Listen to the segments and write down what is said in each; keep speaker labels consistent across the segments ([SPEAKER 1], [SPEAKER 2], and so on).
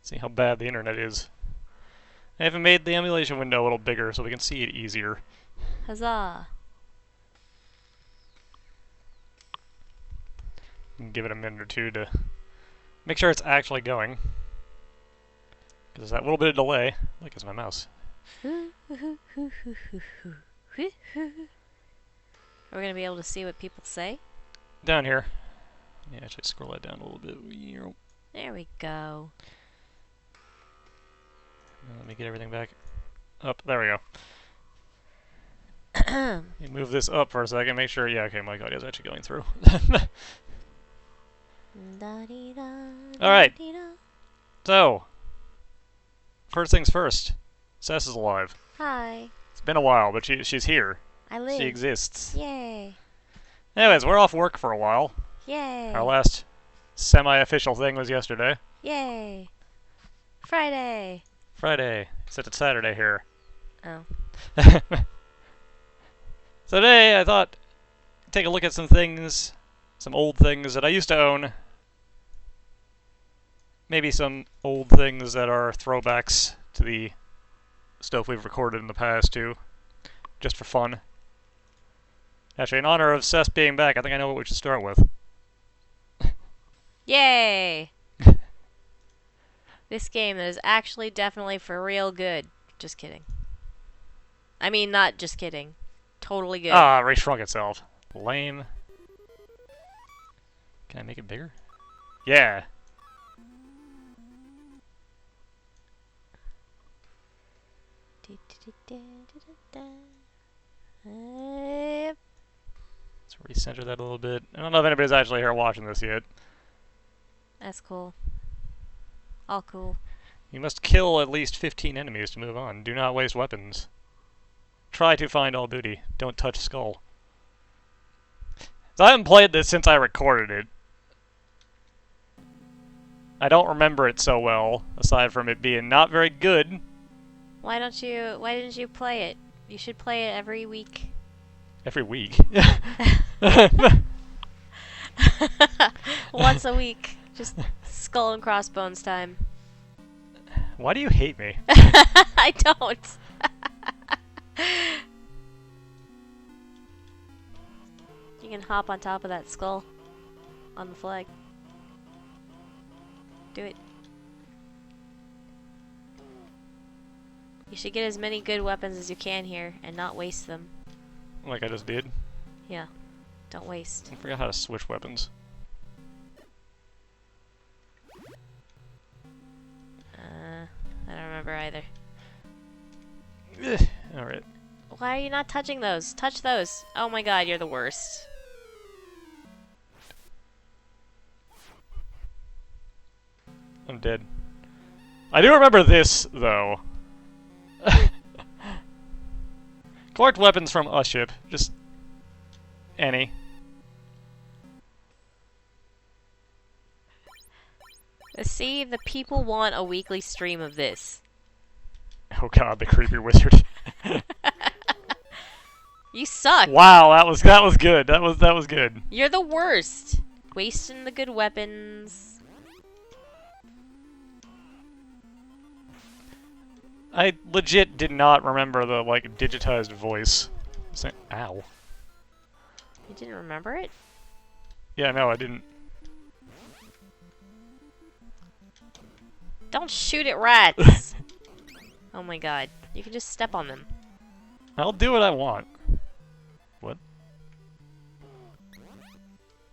[SPEAKER 1] See how bad the internet is. I haven't made the emulation window a little bigger so we can see it easier.
[SPEAKER 2] Huzzah!
[SPEAKER 1] Give it a minute or two to make sure it's actually going. Because there's that little bit of delay. Look, it's my mouse.
[SPEAKER 2] Are we gonna be able to see what people say?
[SPEAKER 1] Down here. Yeah, actually scroll that down a little bit.
[SPEAKER 2] There we go.
[SPEAKER 1] Let me get everything back up. There we go. You move this up for a second. Make sure. Yeah, okay, my audio's actually going through. Alright. So, first things first. Sess is alive.
[SPEAKER 2] Hi.
[SPEAKER 1] It's been a while, but she's here.
[SPEAKER 2] I live.
[SPEAKER 1] She exists.
[SPEAKER 2] Yay.
[SPEAKER 1] Anyways, we're off work for a while.
[SPEAKER 2] Yay.
[SPEAKER 1] Our last semi-official thing was yesterday.
[SPEAKER 2] Yay. Friday.
[SPEAKER 1] Friday. Except it's Saturday here.
[SPEAKER 2] Oh.
[SPEAKER 1] So today I thought I'd take a look at some things, some old things that I used to own. Maybe some old things that are throwbacks to the stuff we've recorded in the past too. Just for fun. Actually, in honor of Seth being back, I think I know what we should start with.
[SPEAKER 2] Yay! This game is actually definitely for real good. Just kidding. I mean, not just kidding. Totally good.
[SPEAKER 1] Ah, reshrunk itself. Lame. Can I make it bigger? Yeah. Let's recenter that a little bit. I don't know if anybody's actually here watching this yet.
[SPEAKER 2] That's cool. All cool.
[SPEAKER 1] You must kill at least 15 enemies to move on. Do not waste weapons. Try to find all booty. Don't touch skull. So I haven't played this since I recorded it. I don't remember it so well, aside from it being not very good.
[SPEAKER 2] Why didn't you play it? You should play it every week.
[SPEAKER 1] Every week.
[SPEAKER 2] Once a week. Just skull and crossbones time.
[SPEAKER 1] Why do you hate me?
[SPEAKER 2] I don't. You can hop on top of that skull on the flag. Do it. You should get as many good weapons as you can here and not waste them.
[SPEAKER 1] Like I just did.
[SPEAKER 2] Yeah. Don't waste.
[SPEAKER 1] I forgot how to switch weapons.
[SPEAKER 2] I don't remember either.
[SPEAKER 1] Alright.
[SPEAKER 2] Why are you not touching those? Touch those. Oh my god, you're the worst.
[SPEAKER 1] I'm dead. I do remember this, though. Collect weapons from a ship. Just any.
[SPEAKER 2] See, the people want a weekly stream of this.
[SPEAKER 1] Oh god, the creepy wizard.
[SPEAKER 2] You suck.
[SPEAKER 1] Wow, that was good. That was good.
[SPEAKER 2] You're the worst. Wasting the good weapons.
[SPEAKER 1] I legit did not remember the like digitized voice. Ow.
[SPEAKER 2] You didn't remember it?
[SPEAKER 1] Yeah, no, I didn't.
[SPEAKER 2] Don't shoot at rats. Oh my god. You can just step on them.
[SPEAKER 1] I'll do what I want. What?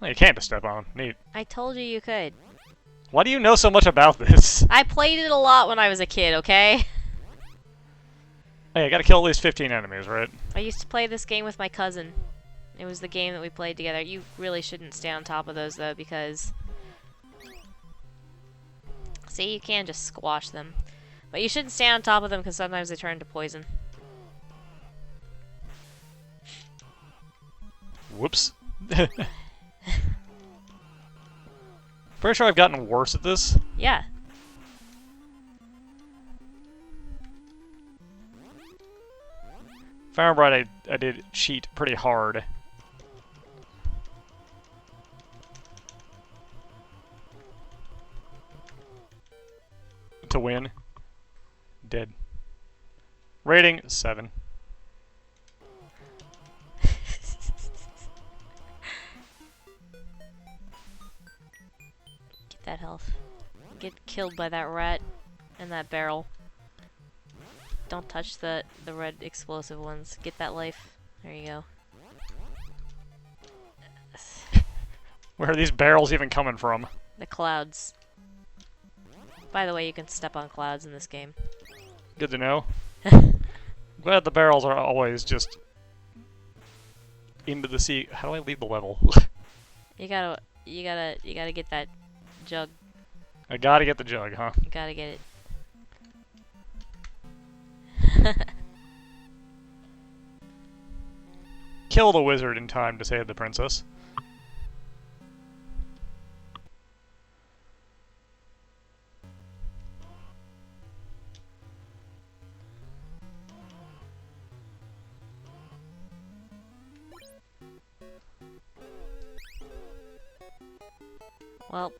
[SPEAKER 1] Oh, you can't just step on. Neat.
[SPEAKER 2] I told you you could.
[SPEAKER 1] Why do you know so much about this?
[SPEAKER 2] I played it a lot when I was a kid, okay?
[SPEAKER 1] Hey, I gotta kill at least 15 enemies, right?
[SPEAKER 2] I used to play this game with my cousin. It was the game that we played together. You really shouldn't stay on top of those, though, because... See, you can just squash them. But you shouldn't stay on top of them, because sometimes they turn into poison.
[SPEAKER 1] Whoops. Pretty sure I've gotten worse at this.
[SPEAKER 2] Yeah.
[SPEAKER 1] If I remember right, I did cheat pretty hard. to win. Dead. Rating 7.
[SPEAKER 2] Get that health. Get killed by that rat and that barrel. Don't touch the red explosive ones. Get that life. There you go.
[SPEAKER 1] Where are these barrels even coming from?
[SPEAKER 2] The clouds. By the way, you can step on clouds in this game.
[SPEAKER 1] Good to know. Glad the barrels are always just into the sea. How do I leave the level?
[SPEAKER 2] You gotta get that jug.
[SPEAKER 1] I gotta get the jug, huh?
[SPEAKER 2] You gotta get it.
[SPEAKER 1] Kill the wizard in time to save the princess.
[SPEAKER 2] Well.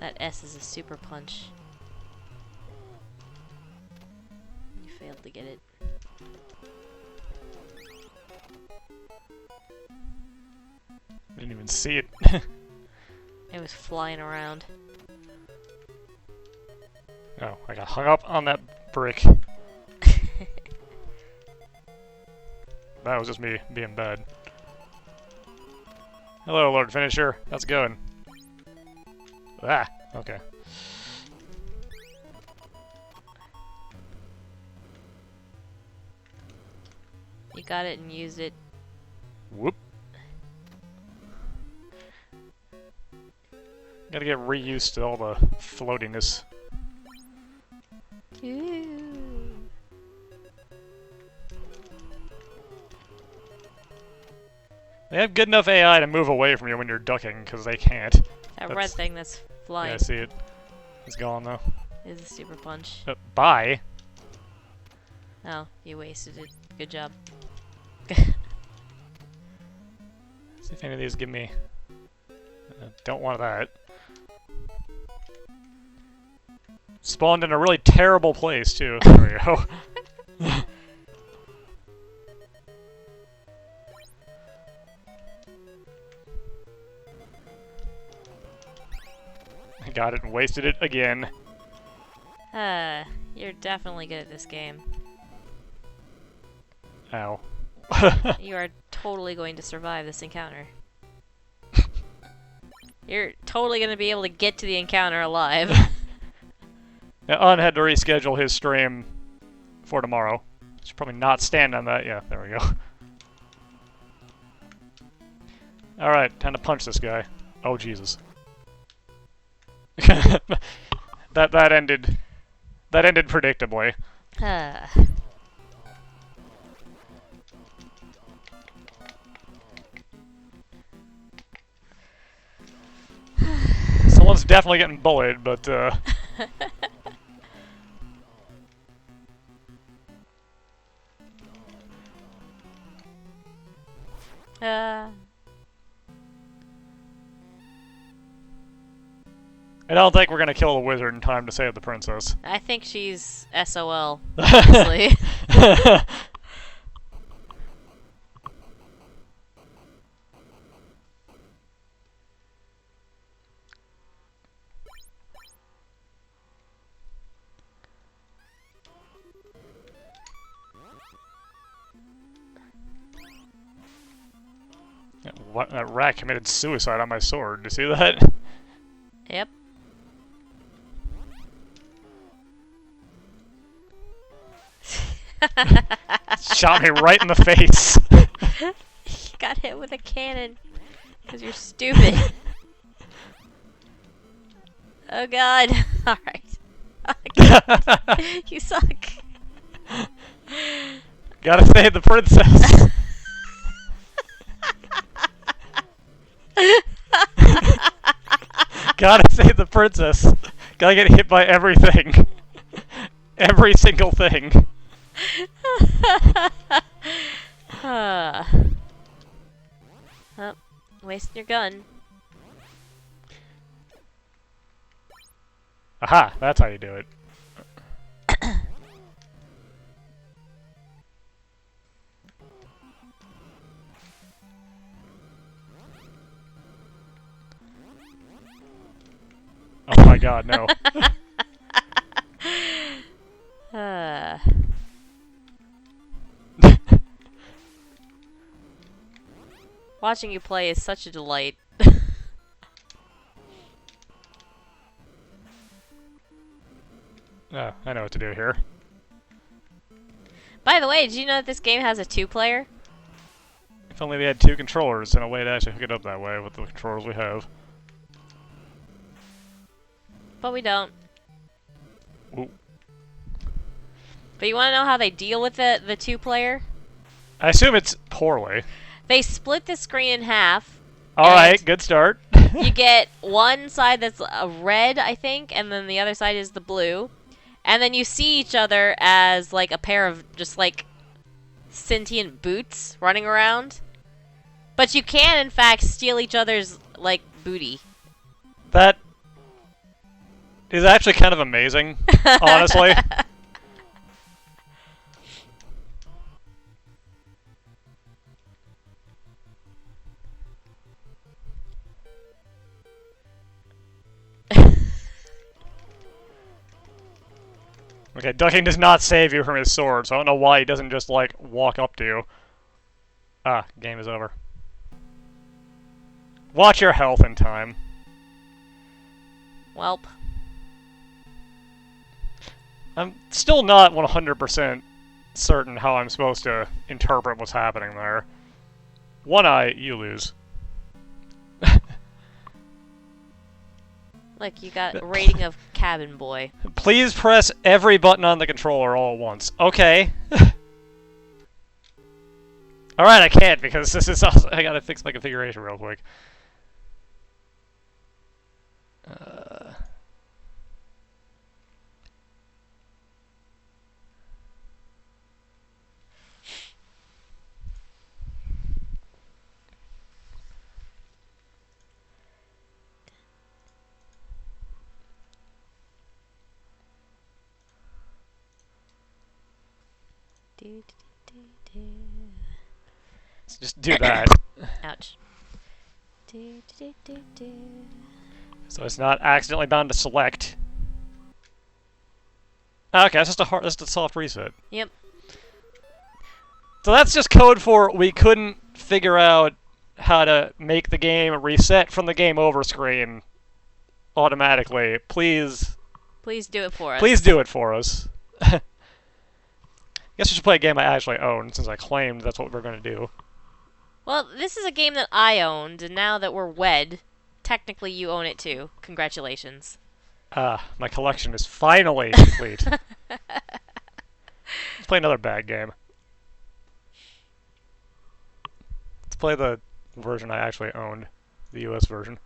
[SPEAKER 2] That S is a super punch. You failed to get it.
[SPEAKER 1] Didn't even see it.
[SPEAKER 2] It was flying around.
[SPEAKER 1] Oh, I got hung up on that brick. That was just me being bad. Hello, Lord Finisher. How's it going? Ah, okay.
[SPEAKER 2] You got it and used it.
[SPEAKER 1] Whoop. Gotta get reused to all the floatiness.
[SPEAKER 2] Ooh.
[SPEAKER 1] They have good enough AI to move away from you when you're ducking, because they can't.
[SPEAKER 2] That red thing that's flying.
[SPEAKER 1] Yeah, I see it. It's gone, though.
[SPEAKER 2] Is a super punch.
[SPEAKER 1] Bye.
[SPEAKER 2] Oh, you wasted it. Good job.
[SPEAKER 1] See if any of these give me... don't want that. Spawned in a really terrible place, too. There we go. I got it and wasted it again.
[SPEAKER 2] You're definitely good at this game.
[SPEAKER 1] Ow.
[SPEAKER 2] You are totally going to survive this encounter. You're totally going to be able to get to the encounter alive.
[SPEAKER 1] Now, Un had to reschedule his stream for tomorrow. Should probably not stand on that. Yeah, there we go. Alright, time to punch this guy. Oh, Jesus. that ended predictably. Someone's definitely getting bullied, but I don't think we're gonna kill the wizard in time to save the princess.
[SPEAKER 2] I think she's SOL, honestly.
[SPEAKER 1] That rat committed suicide on my sword. Do you see that?
[SPEAKER 2] Yep.
[SPEAKER 1] Shot me right in the face.
[SPEAKER 2] You got hit with a cannon. Because you're stupid. Oh god. Alright. You suck.
[SPEAKER 1] Gotta save the princess. Gotta save the princess. Gotta get hit by everything. Every single thing.
[SPEAKER 2] Oh, wasting your gun.
[SPEAKER 1] Aha, that's how you do it. Oh my god, no.
[SPEAKER 2] Watching you play is such a delight.
[SPEAKER 1] Oh, I know what to do here.
[SPEAKER 2] By the way, did you know that this game has a 2-player?
[SPEAKER 1] If only we had 2 controllers and a way to actually hook it up that way with the controllers we have.
[SPEAKER 2] But we don't.
[SPEAKER 1] Ooh.
[SPEAKER 2] But you want to know how they deal with the 2-player?
[SPEAKER 1] I assume it's poorly.
[SPEAKER 2] They split the screen in half.
[SPEAKER 1] Alright, good start.
[SPEAKER 2] You get one side that's a red, I think, and then the other side is the blue. And then you see each other as, like, a pair of just, like, sentient boots running around. But you can, in fact, steal each other's, like, booty.
[SPEAKER 1] That is actually kind of amazing, honestly. Okay, ducking does not save you from his sword, so I don't know why he doesn't just, like, walk up to you. Ah, game is over. Watch your health in time.
[SPEAKER 2] Welp.
[SPEAKER 1] I'm still not 100% certain how I'm supposed to interpret what's happening there. One eye, you lose.
[SPEAKER 2] Look, you got a rating of cabin boy.
[SPEAKER 1] Please press every button on the controller all at once. Okay. Alright, I can't because this is also, I gotta fix my configuration real quick. Let's just do that.
[SPEAKER 2] Ouch.
[SPEAKER 1] So it's not accidentally bound to select. Okay, that's just a soft reset.
[SPEAKER 2] Yep.
[SPEAKER 1] So that's just code for we couldn't figure out how to make the game reset from the game over screen automatically. Please
[SPEAKER 2] do it for us.
[SPEAKER 1] Please do it for us. Guess we should play a game I actually own, since I claimed that's what we're going to do.
[SPEAKER 2] Well, this is a game that I owned, and now that we're wed, technically you own it too. Congratulations.
[SPEAKER 1] My collection is finally complete. Let's play another bad game. Let's play the version I actually owned, the US version.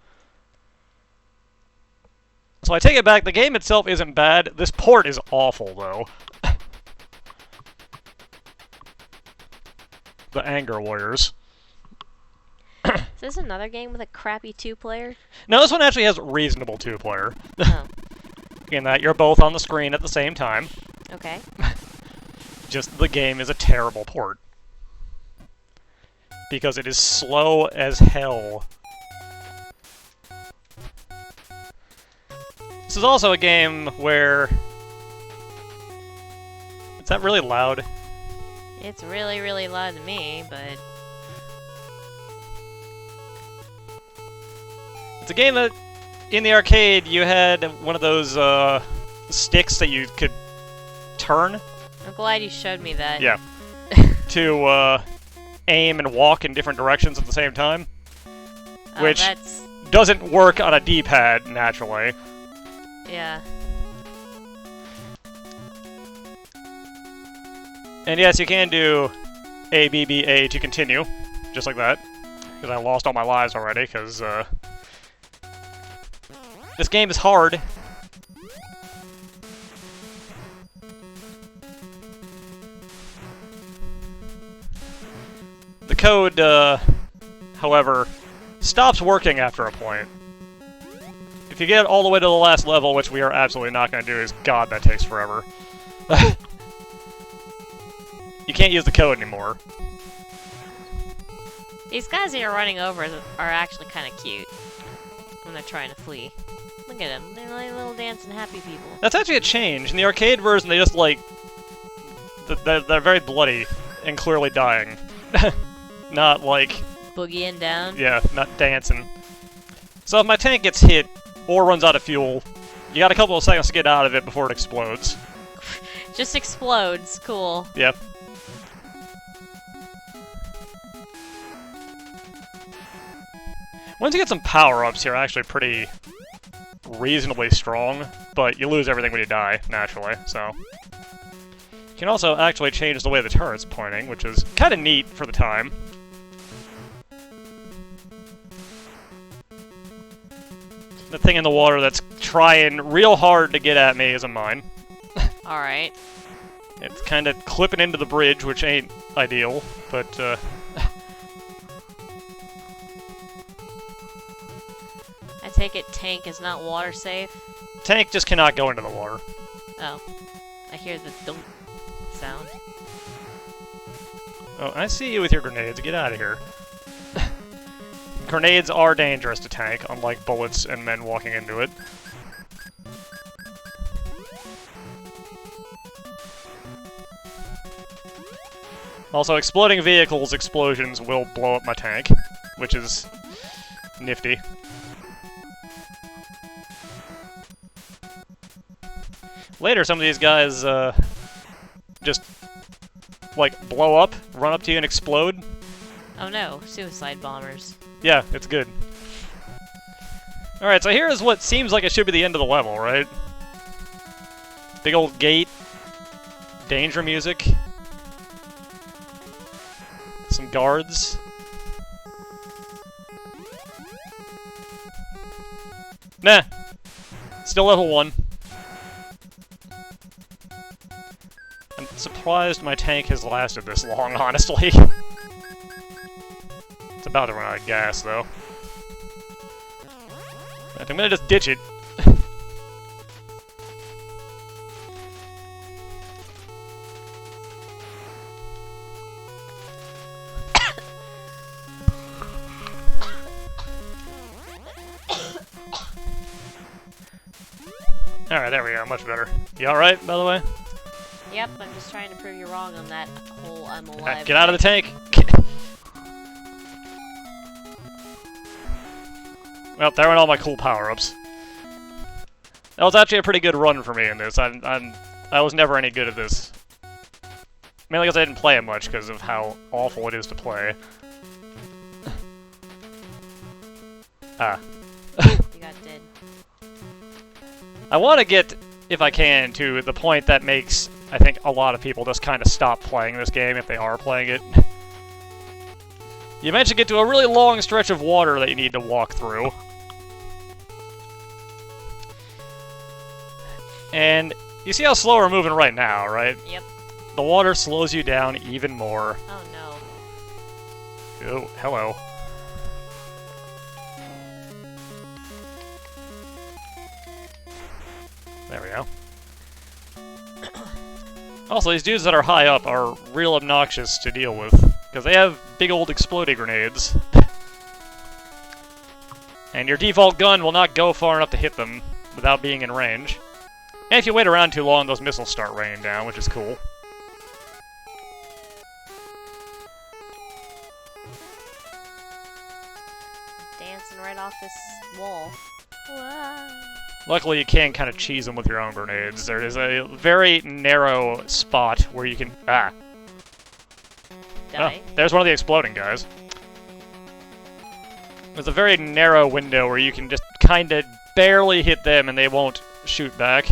[SPEAKER 1] So I take it back, the game itself isn't bad. This port is awful, though. The Ikari Warriors.
[SPEAKER 2] Is this another game with a crappy 2-player?
[SPEAKER 1] No, this one actually has reasonable 2-player.
[SPEAKER 2] Oh.
[SPEAKER 1] In that you're both on the screen at the same time.
[SPEAKER 2] Okay.
[SPEAKER 1] Just the game is a terrible port. Because it is slow as hell. This is also a game where... Is that really loud?
[SPEAKER 2] It's really, really loud to me, but...
[SPEAKER 1] It's a game that, in the arcade, you had one of those, sticks that you could turn.
[SPEAKER 2] I'm glad you showed me that.
[SPEAKER 1] Yeah. To, aim and walk in different directions at the same time.
[SPEAKER 2] Oh,
[SPEAKER 1] which
[SPEAKER 2] that's...
[SPEAKER 1] doesn't work on a D-pad, naturally.
[SPEAKER 2] Yeah.
[SPEAKER 1] And yes, you can do A, B, B, A to continue. Just like that. Because I lost all my lives already, because, This game is hard. The code, however, stops working after a point. If you get all the way to the last level, which we are absolutely not going to do, is God, that takes forever. You can't use the code anymore.
[SPEAKER 2] These guys that you're running over are actually kind of cute when they're trying to flee. Look at them. They're like little dancing happy people.
[SPEAKER 1] That's actually a change. In the arcade version, they just, like... They're very bloody and clearly dying. Not, like...
[SPEAKER 2] Boogieing down?
[SPEAKER 1] Yeah, not dancing. So if my tank gets hit, or runs out of fuel, you got a couple of seconds to get out of it before it explodes.
[SPEAKER 2] Just explodes. Cool.
[SPEAKER 1] Yep. Once you get some power-ups, you're actually pretty reasonably strong, but you lose everything when you die, naturally, so... You can also actually change the way the turret's pointing, which is kind of neat for the time. The thing in the water that's trying real hard to get at me isn't mine.
[SPEAKER 2] Alright.
[SPEAKER 1] It's kind of clipping into the bridge, which ain't ideal, but,
[SPEAKER 2] I take it tank is not water safe?
[SPEAKER 1] tank just cannot go into the water.
[SPEAKER 2] Oh. I hear the dunk sound.
[SPEAKER 1] Oh, I see you with your grenades. Get out of here. Grenades are dangerous to tank, unlike bullets and men walking into it. Also, exploding vehicles' explosions will blow up my tank, which is nifty. Later, some of these guys, just, like, blow up, run up to you and explode.
[SPEAKER 2] Oh no, suicide bombers.
[SPEAKER 1] Yeah, it's good. Alright, so here's what seems like it should be the end of the level, right? Big old gate. Danger music. Some guards. Nah. Still level 1. I'm surprised my tank has lasted this long, honestly. It's about to run out of gas, though. I think I'm gonna just ditch it. Alright, there we go, much better. You alright, by the way?
[SPEAKER 2] Yep, I'm just trying to prove you wrong on that whole I'm alive.
[SPEAKER 1] Get out of the tank! Well, there went all my cool power-ups. That was actually a pretty good run for me in this. I was never any good at this. Mainly because I didn't play it much because of how awful it is to play. Ah.
[SPEAKER 2] You got dead.
[SPEAKER 1] I want to get, if I can, to the point that makes, I think, a lot of people just kind of stop playing this game if they are playing it. You eventually get to a really long stretch of water that you need to walk through. And you see how slow we're moving right now, right?
[SPEAKER 2] Yep.
[SPEAKER 1] The water slows you down even more.
[SPEAKER 2] Oh no.
[SPEAKER 1] Oh, hello. There we go. Also, these dudes that are high up are real obnoxious to deal with, because they have big old exploding grenades. And your default gun will not go far enough to hit them without being in range. And if you wait around too long, those missiles start raining down, which is cool.
[SPEAKER 2] Dancing right off this wall. Wow.
[SPEAKER 1] Luckily, you can kind of cheese them with your own grenades. There is a very narrow spot where you can... Ah.
[SPEAKER 2] Die.
[SPEAKER 1] Oh, there's one of the exploding guys. There's a very narrow window where you can just kind of barely hit them and they won't shoot back.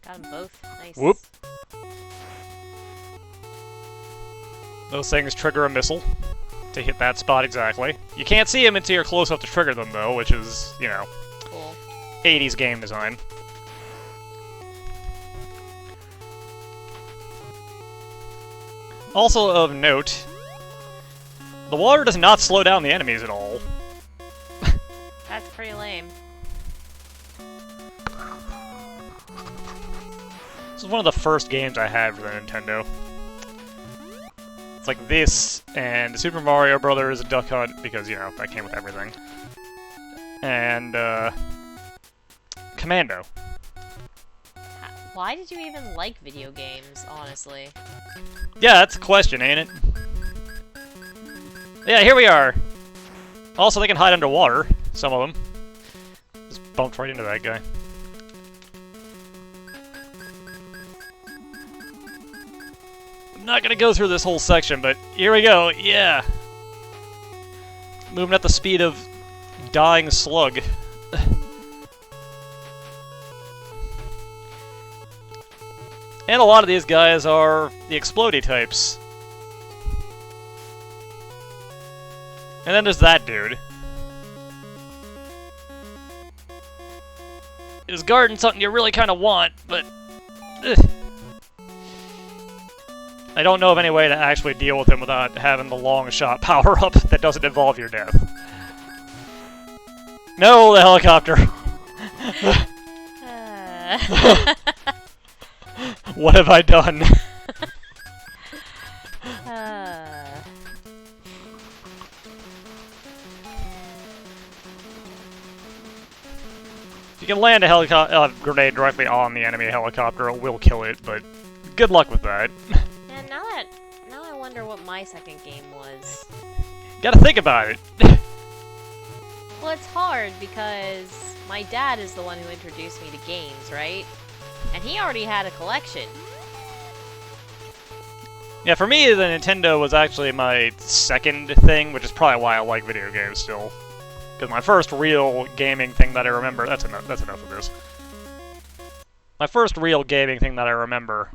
[SPEAKER 2] Got them both. Nice.
[SPEAKER 1] Whoop. Those things trigger a missile to hit that spot exactly. You can't see them until you're close enough to trigger them, though, which is, you know,
[SPEAKER 2] Cool.
[SPEAKER 1] 80s game design. Also of note, the water does not slow down the enemies at all.
[SPEAKER 2] That's pretty lame.
[SPEAKER 1] This is one of the first games I had for the Nintendo. It's like this, and Super Mario Brothers Duck Hunt, because, you know, that came with everything. And, Commando.
[SPEAKER 2] Why did you even like video games, honestly?
[SPEAKER 1] Yeah, that's a question, ain't it? Yeah, here we are. Also, they can hide underwater, some of them. Just bumped right into that guy. I'm not gonna go through this whole section, but here we go, yeah! Moving at the speed of dying slug. And a lot of these guys are the explodey types. And then there's that dude. Is guarding something you really kind of want, but... ugh. I don't know of any way to actually deal with him without having the long shot power-up that doesn't involve your death. No, the helicopter! What have I done? If you can land a grenade directly on the enemy helicopter, it will kill it, but good luck with that.
[SPEAKER 2] And now I wonder what my second game was.
[SPEAKER 1] Gotta think about it.
[SPEAKER 2] Well, it's hard because my dad is the one who introduced me to games, right? And he already had a collection.
[SPEAKER 1] Yeah, for me, the Nintendo was actually my second thing, which is probably why I like video games still. Because my first real gaming thing that I remember... That's enough of this. My first real gaming thing that I remember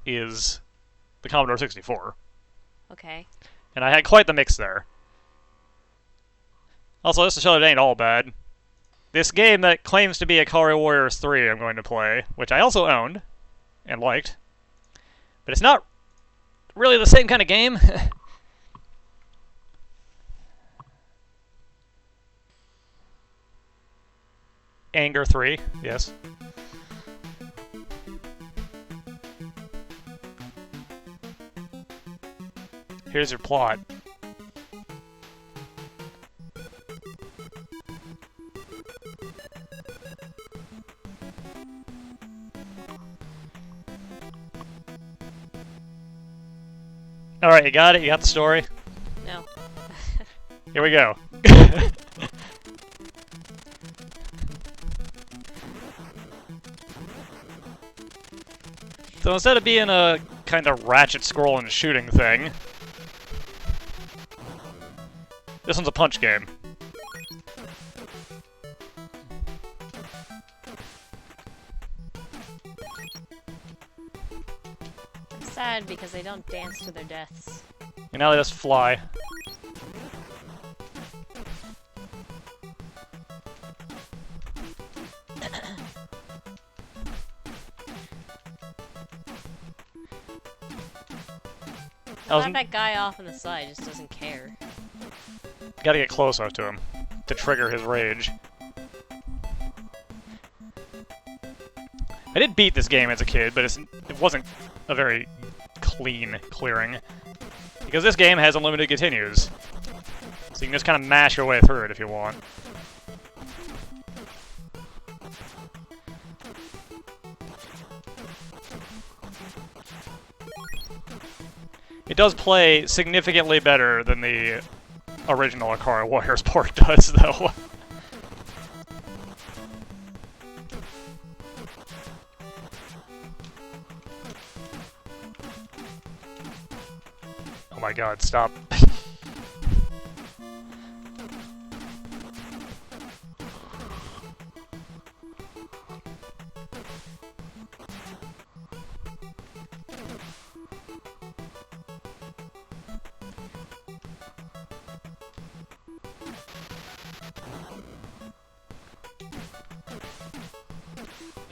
[SPEAKER 1] is the Commodore 64.
[SPEAKER 2] Okay.
[SPEAKER 1] And I had quite the mix there. Also, just to show it ain't all bad, this game that claims to be Ikari Warriors 3 I'm going to play, which I also owned and liked, but it's not really the same kind of game. Anger 3, yes. Here's your plot. Alright, you got it? You got the story?
[SPEAKER 2] No.
[SPEAKER 1] Here we go. So instead of being a kind of ratchet scrolling shooting thing, this one's a punch game.
[SPEAKER 2] I'm sad because they don't dance to their deaths.
[SPEAKER 1] And now they just fly.
[SPEAKER 2] That guy off on the side just doesn't care.
[SPEAKER 1] Gotta get close enough to him to trigger his rage. I did beat this game as a kid, but it wasn't a very clean clearing. Because this game has unlimited continues. So you can just kind of mash your way through it if you want. It does play significantly better than the original Ikari Warriors port does, though. Oh my god, stop.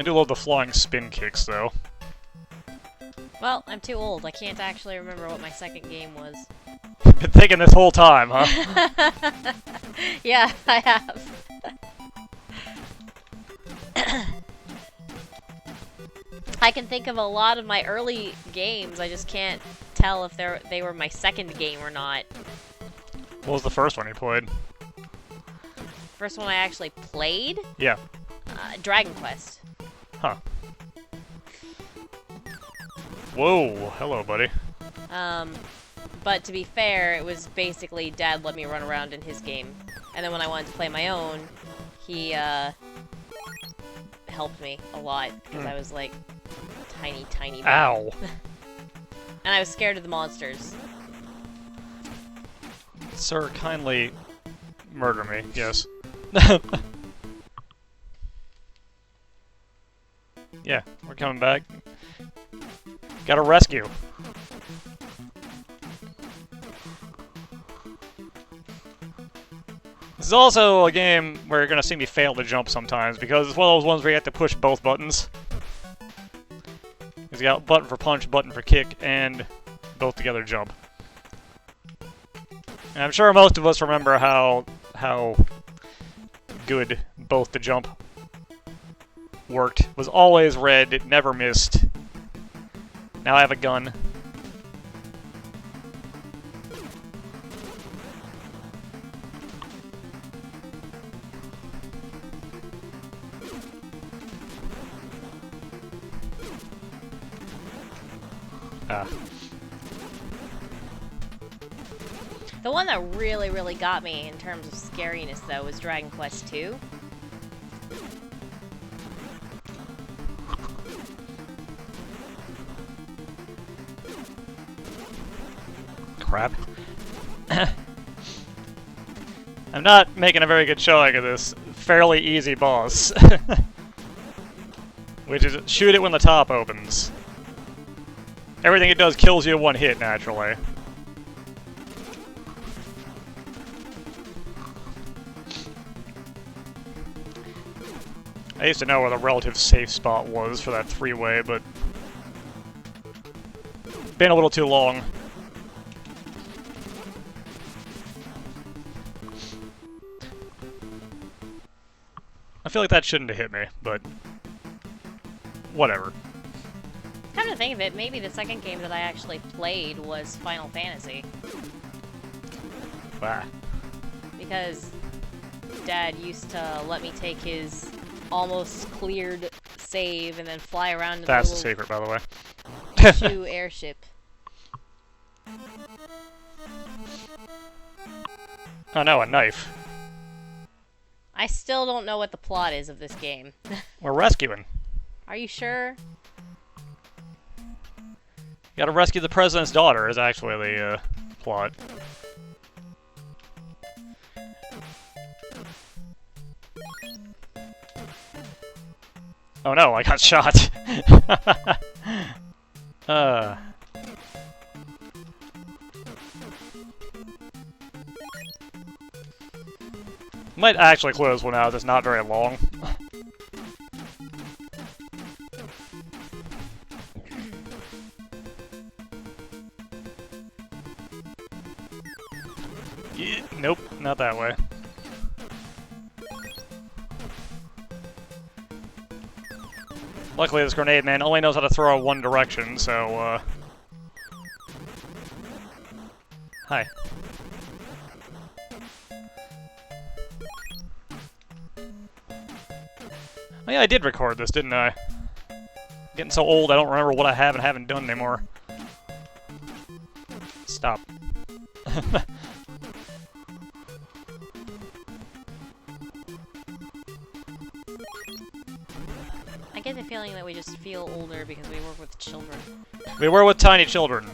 [SPEAKER 1] I do love the flying spin kicks, though.
[SPEAKER 2] Well, I'm too old. I can't actually remember what my second game was.
[SPEAKER 1] Been thinking this whole time, huh?
[SPEAKER 2] Yeah, I have. I can think of a lot of my early games. I just can't tell if they were my second game or not.
[SPEAKER 1] What was the first one you played?
[SPEAKER 2] First one I actually played?
[SPEAKER 1] Yeah.
[SPEAKER 2] Dragon Quest.
[SPEAKER 1] Huh. Whoa, hello, buddy.
[SPEAKER 2] But to be fair, it was basically Dad let me run around in his game. And then when I wanted to play my own, he, helped me a lot. Because I was, like, tiny, tiny.
[SPEAKER 1] Ow.
[SPEAKER 2] And I was scared of the monsters.
[SPEAKER 1] Sir, kindly murder me, yes. Yeah, we're coming back. Gotta rescue. This is also a game where you're gonna see me fail to jump sometimes, because it's one of those ones where you have to push both buttons. Because you got button for punch, button for kick, and both together jump. And I'm sure most of us remember how good both the jump worked. Was always red, it never missed. Now I have a gun. Ah.
[SPEAKER 2] The one that really, really got me in terms of scariness, though, was Dragon Quest 2.
[SPEAKER 1] Crap. I'm not making a very good showing of this fairly easy boss. Which is, shoot it when the top opens. Everything it does kills you in one hit, naturally. I used to know where the relative safe spot was for that three-way, but been a little too long. I feel like that shouldn't have hit me, but whatever.
[SPEAKER 2] Come to think of it, maybe the second game that I actually played was Final Fantasy.
[SPEAKER 1] Ah.
[SPEAKER 2] Because Dad used to let me take his almost cleared save and then fly around in
[SPEAKER 1] That's
[SPEAKER 2] the
[SPEAKER 1] the secret, by the way.
[SPEAKER 2] shoe airship.
[SPEAKER 1] Oh no, a knife.
[SPEAKER 2] I still don't know what the plot is of this game.
[SPEAKER 1] We're rescuing.
[SPEAKER 2] Are you sure?
[SPEAKER 1] You gotta rescue the president's daughter is actually the plot. Oh no, I got shot. Might actually close one out, it's not very long. Yeah, nope, not that way. Luckily, this grenade man only knows how to throw in one direction, so, Hi. Oh yeah, I did record this, didn't I? Getting so old, I don't remember what I have and haven't done anymore. Stop.
[SPEAKER 2] I get the feeling that we just feel older because we work with children.
[SPEAKER 1] We were with tiny children.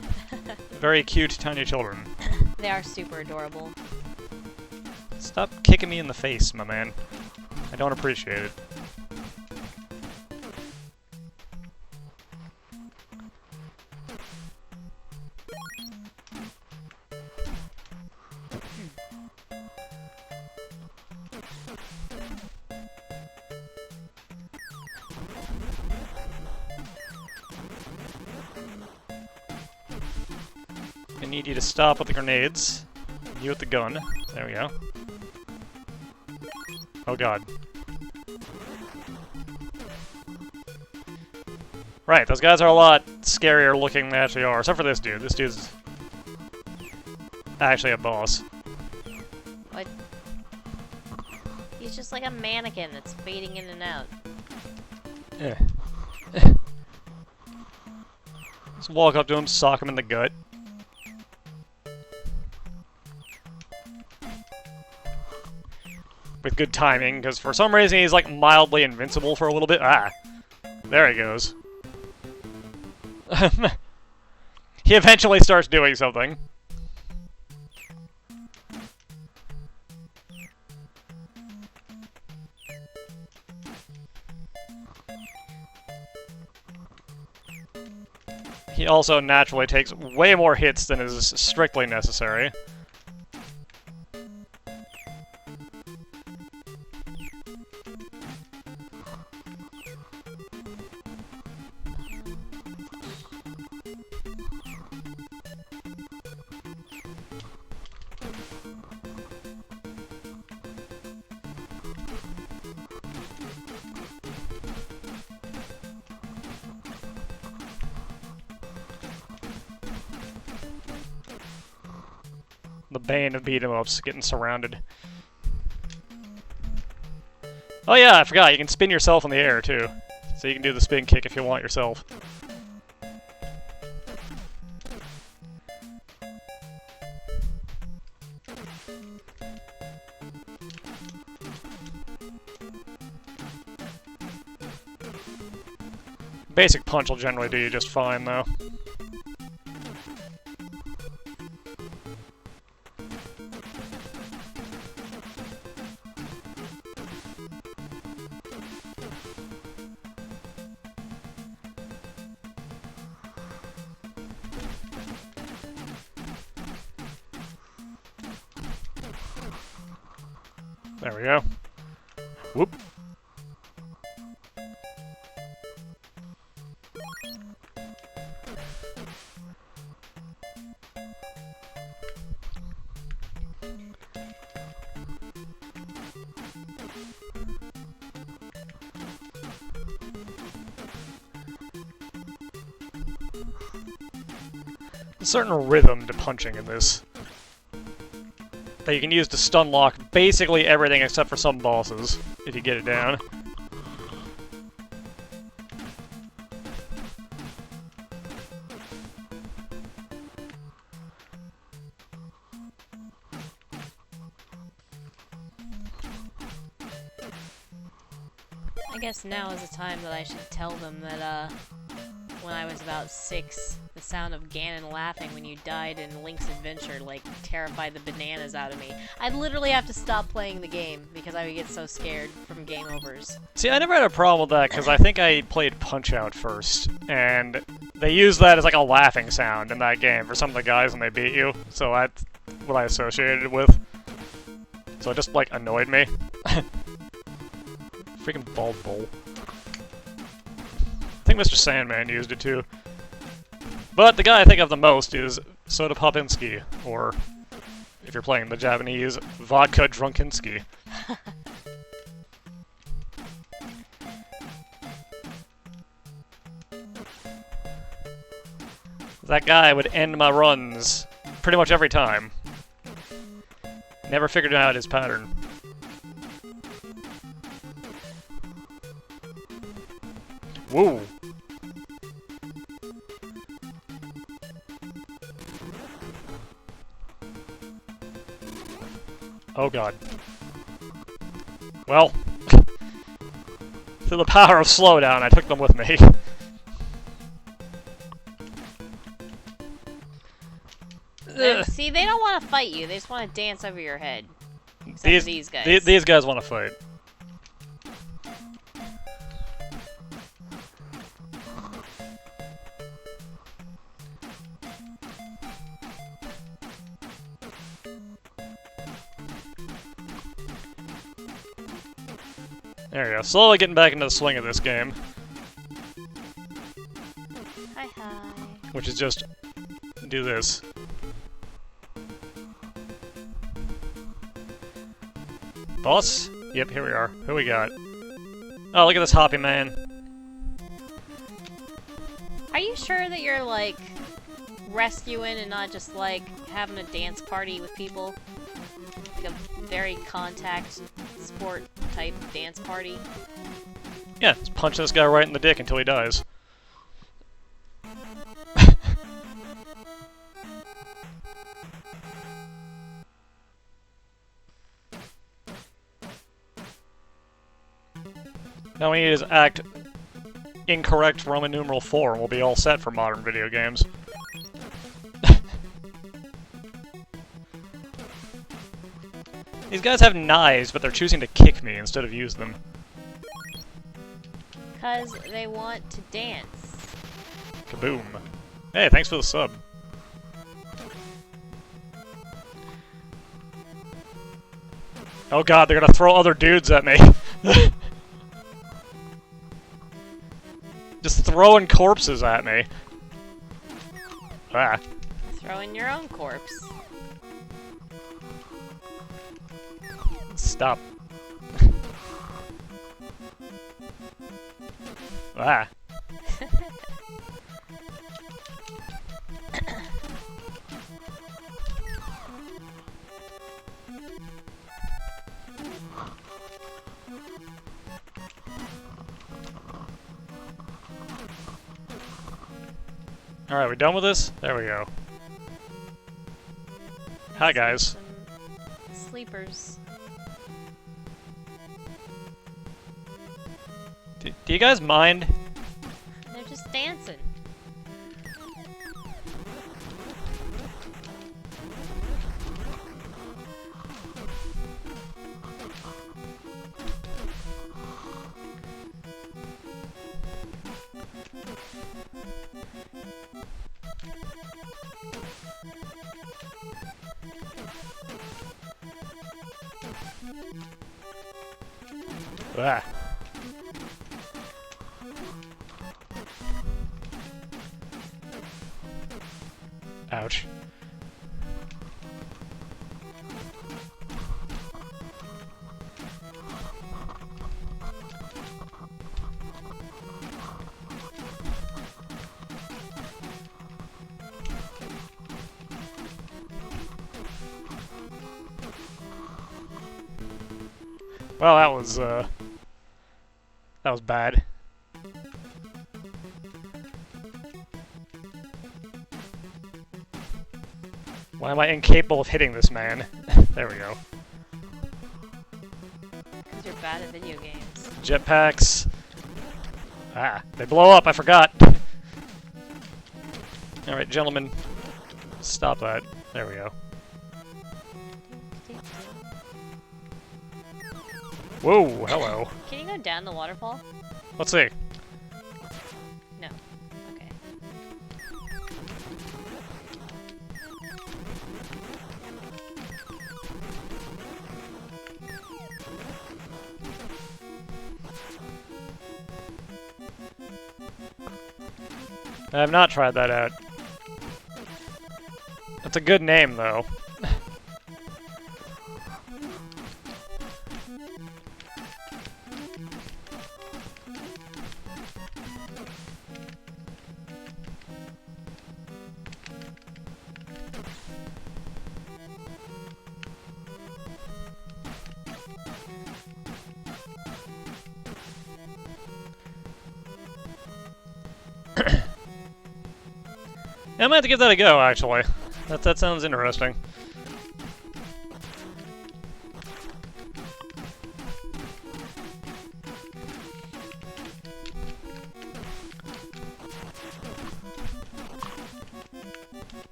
[SPEAKER 1] Very cute tiny children.
[SPEAKER 2] They are super adorable.
[SPEAKER 1] Stop kicking me in the face, my man. I don't appreciate it. I need you to stop with the grenades. You with the gun. There we go. Oh god. Right, those guys are a lot scarier looking than they actually are, except for this dude. This dude's actually a boss.
[SPEAKER 2] What? He's just like a mannequin that's fading in and out.
[SPEAKER 1] Yeah. Just walk up to him, sock him in the gut. With good timing, because for some reason he's like mildly invincible for a little bit. Ah! There he goes. He eventually starts doing something. He also naturally takes way more hits than is strictly necessary. The bane of beat-em-ups getting surrounded. Oh yeah, I forgot, you can spin yourself in the air too. So you can do the spin kick if you want yourself. Basic punch will generally do you just fine though. There we go. Whoop. There's a certain rhythm to punching in this that you can use to stun lock basically everything except for some bosses, if you get it down.
[SPEAKER 2] I guess now is the time that I should tell them that, when I was about 6, the sound of Ganon laughing when you died in Link's Adventure, like, terrified the bananas out of me. I'd literally have to stop playing the game because I would get so scared from game overs.
[SPEAKER 1] See, I never had a problem with that because I think I played Punch-Out first, and they used that as like a laughing sound in that game for some of the guys when they beat you, so that's what I associated it with. So it just, like, annoyed me. Freaking bald bull. I think Mr. Sandman used it too. But the guy I think of the most is Soda Popinski, or if you're playing the Japanese, Vodka Drunkinski. That guy would end my runs pretty much every time. Never figured out his pattern. Whoa! Oh god. Well, through the power of slowdown, I took them with me.
[SPEAKER 2] See, they don't want to fight you, they just want to dance over your head. Except these guys.
[SPEAKER 1] These guys want to fight. There we go. Slowly getting back into the swing of this game.
[SPEAKER 2] Hi, hi.
[SPEAKER 1] Which is just do this. Boss? Yep, here we are. Who we got? Oh, look at this hoppy man.
[SPEAKER 2] Are you sure that you're, like, rescuing and not just, like, having a dance party with people? Like a very contact sport type dance party?
[SPEAKER 1] Yeah, just punch this guy right in the dick until he dies. Now we need is act incorrect Roman numeral 4 and we'll be all set for modern video games. These guys have knives, but they're choosing to kick me instead of use them.
[SPEAKER 2] Because they want to dance.
[SPEAKER 1] Kaboom. Hey, thanks for the sub. Oh god, they're gonna throw other dudes at me. Just throwing corpses at me. Ah.
[SPEAKER 2] Throwing your own corpse.
[SPEAKER 1] Stop. Ah. Alright, we done with this? There we go. Hi, guys.
[SPEAKER 2] Some sleepers.
[SPEAKER 1] Do you guys mind?
[SPEAKER 2] They're just dancing.
[SPEAKER 1] Ah. Ouch. Well, that was bad. Why am I incapable of hitting this man? There we go.
[SPEAKER 2] Because you're bad at video games.
[SPEAKER 1] Jetpacks. Ah, they blow up, I forgot. Alright, gentlemen. Stop that. There we go. Whoa, hello.
[SPEAKER 2] Can you go down the waterfall?
[SPEAKER 1] Let's see.
[SPEAKER 2] No. Okay.
[SPEAKER 1] I have not tried that out. That's a good name, though. I might have to give that a go, actually. That sounds interesting.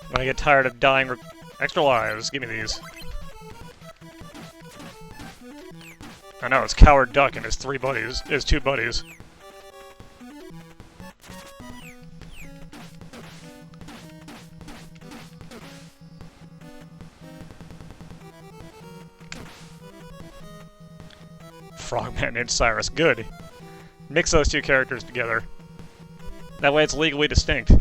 [SPEAKER 1] When I get tired of dying extra lives, give me these. I know, it's Coward Duck and his two buddies. Frogman named Cyrus. Good. Mix those two characters together. That way it's legally distinct.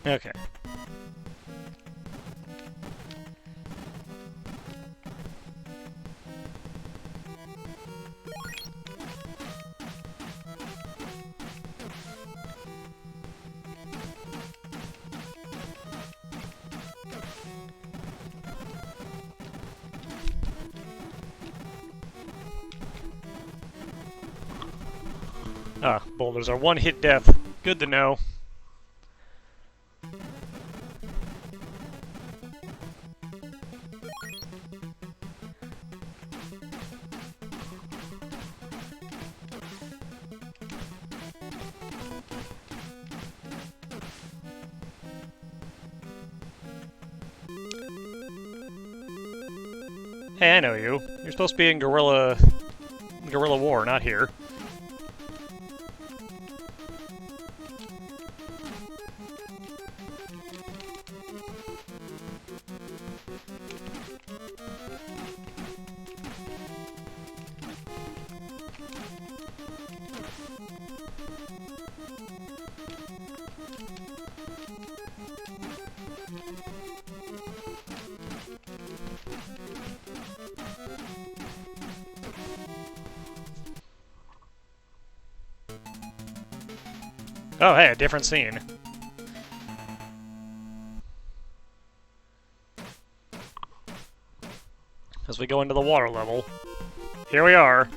[SPEAKER 1] Okay. Ah, boulders are one-hit death. Good to know. Hey, I know you. You're supposed to be in Guerrilla War, not here. Oh, hey, a different scene. As we go into the water level. Here we are.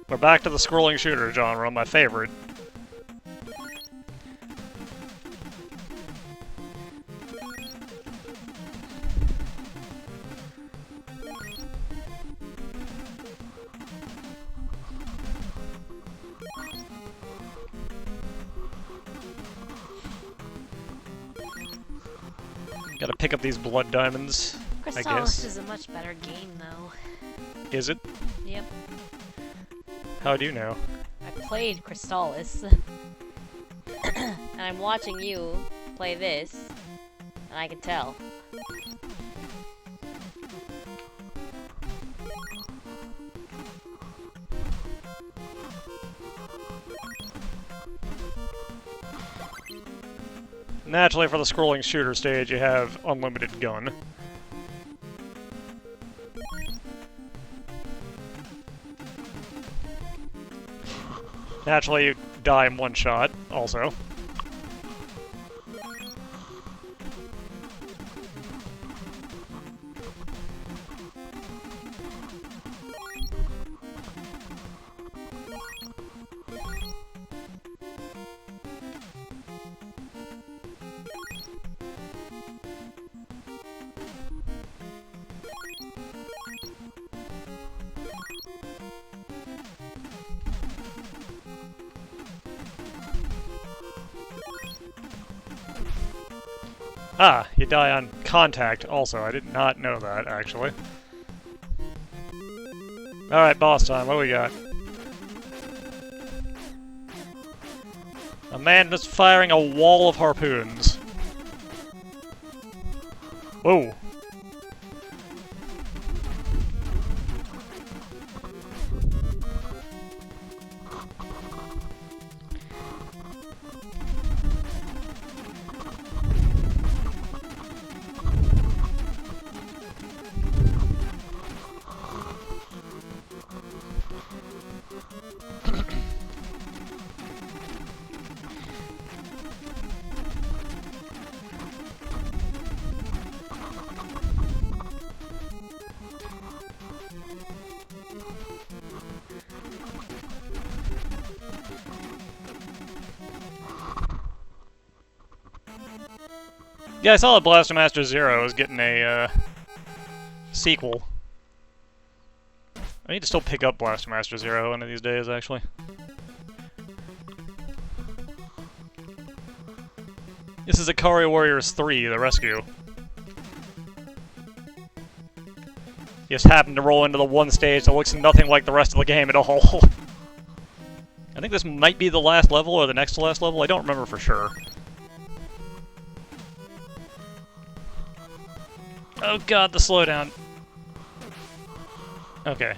[SPEAKER 1] We're back to the scrolling shooter genre, my favorite. Gotta pick up these blood diamonds, I guess.
[SPEAKER 2] Crystallis is a much better game, though.
[SPEAKER 1] Is it?
[SPEAKER 2] Yep.
[SPEAKER 1] How do you know?
[SPEAKER 2] I played Crystallis. And I'm watching you play this, and I can tell.
[SPEAKER 1] Naturally, for the scrolling shooter stage, you have unlimited gun. Naturally, you die in one shot, also. Ah, you die on contact also. I did not know that, actually. Alright, boss time. What do we got? A man just firing a wall of harpoons. Whoa. Yeah, I saw that Blaster Master Zero is getting a sequel. I need to still pick up Blaster Master Zero one of these days, actually. This is Ikari Warriors 3, The Rescue. You just happen to roll into the one stage that looks nothing like the rest of the game at all. I think this might be the last level or the next to last level, I don't remember for sure. Oh god, the slowdown. Okay.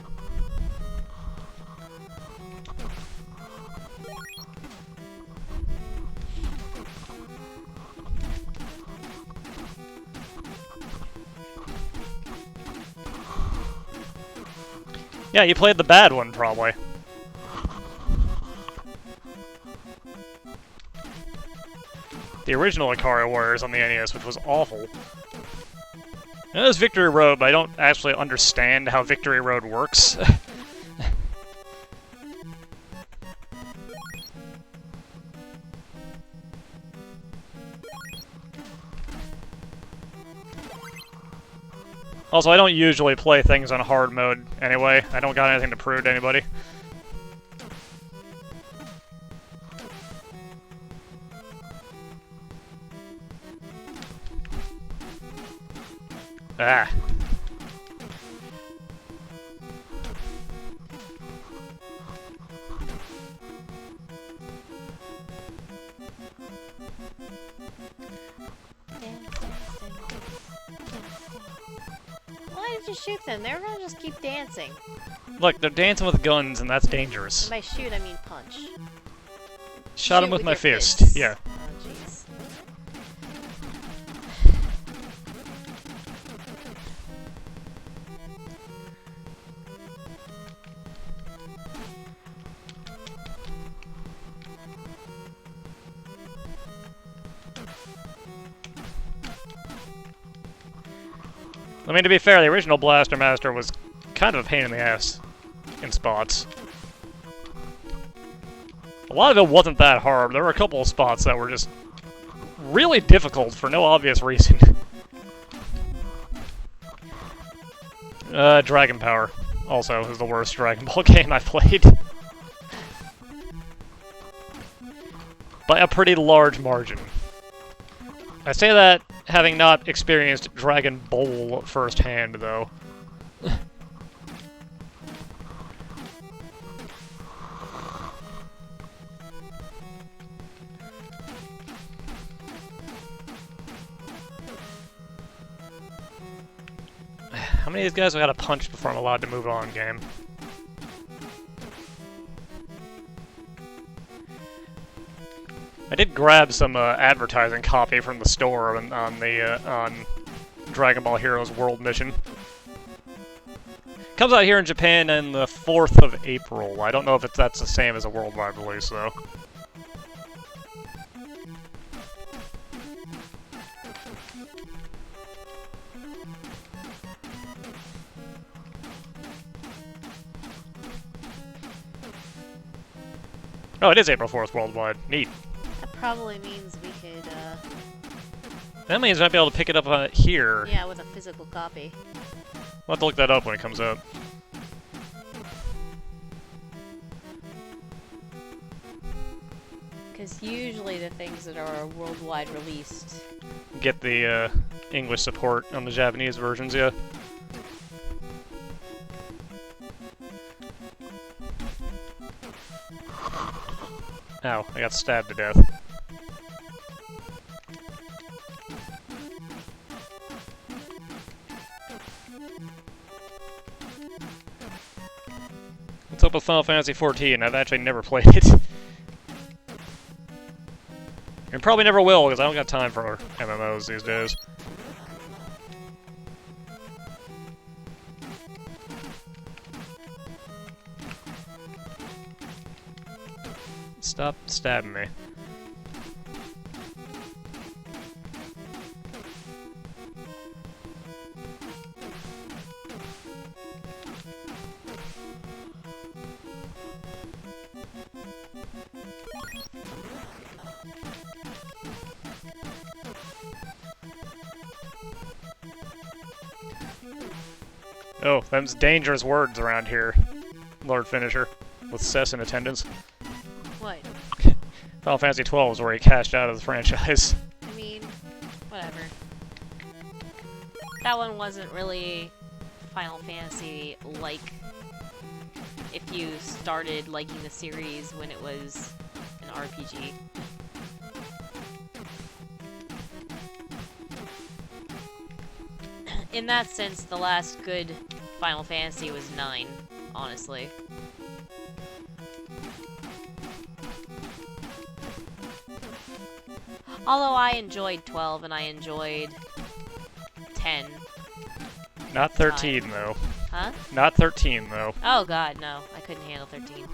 [SPEAKER 1] Yeah, you played the bad one, probably. The original Ikari Warriors on the NES, which was awful. I know there's Victory Road, but I don't actually understand how Victory Road works. Also, I don't usually play things on hard mode anyway. I don't got anything to prove to anybody. Ah.
[SPEAKER 2] Why did you shoot them? They were gonna just keep dancing.
[SPEAKER 1] Look, they're dancing with guns, and that's dangerous.
[SPEAKER 2] And by shoot, I mean punch.
[SPEAKER 1] Shot him
[SPEAKER 2] Shoot
[SPEAKER 1] with my
[SPEAKER 2] your
[SPEAKER 1] fist.
[SPEAKER 2] fists.
[SPEAKER 1] Yeah.
[SPEAKER 2] Oh, jeez.
[SPEAKER 1] I mean, to be fair, the original Blaster Master was kind of a pain in the ass in spots. A lot of it wasn't that hard. There were a couple of spots that were just really difficult for no obvious reason. Dragon Power also is the worst Dragon Ball game I've played. By a pretty large margin. I say that having not experienced Dragon Bowl firsthand, though. How many of these guys I gotta punch before I'm allowed to move on, game? I did grab some advertising copy from the store on Dragon Ball Heroes World Mission. Comes out here in Japan on the 4th of April. I don't know if that's the same as a worldwide release, though. Oh, it is April 4th worldwide. Neat.
[SPEAKER 2] That probably means we could,
[SPEAKER 1] That means I might be able to pick it up here.
[SPEAKER 2] yeah, with a physical copy.
[SPEAKER 1] We'll have to look that up when it comes out.
[SPEAKER 2] Because usually the things that are worldwide released...
[SPEAKER 1] Get the English support on the Japanese versions, yeah. Ow, I got stabbed to death. What's up with Final Fantasy XIV? I've actually never played it. And probably never will, because I don't got time for MMOs these days. Stop stabbing me. Oh, them's dangerous words around here, Lord Finisher, with Cess in attendance.
[SPEAKER 2] What?
[SPEAKER 1] Final Fantasy XII is where he cashed out of the franchise.
[SPEAKER 2] I mean, whatever. That one wasn't really Final Fantasy-like if you started liking the series when it was an RPG. In that sense, the last good Final Fantasy was 9, honestly. Although I enjoyed 12 and I enjoyed 10.
[SPEAKER 1] Not 13, though.
[SPEAKER 2] Huh?
[SPEAKER 1] Not 13, though.
[SPEAKER 2] Oh god, no. I couldn't handle 13.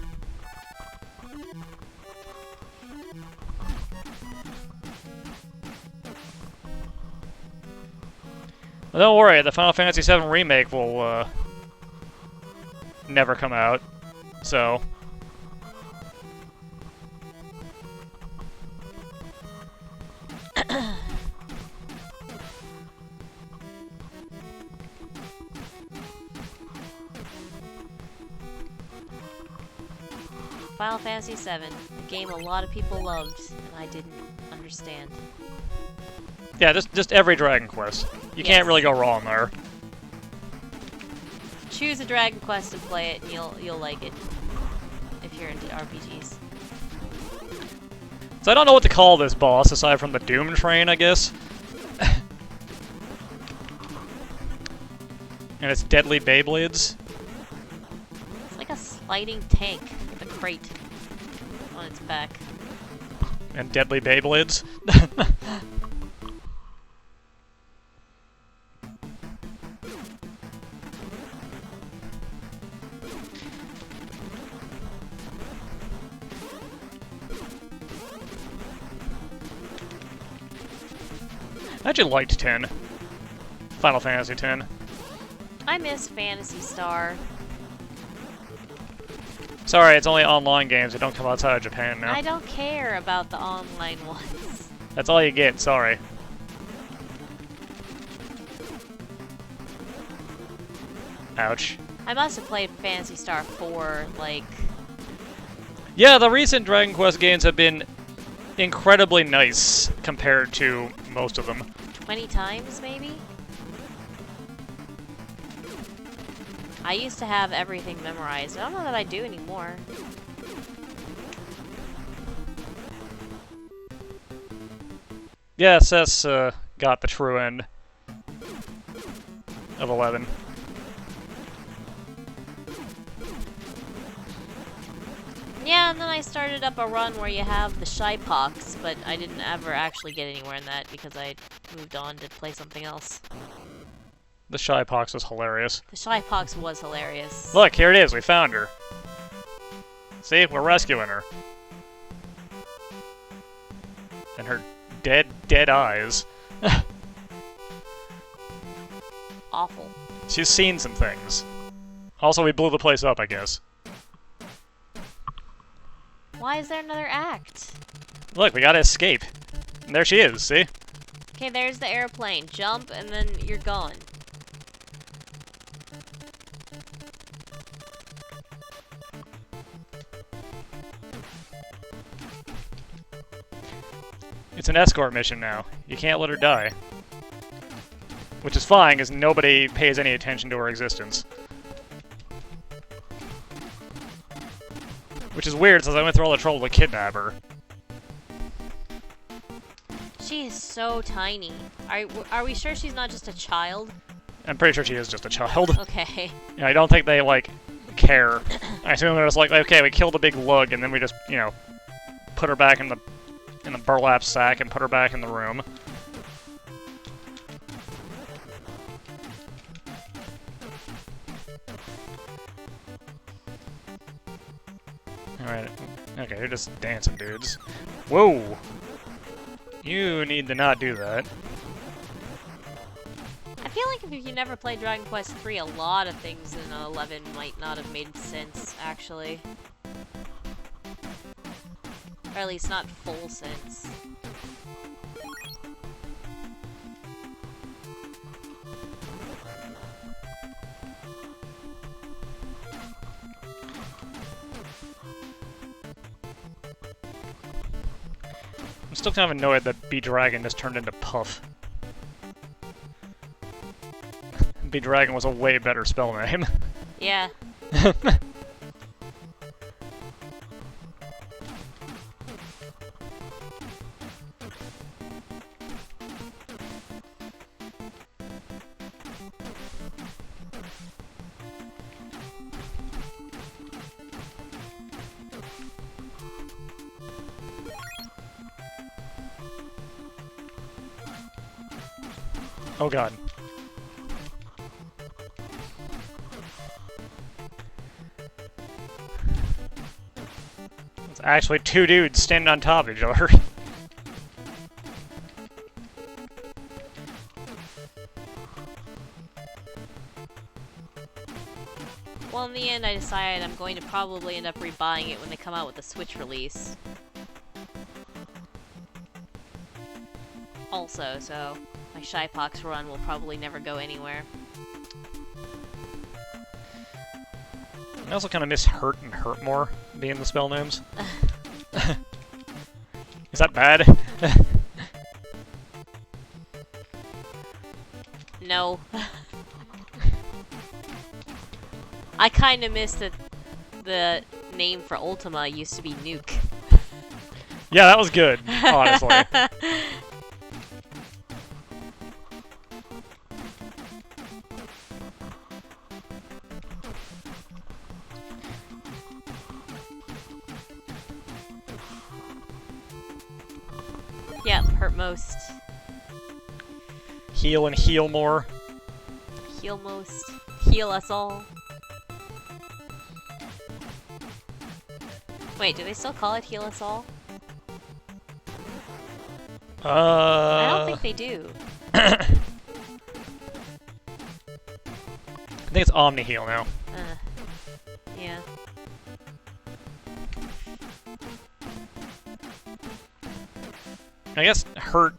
[SPEAKER 1] Well, don't worry, the Final Fantasy VII Remake will, never come out. So...
[SPEAKER 2] Final Fantasy VII, a game a lot of people loved, and I didn't understand.
[SPEAKER 1] Yeah, just every Dragon Quest. You
[SPEAKER 2] Yes.
[SPEAKER 1] can't really go wrong there.
[SPEAKER 2] Choose a Dragon Quest and play it, and you'll like it if you're into RPGs.
[SPEAKER 1] So I don't know what to call this boss aside from the Doom Train, I guess. And it's deadly Beyblades.
[SPEAKER 2] It's like a sliding tank with a crate on its back.
[SPEAKER 1] And deadly Beyblades. I actually liked 10. Final Fantasy 10.
[SPEAKER 2] I miss Phantasy Star.
[SPEAKER 1] Sorry, it's only online games that don't come outside of Japan now.
[SPEAKER 2] I don't care about the online ones.
[SPEAKER 1] That's all you get, sorry. Ouch.
[SPEAKER 2] I must have played Phantasy Star 4, like...
[SPEAKER 1] Yeah, the recent Dragon Quest games have been incredibly nice compared to most of them.
[SPEAKER 2] 20 times, maybe? I used to have everything memorized. I don't know that I do anymore.
[SPEAKER 1] Yeah, Seth's got the true end of 11.
[SPEAKER 2] Yeah, and then I started up a run where you have the Shy Pox, but I didn't ever actually get anywhere in that because I moved on to play something else.
[SPEAKER 1] The Shy Pox was hilarious.
[SPEAKER 2] The Shy Pox was hilarious.
[SPEAKER 1] Look, here it is, we found her. See, we're rescuing her. And her dead eyes.
[SPEAKER 2] Awful.
[SPEAKER 1] She's seen some things. Also, we blew the place up, I guess.
[SPEAKER 2] Why is there another act?
[SPEAKER 1] Look, we gotta escape. And there she is, see?
[SPEAKER 2] Okay, there's the airplane. Jump, and then you're gone.
[SPEAKER 1] It's an escort mission now. You can't let her die. Which is fine, because nobody pays any attention to her existence. Which is weird, since I went through all the trouble to kidnap her.
[SPEAKER 2] She is so tiny. Are we sure she's not just a child?
[SPEAKER 1] I'm pretty sure she is just a child.
[SPEAKER 2] Okay.
[SPEAKER 1] Yeah, I don't think they, like, care. I assume they're just like, okay, we killed a big lug, and then we just, you know, put her back in the burlap sack and put her back in the room. Alright. Okay, you're just dancing, dudes. Whoa! You need to not do that.
[SPEAKER 2] I feel like if you never played Dragon Quest 3, a lot of things in 11 might not have made sense, actually. Or at least not full sense.
[SPEAKER 1] I'm still kind of annoyed that B-Dragon just turned into Puff. B-Dragon was a way better spell name.
[SPEAKER 2] Yeah.
[SPEAKER 1] Oh god. actually two dudes standing on top of each other.
[SPEAKER 2] Well, in the end, I decided I'm going to probably end up rebuying it when they come out with the Switch release. Also, so my Shypox run will probably never go anywhere.
[SPEAKER 1] I also kind of miss Hurt and Hurtmore being the spell names. Is that bad?
[SPEAKER 2] No. I kind of miss that the name for Ultima used to be Nuke.
[SPEAKER 1] Yeah, that was good, honestly.
[SPEAKER 2] Yep, hurt most.
[SPEAKER 1] Heal and heal more.
[SPEAKER 2] Heal most. Heal us all. Wait, do they still call it Heal Us All? I don't think they do.
[SPEAKER 1] I think it's Omni Heal now.
[SPEAKER 2] Yeah.
[SPEAKER 1] I guess Hurt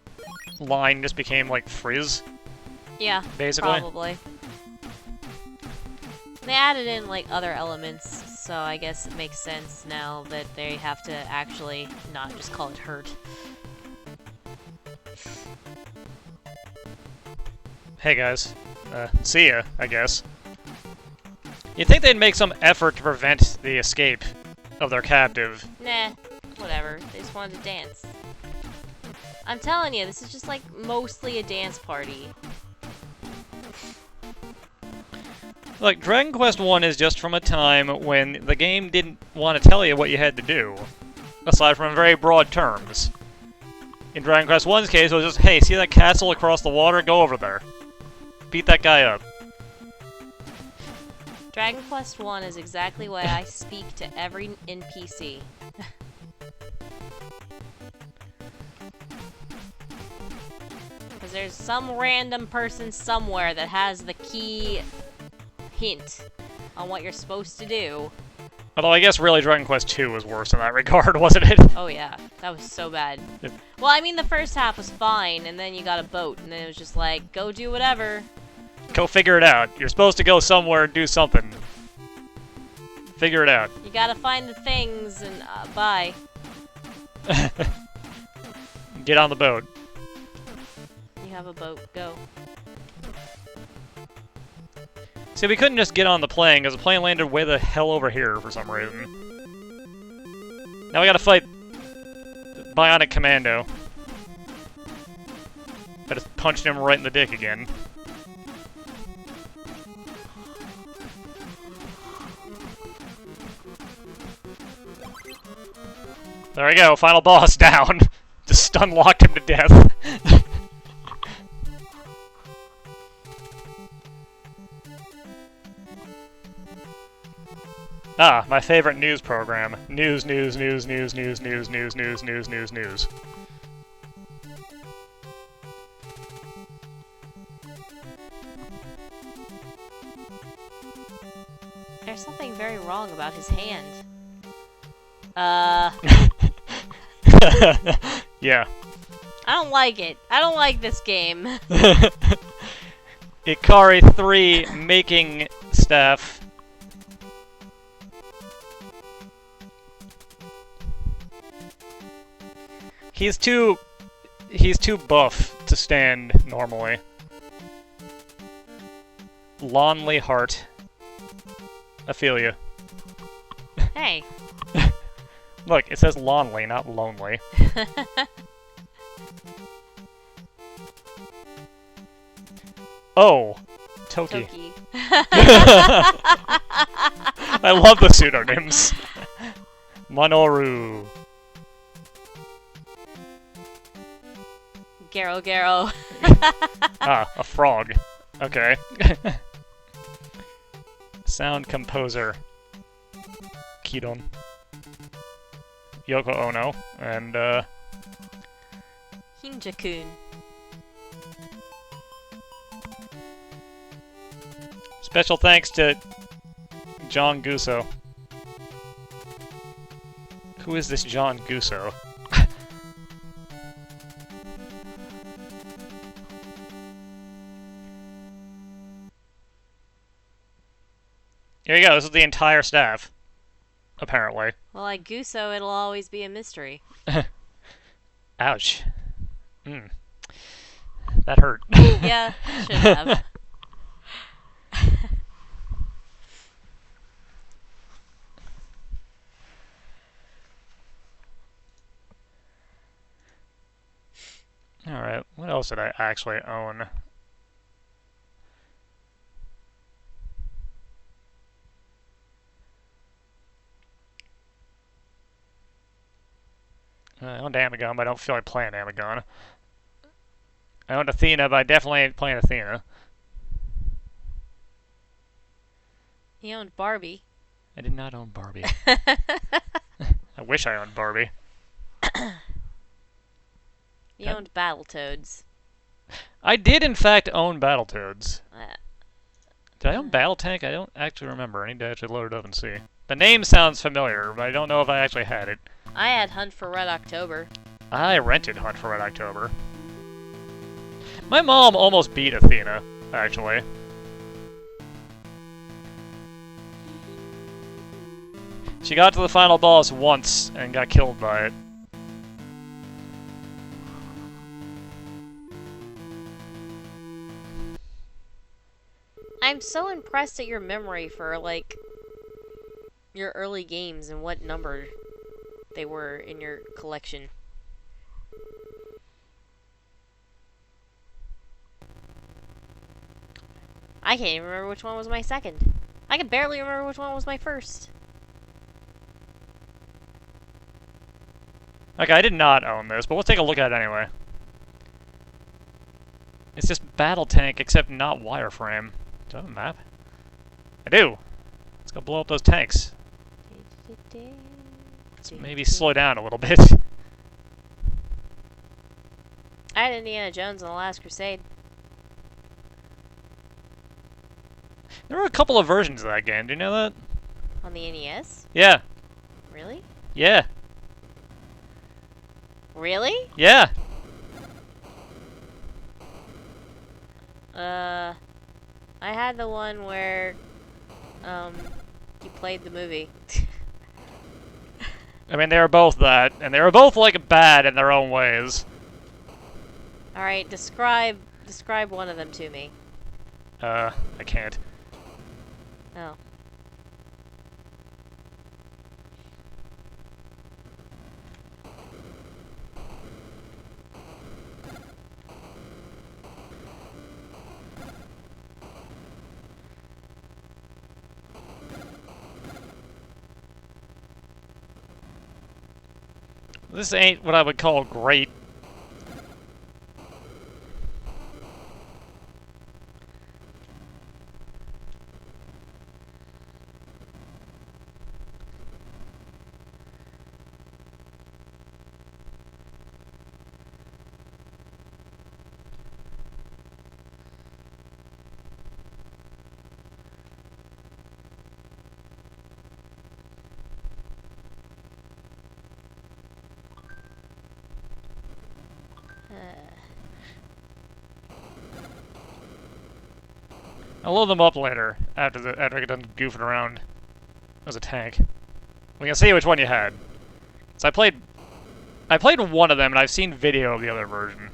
[SPEAKER 1] line just became like Frizz.
[SPEAKER 2] Yeah,
[SPEAKER 1] basically.
[SPEAKER 2] probably. They added in like other elements, so I guess it makes sense now that they have to actually not just call it Hurt.
[SPEAKER 1] Hey guys, see ya, I guess. You'd think they'd make some effort to prevent the escape of their captive.
[SPEAKER 2] Nah, whatever. They just wanted to dance. I'm telling you, this is just like mostly a dance party.
[SPEAKER 1] Look, Dragon Quest I is just from a time when the game didn't want to tell you what you had to do, aside from very broad terms. In Dragon Quest I's case, it was just, hey, see that castle across the water? Go over there. Beat that guy up.
[SPEAKER 2] Dragon Quest I is exactly why I speak to every NPC. Because there's some random person somewhere that has the key hint on what you're supposed to do.
[SPEAKER 1] Although I guess really Dragon Quest II was worse in that regard, wasn't it?
[SPEAKER 2] Oh yeah, that was so bad.
[SPEAKER 1] Yeah.
[SPEAKER 2] Well, I mean the first half was fine, and then you got a boat, and then it was just like, go do whatever.
[SPEAKER 1] Go figure it out. You're supposed to go somewhere and do something. Figure it out.
[SPEAKER 2] You gotta find the things, and bye.
[SPEAKER 1] Get on the boat.
[SPEAKER 2] You have a boat, go.
[SPEAKER 1] See, we couldn't just get on the plane, because the plane landed way the hell over here for some reason. Now we gotta fight Bionic Commando. I just punched him right in the dick again. There we go, final boss down. Just stun-locked him to death. Ah, my favorite news program. News, news, news, news, news, news, news, news, news, news, news.
[SPEAKER 2] There's something very wrong about his hand.
[SPEAKER 1] Yeah.
[SPEAKER 2] I don't like it. I don't like this game.
[SPEAKER 1] Ikari 3 making staff. He's too buff to stand normally. Lonely Heart. I feel you.
[SPEAKER 2] Hey.
[SPEAKER 1] Look, it says lonely, not lonely. Oh, Toki.
[SPEAKER 2] Toki.
[SPEAKER 1] I love the pseudonyms. Manoru.
[SPEAKER 2] Garo Garo.
[SPEAKER 1] Ah, a frog. Okay. Sound composer. Kidon. Yoko Ono, and
[SPEAKER 2] Hinja-kun.
[SPEAKER 1] special thanks to John Gusso. Who is this John Gusso? Here you go, this is the entire staff. Apparently.
[SPEAKER 2] Well, like Guso, it'll always be a mystery.
[SPEAKER 1] Ouch. That hurt.
[SPEAKER 2] Yeah, should have.
[SPEAKER 1] Alright, what else did I actually own? I owned Amagon, but I don't feel like playing Amagon. I owned Athena, but I definitely ain't playing Athena.
[SPEAKER 2] He owned Barbie.
[SPEAKER 1] I did not own Barbie. I wish I owned Barbie.
[SPEAKER 2] He owned Battletoads.
[SPEAKER 1] I did, in fact, own Battletoads. Did I own Battletank? I don't actually remember. I need to actually load it up and see. The name sounds familiar, but I don't know if I actually had it.
[SPEAKER 2] I had Hunt for Red October.
[SPEAKER 1] I rented Hunt for Red October. My mom almost beat Athena, actually. She got to the final boss once and got killed by it.
[SPEAKER 2] I'm so impressed at your memory for, like, your early games and what number they were in your collection. I can't even remember which one was my second. I can barely remember which one was my first.
[SPEAKER 1] Okay, I did not own this, but let's take a look at it anyway. It's just Battletank, except not wireframe. Do I have a map? I do! Let's go blow up those tanks. Let's maybe slow down a little bit.
[SPEAKER 2] I had Indiana Jones on the Last Crusade.
[SPEAKER 1] There were a couple of versions of that game, do you know that?
[SPEAKER 2] On the NES?
[SPEAKER 1] Yeah.
[SPEAKER 2] Really?
[SPEAKER 1] Yeah.
[SPEAKER 2] Really?
[SPEAKER 1] Yeah.
[SPEAKER 2] I had the one where, you played the movie.
[SPEAKER 1] I mean, they were both that, and they were both, like, bad in their own ways.
[SPEAKER 2] Alright, describe one of them to me.
[SPEAKER 1] I can't.
[SPEAKER 2] Oh.
[SPEAKER 1] This ain't what I would call great. I'll load them up later, after I get done goofing around as a tank. We can see which one you had. So I played one of them, and I've seen video of the other version.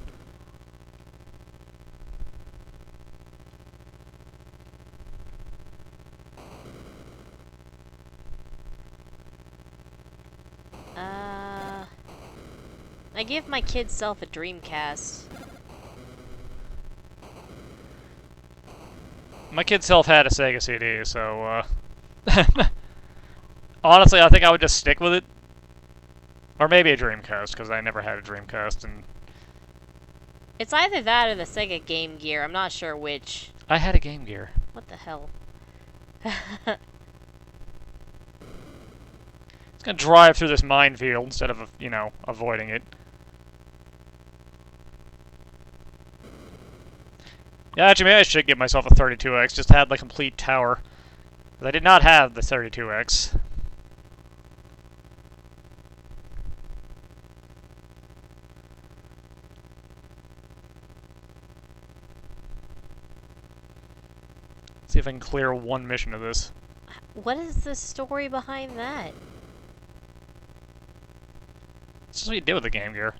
[SPEAKER 2] I give my kid self a Dreamcast.
[SPEAKER 1] My kid self had a Sega CD, so, honestly, I think I would just stick with it. Or maybe a Dreamcast, because I never had a Dreamcast, and...
[SPEAKER 2] It's either that or the Sega Game Gear. I'm not sure which.
[SPEAKER 1] I had a Game Gear.
[SPEAKER 2] What the hell?
[SPEAKER 1] Gonna drive through this minefield instead of, you know, avoiding it. Yeah, actually, maybe I should give myself a 32x, just to have the complete tower. Because I did not have the 32x. See if I can clear one mission of this.
[SPEAKER 2] What is the story behind that?
[SPEAKER 1] This is what you do with the Game Gear.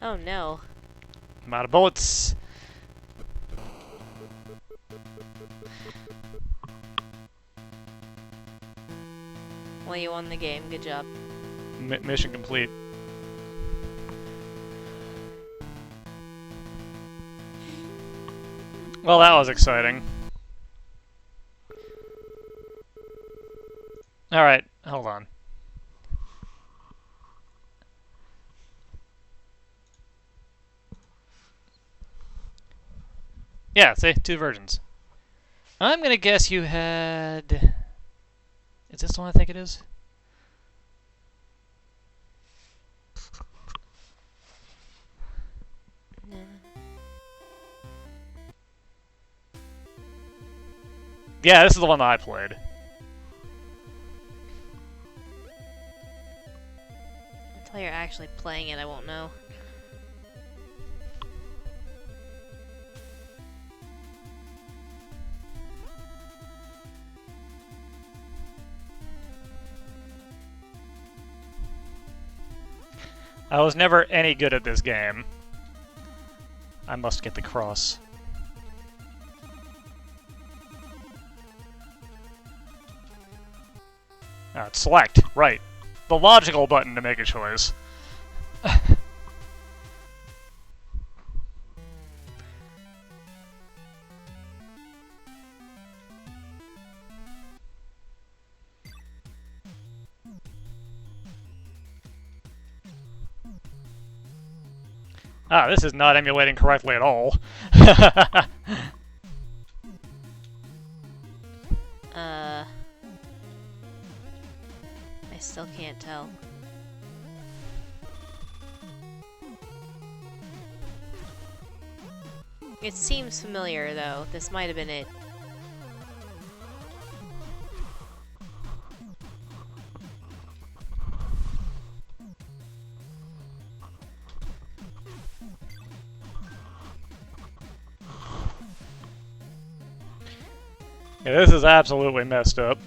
[SPEAKER 2] Oh no.
[SPEAKER 1] I'm out of bullets.
[SPEAKER 2] Well, you won the game. Good job.
[SPEAKER 1] Mission complete. Well, that was exciting. Alright, hold on. Yeah, see, 2 versions. I'm gonna guess you had... Is this the one I think it is? Yeah, this is the one that I played.
[SPEAKER 2] Until you're actually playing it, I won't know.
[SPEAKER 1] I was never any good at this game. I must get the cross. It's select, right. The logical button to make a choice. This is not emulating correctly at all.
[SPEAKER 2] I still can't tell. It seems familiar, though. This might have been it.
[SPEAKER 1] Yeah, this is absolutely messed up.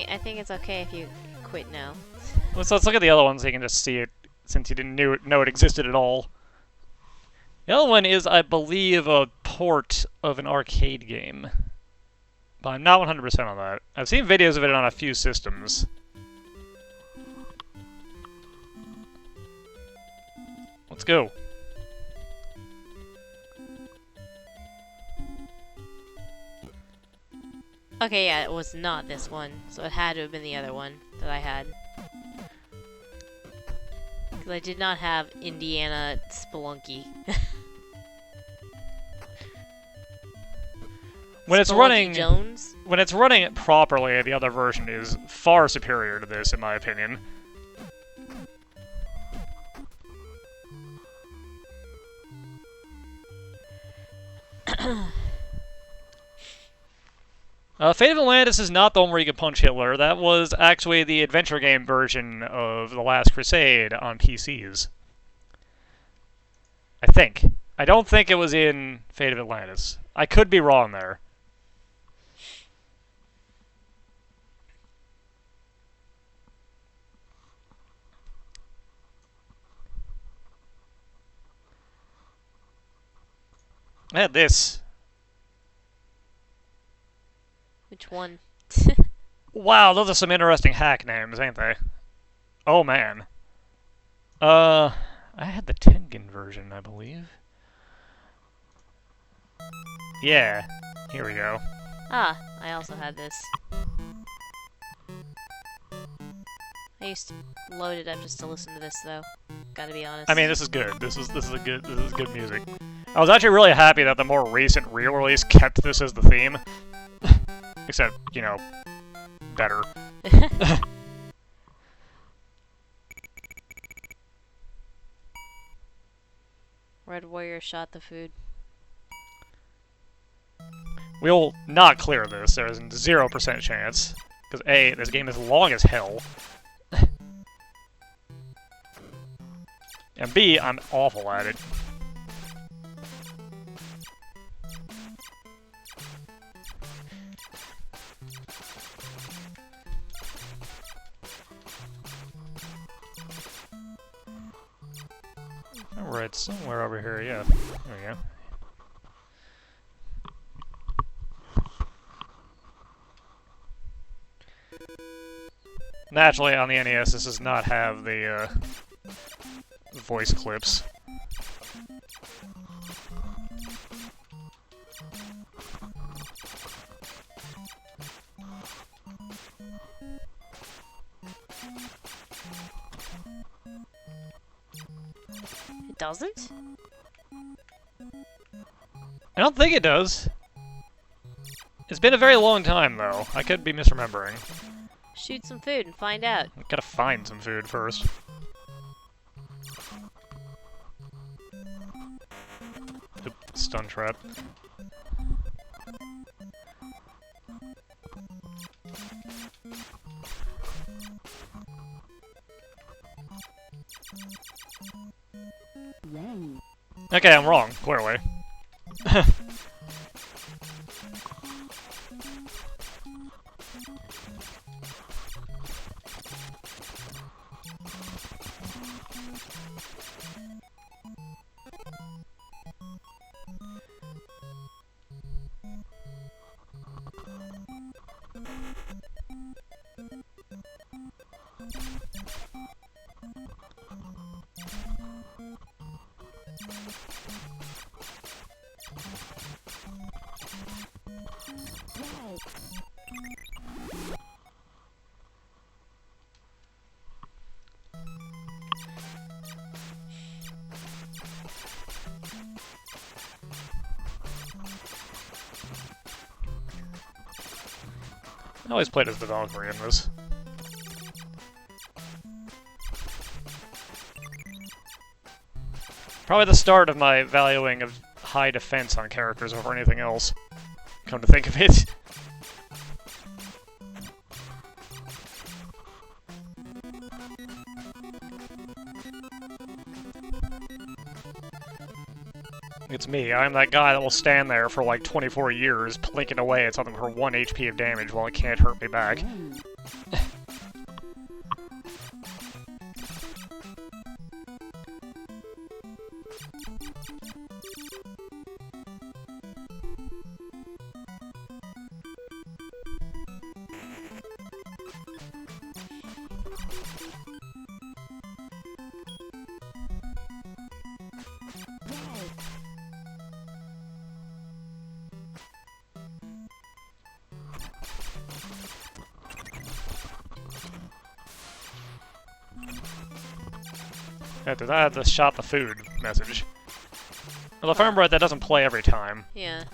[SPEAKER 2] I think it's okay if you quit now.
[SPEAKER 1] Let's look at the other ones so you can just see it, since you didn't know it existed at all. The other one is, I believe, a port of an arcade game. But I'm not 100% on that. I've seen videos of it on a few systems. Let's go.
[SPEAKER 2] Okay, yeah, it was not this one, so it had to have been the other one that I had. Because I did not have Indiana Spelunky.
[SPEAKER 1] When it's
[SPEAKER 2] Spelunky
[SPEAKER 1] running,
[SPEAKER 2] Jones?
[SPEAKER 1] when it's running it properly, the other version is far superior to this, in my opinion. Fate of Atlantis is not the one where you can punch Hitler. That was actually the adventure game version of The Last Crusade on PCs. I think. I don't think it was in Fate of Atlantis. I could be wrong there. I had this.
[SPEAKER 2] Which one?
[SPEAKER 1] Wow, those are some interesting hack names, ain't they? Oh, man. I had the Tengen version, I believe. Yeah, here we go.
[SPEAKER 2] Ah, I also had this. I used to load it up just to listen to this, though. Gotta be honest.
[SPEAKER 1] I mean, this is good. This is good music. I was actually really happy that the more recent re-release kept this as the theme. Except, you know, better.
[SPEAKER 2] Red Warrior shot the food.
[SPEAKER 1] We'll not clear this. There is a 0% chance. Because A, this game is long as hell. And B, I'm awful at it. Alright, somewhere over here, yeah. There we go. Naturally, on the NES, this does not have the voice clips.
[SPEAKER 2] It doesn't?
[SPEAKER 1] I don't think it does. It's been a very long time, though. I could be misremembering.
[SPEAKER 2] Shoot some food and find out.
[SPEAKER 1] I gotta find some food first. Oop, stun trap. Okay, I'm wrong, clearly. I always played as the Valkyrie in this. Probably the start of my valuing of high defense on characters over anything else. Come to think of it. It's me. I'm that guy that will stand there for like 24 years, plinking away at something for 1 HP of damage while it can't hurt me back. I have to shot the food message. Well, if I remember right, that doesn't play every time.
[SPEAKER 2] Yeah.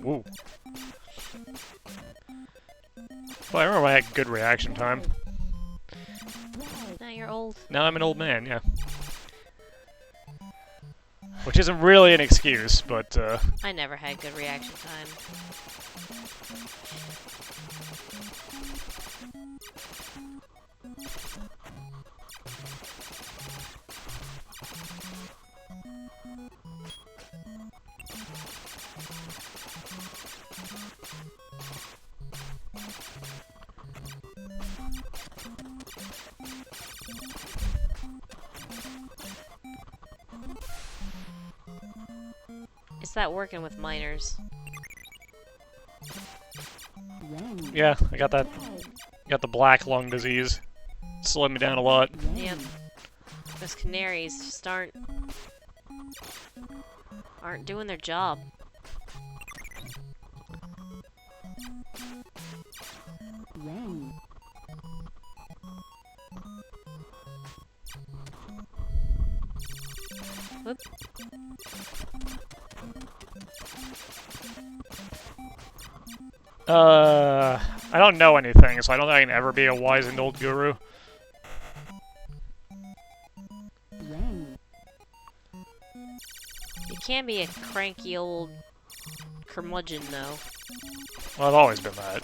[SPEAKER 1] Woo. Well, I remember I had good reaction time.
[SPEAKER 2] Now you're old.
[SPEAKER 1] Now I'm an old man, yeah. Which isn't really an excuse, but,
[SPEAKER 2] I never had good reaction time. Is that working with miners?
[SPEAKER 1] yeah, I got that. Got the black lung disease. Slowed me down a lot.
[SPEAKER 2] Yep. Those canaries just aren't doing their job. Whoop.
[SPEAKER 1] I don't know anything, so I don't think I can ever be a wizened old guru.
[SPEAKER 2] You can be a cranky old curmudgeon, though.
[SPEAKER 1] Well, I've always been that.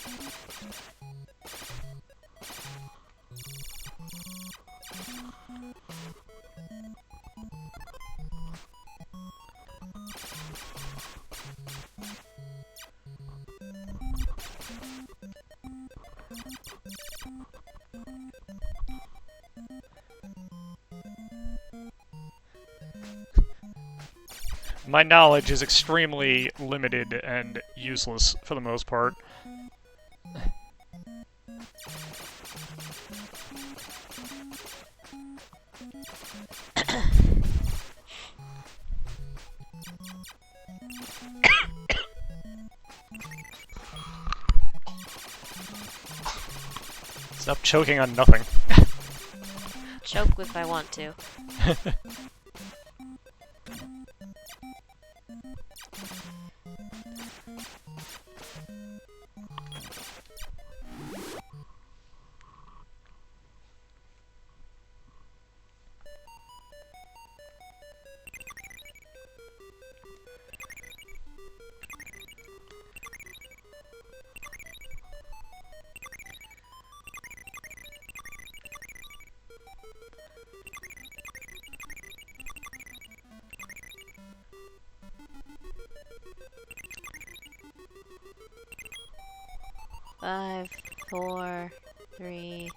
[SPEAKER 1] My knowledge is extremely limited and useless for the most part. Stop choking on nothing.
[SPEAKER 2] Choke if I want to. Five, 4, 3,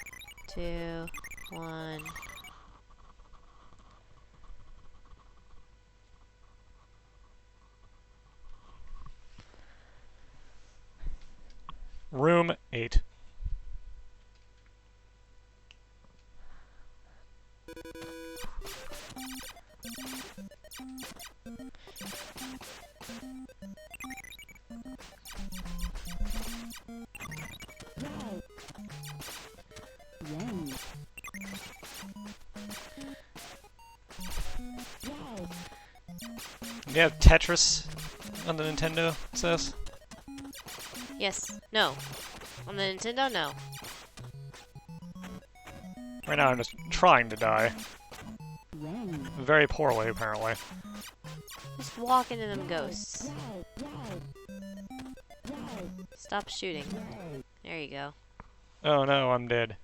[SPEAKER 2] 2, 1.
[SPEAKER 1] Room 8. Do you have Tetris on the Nintendo, it says?
[SPEAKER 2] Yes. No. On the Nintendo, no.
[SPEAKER 1] Right now I'm just trying to die. Very poorly, apparently.
[SPEAKER 2] Just walk into them ghosts. Stop shooting. There you go.
[SPEAKER 1] Oh no, I'm dead.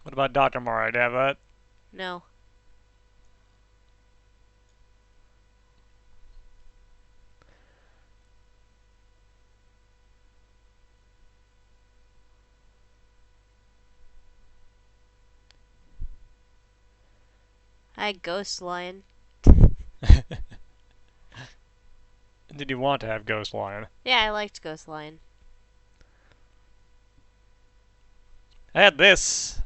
[SPEAKER 1] What about Dr. Mara? Do you have that?
[SPEAKER 2] No. Hi, Ghost Lion.
[SPEAKER 1] Did you want to have Ghost Lion?
[SPEAKER 2] Yeah, I liked Ghost Lion.
[SPEAKER 1] I had this.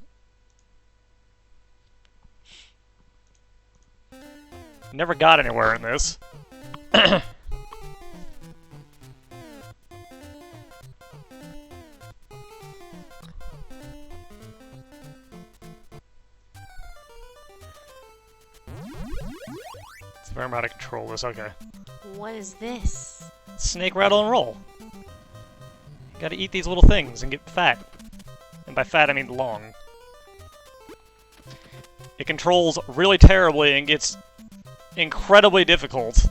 [SPEAKER 1] Never got anywhere in this. Remember how to control this, okay.
[SPEAKER 2] What is this?
[SPEAKER 1] Snake, rattle, and roll. You gotta eat these little things and get fat. And by fat, I mean long. It controls really terribly and gets incredibly difficult.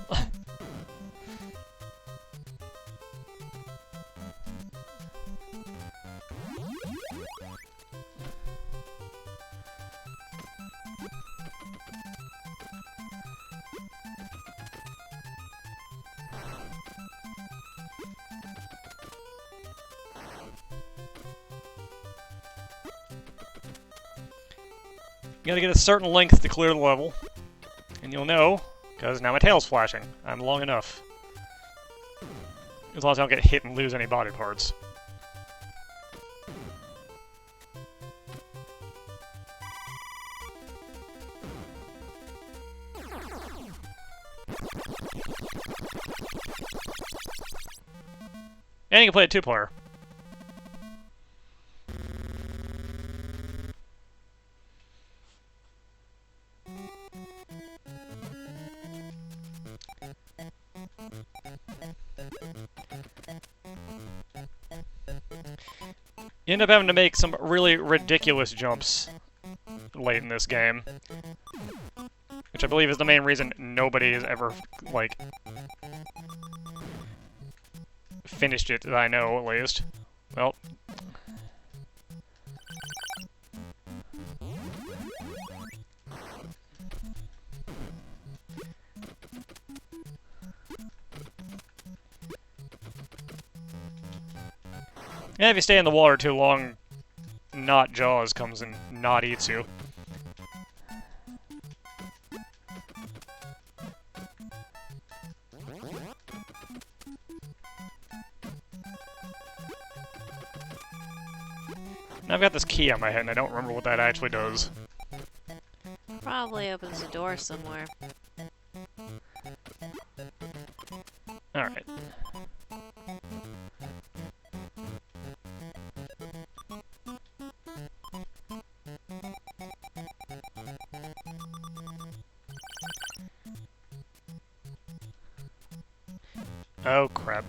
[SPEAKER 1] You gotta get a certain length to clear the level. And you'll know, because now my tail's flashing. I'm long enough. As long as I don't get hit and lose any body parts. And you can play a 2-player. You end up having to make some really ridiculous jumps late in this game. Which I believe is the main reason nobody has ever, like, finished it, that I know, at least. Well. Yeah, if you stay in the water too long, not Jaws comes and not eats you. Now I've got this key on my head and I don't remember what that actually does.
[SPEAKER 2] Probably opens a door somewhere.
[SPEAKER 1] Alright. Oh, crap.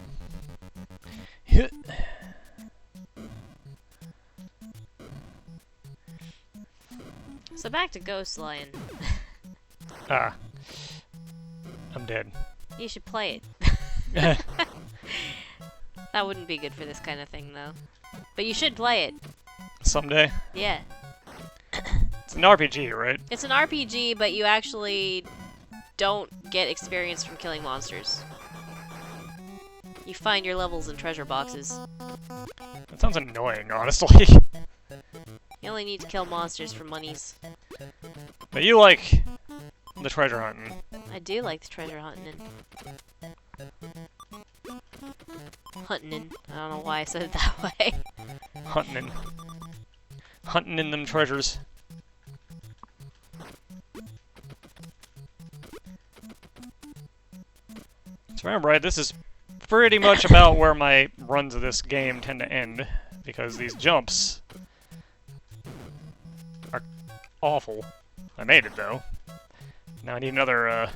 [SPEAKER 2] So back to Ghost Lion.
[SPEAKER 1] Ah. I'm dead.
[SPEAKER 2] You should play it. That wouldn't be good for this kind of thing, though. But you should play it.
[SPEAKER 1] Someday.
[SPEAKER 2] Yeah.
[SPEAKER 1] It's an RPG, right?
[SPEAKER 2] It's an RPG, but you actually don't get experience from killing monsters. You find your levels in treasure boxes.
[SPEAKER 1] That sounds annoying, honestly.
[SPEAKER 2] You only need to kill monsters for monies.
[SPEAKER 1] But you like the treasure hunting.
[SPEAKER 2] I do like the treasure hunting. Hunting. I don't know why I said it that way.
[SPEAKER 1] Hunting in them treasures. So remember, right, this is pretty much about where my runs of this game tend to end, because these jumps are awful. I made it, though. Now I need another,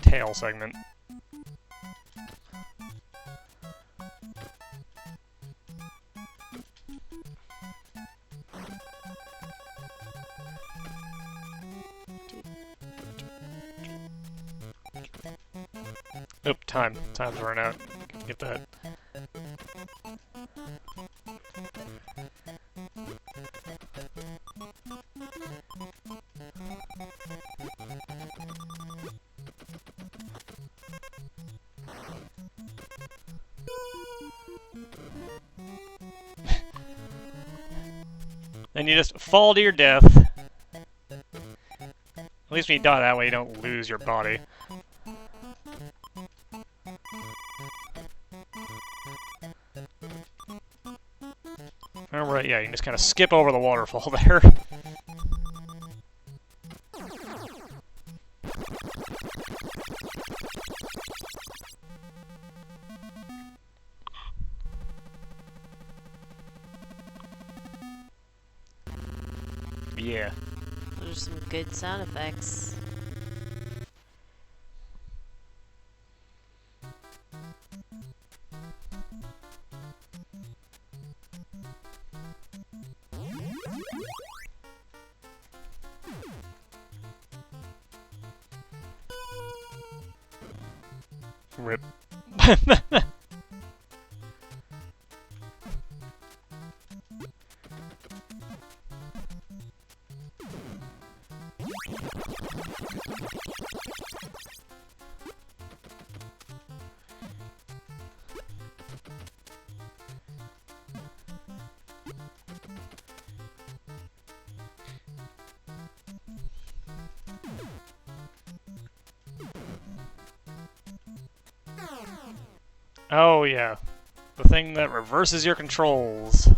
[SPEAKER 1] tail segment. Oop, time. Time's run out. Get that. Then you just fall to your death. At least when you die that way, you don't lose your body. Alright, yeah, you can just kind of skip over the waterfall there. Yeah.
[SPEAKER 2] Those are some good sound effects.
[SPEAKER 1] Rip. Oh yeah, the thing that reverses your controls.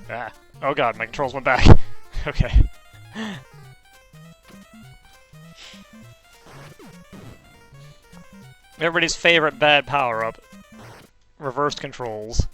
[SPEAKER 1] Ah, oh god, my controls went back. Okay. Everybody's favorite bad power-up. Reversed controls.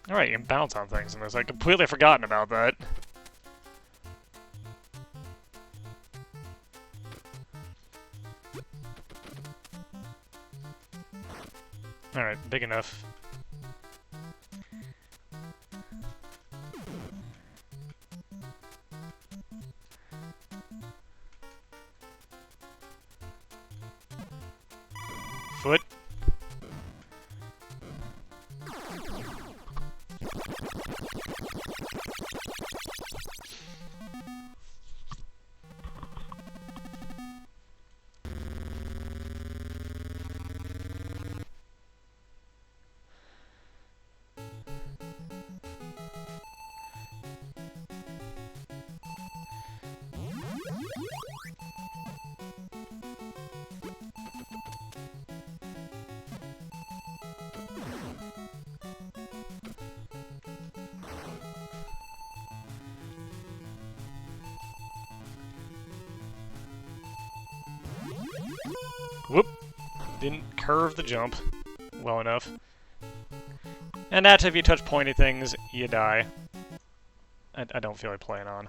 [SPEAKER 1] Alright, you can bounce on things in this. I'd completely forgotten about that. Alright, big enough. Foot. Whoop! Didn't curve the jump well enough. And that's if you touch pointy things, you die. I don't feel like playing on.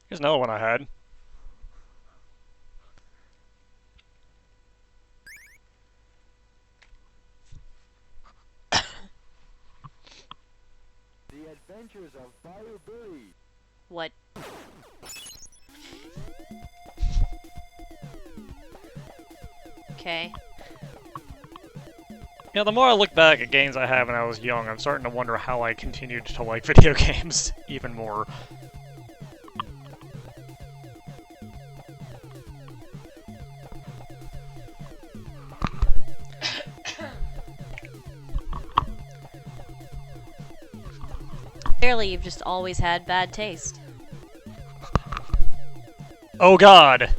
[SPEAKER 1] Here's another one I had.
[SPEAKER 3] Adventures of Valkyrie.
[SPEAKER 2] What? Okay.
[SPEAKER 1] Yeah, the more I look back at games I had when I was young, I'm starting to wonder how I continued to like video games even more.
[SPEAKER 2] Clearly, you've just always had bad taste.
[SPEAKER 1] Oh god!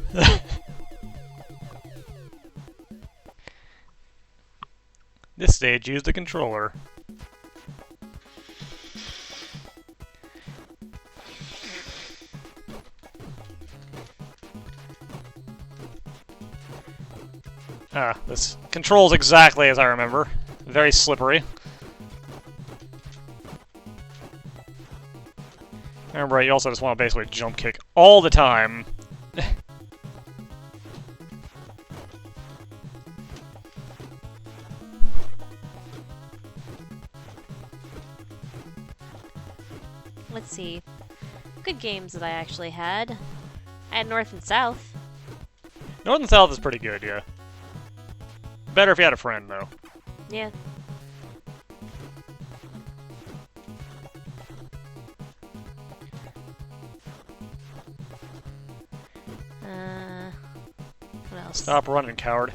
[SPEAKER 1] This stage used the controller. Ah, this controls exactly as I remember. Very slippery. Remember, you also just want to basically jump kick all the time.
[SPEAKER 2] Let's see. Good games that I actually had. I had North and South.
[SPEAKER 1] North and South is pretty good, yeah. Better if you had a friend, though.
[SPEAKER 2] Yeah. What else?
[SPEAKER 1] Stop running, coward.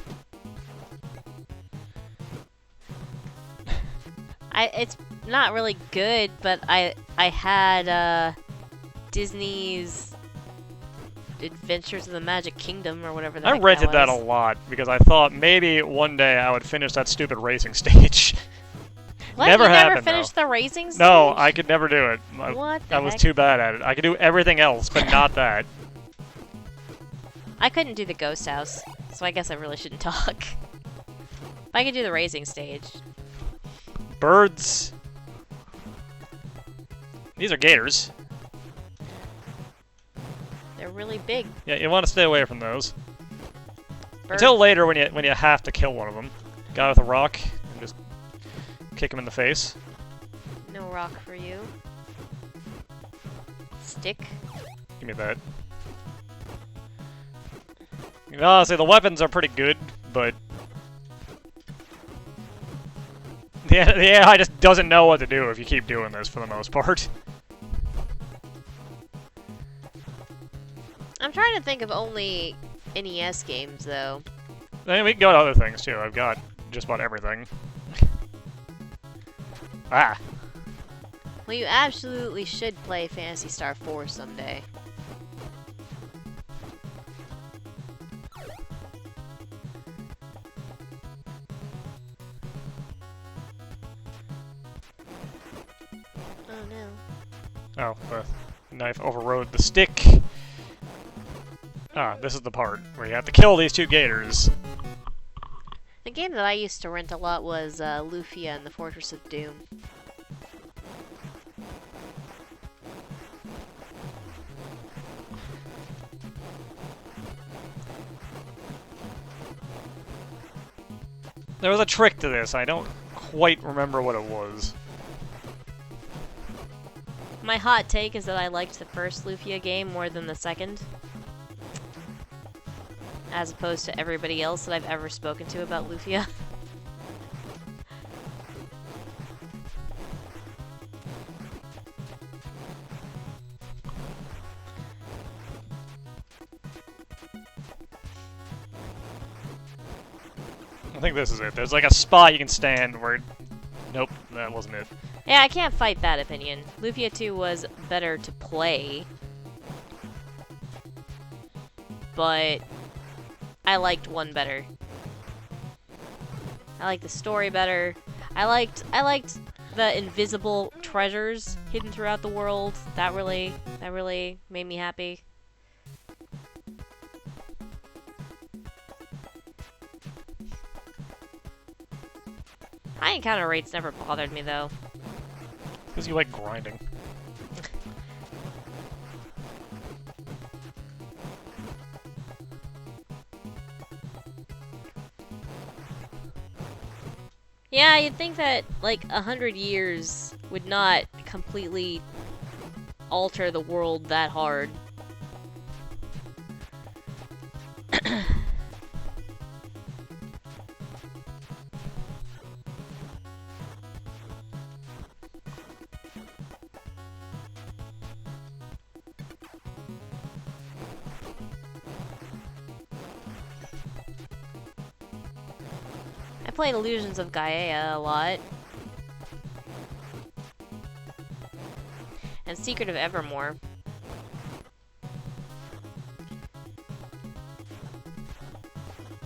[SPEAKER 2] It's not really good, but I had Disney's Adventures of the Magic Kingdom or whatever the
[SPEAKER 1] I
[SPEAKER 2] heck
[SPEAKER 1] rented that a
[SPEAKER 2] was.
[SPEAKER 1] lot because I thought maybe one day I would finish that stupid racing stage.
[SPEAKER 2] What?
[SPEAKER 1] Never
[SPEAKER 2] You
[SPEAKER 1] happened,
[SPEAKER 2] never finished
[SPEAKER 1] though.
[SPEAKER 2] the racing stage?
[SPEAKER 1] No, I could never do it.
[SPEAKER 2] What the
[SPEAKER 1] I was
[SPEAKER 2] heck?
[SPEAKER 1] too bad at it. I could do everything else, but not that.
[SPEAKER 2] I couldn't do the ghost house, so I guess I really shouldn't talk. But I could do the raising stage.
[SPEAKER 1] Birds. These are gators.
[SPEAKER 2] They're really big.
[SPEAKER 1] Yeah, you want to stay away from those.
[SPEAKER 2] Birds.
[SPEAKER 1] Until later when you have to kill one of them. Guy with a rock, and just kick him in the face.
[SPEAKER 2] No rock for you. Stick.
[SPEAKER 1] Give me that. Honestly, the weapons are pretty good, but the AI just doesn't know what to do if you keep doing this for the most part.
[SPEAKER 2] I'm trying to think of only NES games, though.
[SPEAKER 1] I mean, we can go to other things too. I've got just about everything. Ah.
[SPEAKER 2] Well, you absolutely should play Phantasy Star 4 someday. Oh no.
[SPEAKER 1] Oh, the knife overrode the stick. Ah, this is the part where you have to kill these two gators.
[SPEAKER 2] The game that I used to rent a lot was Lufia and the Fortress of Doom.
[SPEAKER 1] There was a trick to this. I don't quite remember what it was.
[SPEAKER 2] My hot take is that I liked the first Lufia game more than the second. As opposed to everybody else that I've ever spoken to about Lufia.
[SPEAKER 1] I think this is it. There's like a spot you can stand where... Nope, that wasn't it.
[SPEAKER 2] Yeah, I can't fight that opinion. Lufia 2 was better to play. But I liked 1 better. I liked the story better. I liked the invisible treasures hidden throughout the world. That really made me happy. High encounter rates never bothered me though.
[SPEAKER 1] Because you like grinding.
[SPEAKER 2] Yeah, you'd think that, like, 100 years would not completely alter the world that hard. I played Illusions of Gaia a lot. And Secret of Evermore.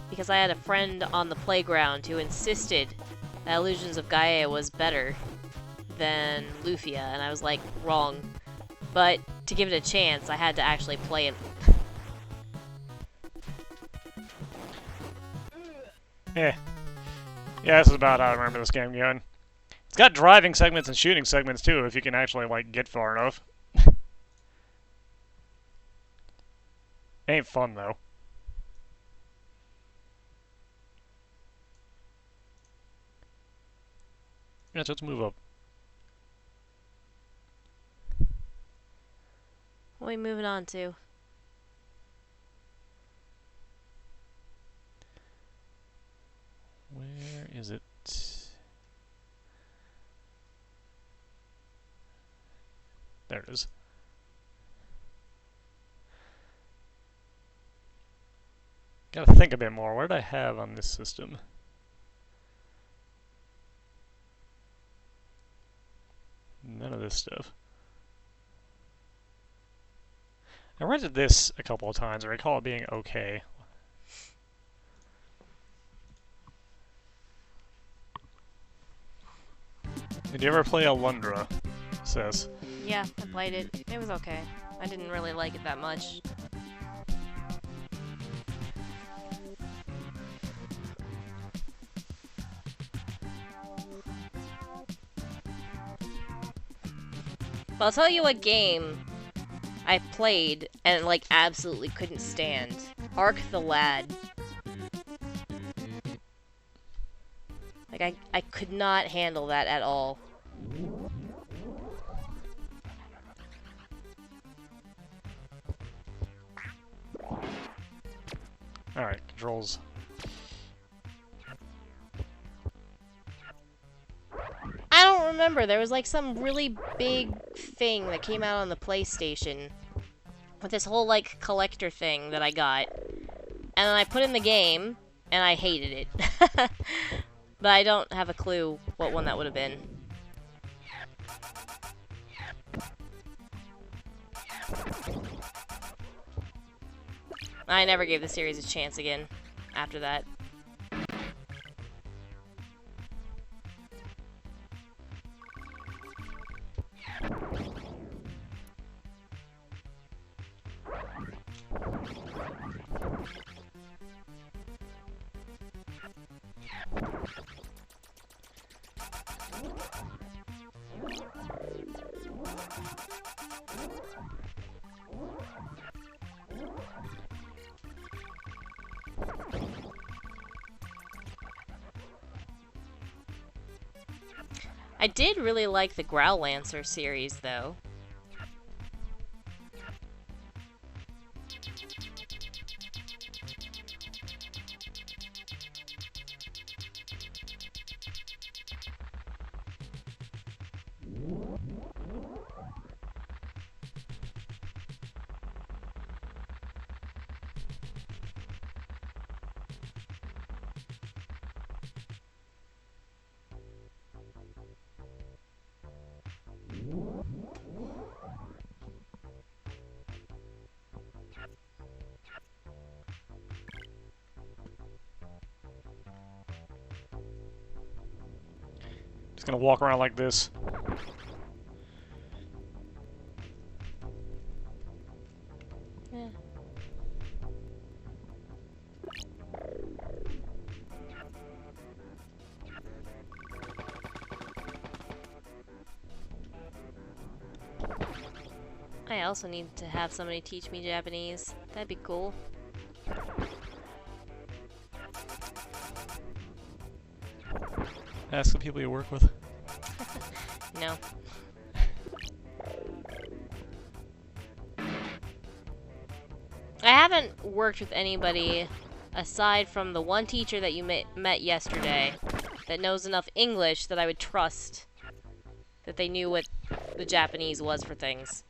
[SPEAKER 2] Because I had a friend on the playground who insisted that Illusions of Gaia was better than Lufia, and I was like, wrong. But to give it a chance, I had to actually play it.
[SPEAKER 1] Yeah. Yeah, this is about how I remember this game going. It's got driving segments and shooting segments too, if you can actually, like, get far enough. Ain't fun, though. Yeah, so let's move up.
[SPEAKER 2] What are we moving on to?
[SPEAKER 1] Where is it? There it is. Gotta think a bit more. What did I have on this system? None of this stuff. I rented this a couple of times. I recall it being okay. Did you ever play Alundra, Sis?
[SPEAKER 2] Yeah, I played it. It was okay. I didn't really like it that much. But I'll tell you what game I played and, like, absolutely couldn't stand. Ark the Lad. Like, I could not handle that at all.
[SPEAKER 1] Alright, controls.
[SPEAKER 2] I don't remember. There was like some really big thing that came out on the PlayStation with this whole like collector thing that I got. And then I put in the game and I hated it. But I don't have a clue what one that would have been. I never gave the series a chance again after that. I did really like the Growlancer series, though.
[SPEAKER 1] Just gonna walk around like this.
[SPEAKER 2] Yeah. I also need to have somebody teach me Japanese. That'd be cool.
[SPEAKER 1] Ask the people you work with.
[SPEAKER 2] No. I haven't worked with anybody aside from the one teacher that you met yesterday that knows enough English that I would trust that they knew what the Japanese was for things.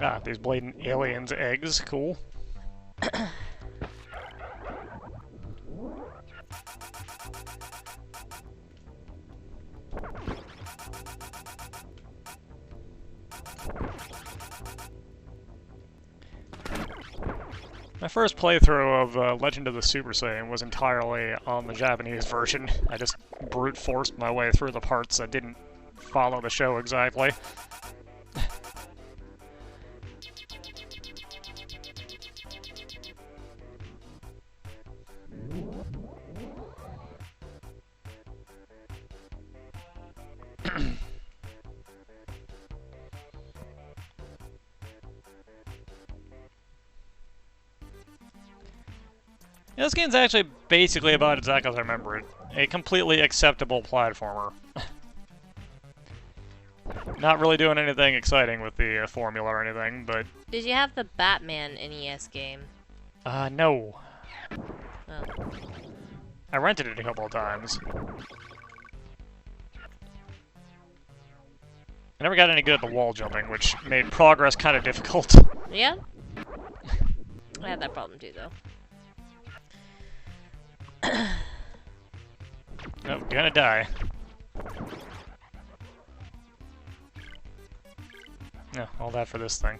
[SPEAKER 1] Ah, these blatant aliens' eggs. Cool. My first playthrough of Legend of the Super Saiyan was entirely on the Japanese version. I just brute forced my way through the parts that didn't follow the show exactly. Yeah, this game's actually basically about exactly as I remember it. A completely acceptable platformer. Not really doing anything exciting with the formula or anything, but...
[SPEAKER 2] Did you have the Batman NES game?
[SPEAKER 1] No.
[SPEAKER 2] Oh.
[SPEAKER 1] I rented it a couple of times. I never got any good at the wall jumping, which made progress kind of difficult.
[SPEAKER 2] Yeah? I had that problem too, though.
[SPEAKER 1] Oh, gonna die. No, all that for this thing.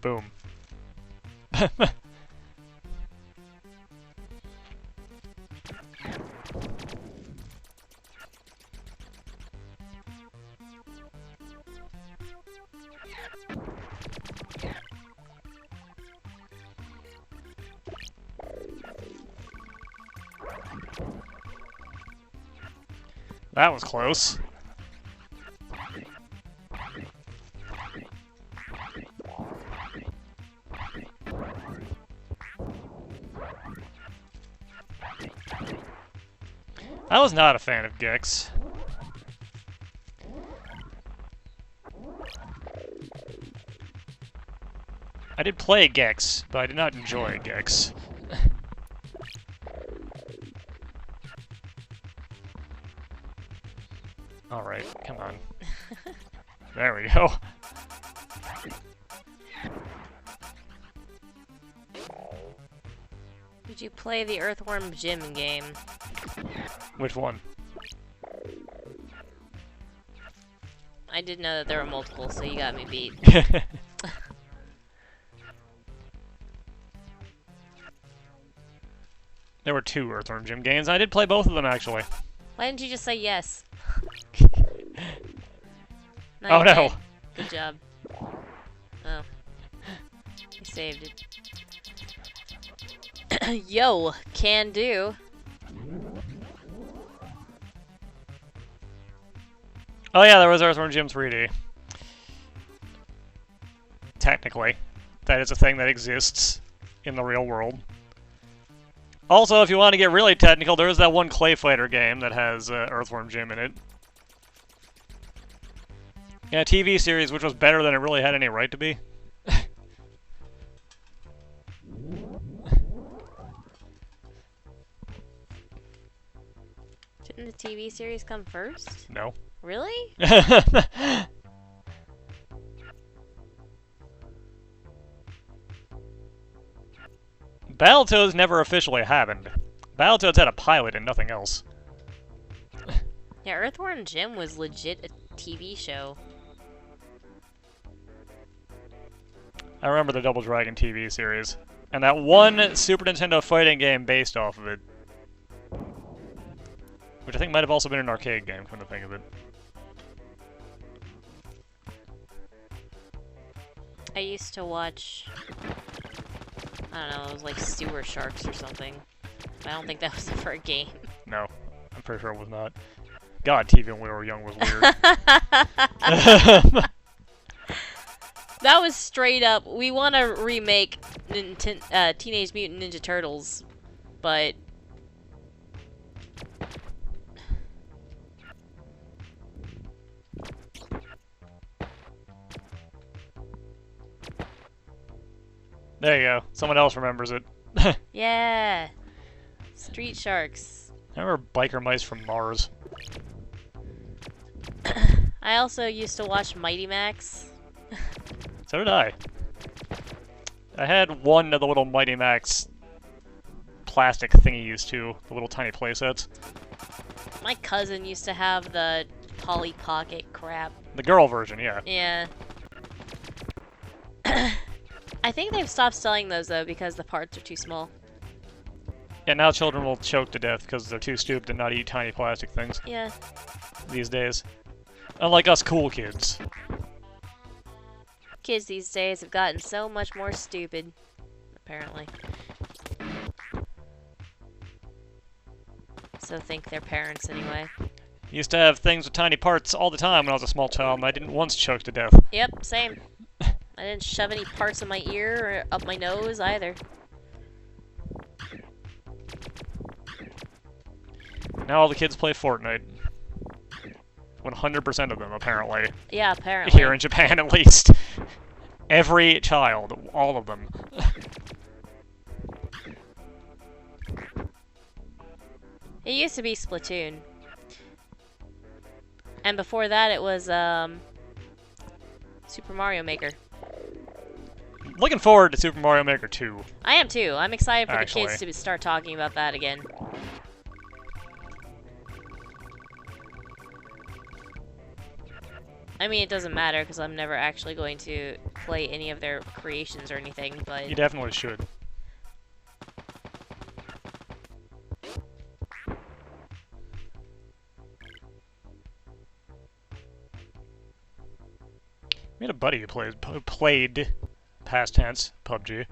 [SPEAKER 1] Boom. That was close. I was not a fan of Gex. I did play Gex, but I did not enjoy Gex. Alright, come on. There we go.
[SPEAKER 2] Did you play the Earthworm Jim game?
[SPEAKER 1] Which one?
[SPEAKER 2] I didn't know that there were multiple, so you got me beat.
[SPEAKER 1] There were 2 Earthworm Jim games. I did play both of them, actually.
[SPEAKER 2] Why didn't you just say yes?
[SPEAKER 1] Oh no!
[SPEAKER 2] Did. Good job. Oh. You saved it. Yo, can do.
[SPEAKER 1] Oh yeah, there was Earthworm Jim 3D. Technically. That is a thing that exists in the real world. Also, if you want to get really technical, there is that one Clay Fighter game that has Earthworm Jim in it. Yeah, a TV series which was better than it really had any right to be.
[SPEAKER 2] Didn't the TV series come first?
[SPEAKER 1] No.
[SPEAKER 2] Really?
[SPEAKER 1] Battletoads never officially happened. Battletoads had a pilot and nothing else.
[SPEAKER 2] Yeah, Earthworm Jim was legit a TV show.
[SPEAKER 1] I remember the Double Dragon TV series. And that one Super Nintendo fighting game based off of it. Which I think might have also been an arcade game, come to think of it.
[SPEAKER 2] I used to watch... I don't know, it was like Sewer Sharks or something. I don't think that was ever a game.
[SPEAKER 1] No, I'm pretty sure it was not. God, TV when we were young was weird.
[SPEAKER 2] That was straight up, we want to remake Teenage Mutant Ninja Turtles, but...
[SPEAKER 1] There you go. Someone else remembers it.
[SPEAKER 2] Yeah! Street Sharks.
[SPEAKER 1] I remember Biker Mice from Mars.
[SPEAKER 2] I also used to watch Mighty Max.
[SPEAKER 1] So did I. I had one of the little Mighty Max plastic thingies too, the little tiny playsets.
[SPEAKER 2] My cousin used to have the Polly Pocket crap.
[SPEAKER 1] The girl version, yeah.
[SPEAKER 2] Yeah. I think they've stopped selling those though because the parts are too small.
[SPEAKER 1] Yeah, now children will choke to death because they're too stupid to not eat tiny plastic things
[SPEAKER 2] Yeah.
[SPEAKER 1] these days. Unlike us cool kids.
[SPEAKER 2] Kids these days have gotten so much more stupid, apparently. So think their parents anyway.
[SPEAKER 1] Used to have things with tiny parts all the time when I was a small child, and I didn't once choke to death.
[SPEAKER 2] Yep, same. I didn't shove any parts in my ear or up my nose either.
[SPEAKER 1] Now all the kids play Fortnite. 100% of them, apparently.
[SPEAKER 2] Yeah, apparently.
[SPEAKER 1] Here in Japan, at least. Every child. All of them.
[SPEAKER 2] It used to be Splatoon. And before that it was, Super Mario Maker.
[SPEAKER 1] Looking forward to Super Mario Maker 2.
[SPEAKER 2] I am too. I'm excited for
[SPEAKER 1] Actually.
[SPEAKER 2] the kids to start talking about that again. I mean, it doesn't matter because I'm never actually going to play any of their creations or anything, but...
[SPEAKER 1] You definitely should. We had a buddy who played past tense PUBG.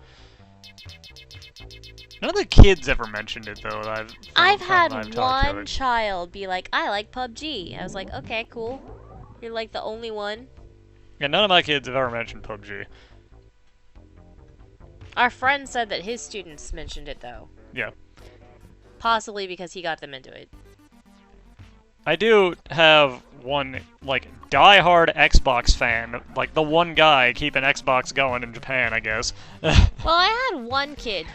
[SPEAKER 1] None of the kids ever mentioned it though.
[SPEAKER 2] I've had
[SPEAKER 1] talked to
[SPEAKER 2] one
[SPEAKER 1] it.
[SPEAKER 2] child be like, I like PUBG. I was like, okay, cool. You're like the only one.
[SPEAKER 1] Yeah, none of my kids have ever mentioned PUBG.
[SPEAKER 2] Our friend said that his students mentioned it though.
[SPEAKER 1] Yeah.
[SPEAKER 2] Possibly because he got them into it.
[SPEAKER 1] I do have one, like, die-hard Xbox fan, like the one guy keeping Xbox going in Japan, I guess.
[SPEAKER 2] Well, I had one kid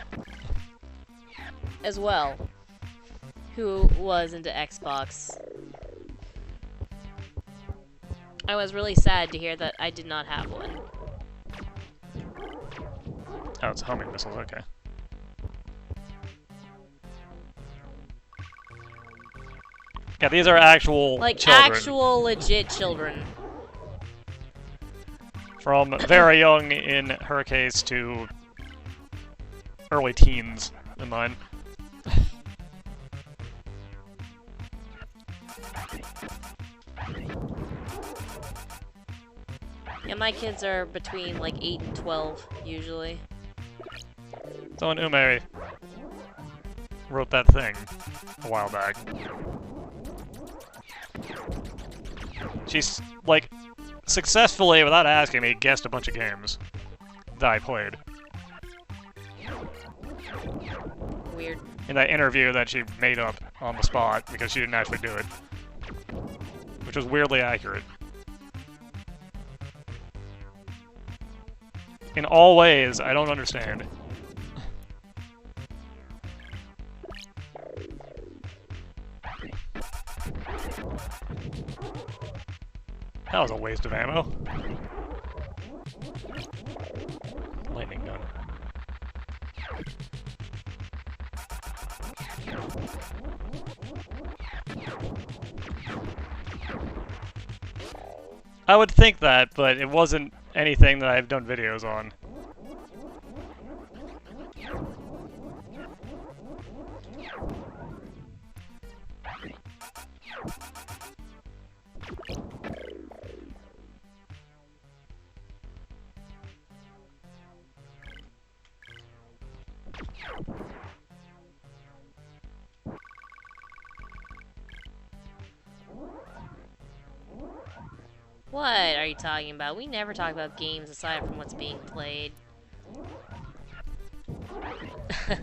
[SPEAKER 2] as well who was into Xbox. I was really sad to hear that I did not have one.
[SPEAKER 1] Oh, it's homing missiles, okay. Yeah, these are actual
[SPEAKER 2] Like,
[SPEAKER 1] children.
[SPEAKER 2] actual legit children.
[SPEAKER 1] From very young in her case to early teens in mine.
[SPEAKER 2] Yeah, my kids are between like 8 and 12, usually.
[SPEAKER 1] So when Ume wrote that thing a while back, she's, like, successfully, without asking me, guessed a bunch of games that I played.
[SPEAKER 2] Weird.
[SPEAKER 1] In that interview that she made up on the spot because she didn't actually do it. Which was weirdly accurate. In all ways, I don't understand. That was a waste of ammo. Lightning gun. I would think that, but it wasn't anything that I've done videos on.
[SPEAKER 2] What are you talking about? We never talk about games aside from what's being played.
[SPEAKER 1] I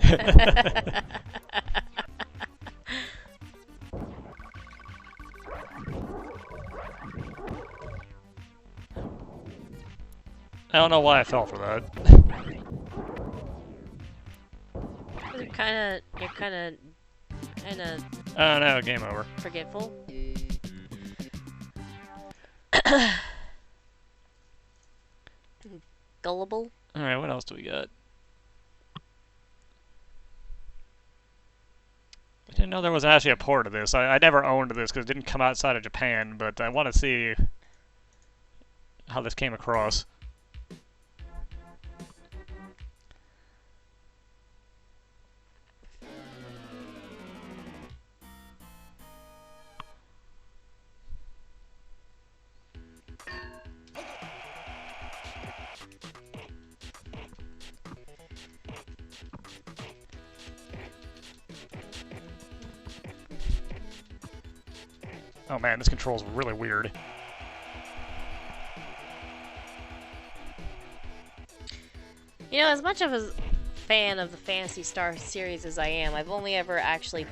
[SPEAKER 1] don't know why I fell for that.
[SPEAKER 2] You're kinda
[SPEAKER 1] Oh no, game over.
[SPEAKER 2] forgetful. Gullible.
[SPEAKER 1] Alright, what else do we got? I didn't know there was actually a port of this. I never owned this because it didn't come outside of Japan, but I want to see how this came across. Oh man, this control's really weird.
[SPEAKER 2] You know, as much of a fan of the Phantasy Star series as I am, I've only ever actually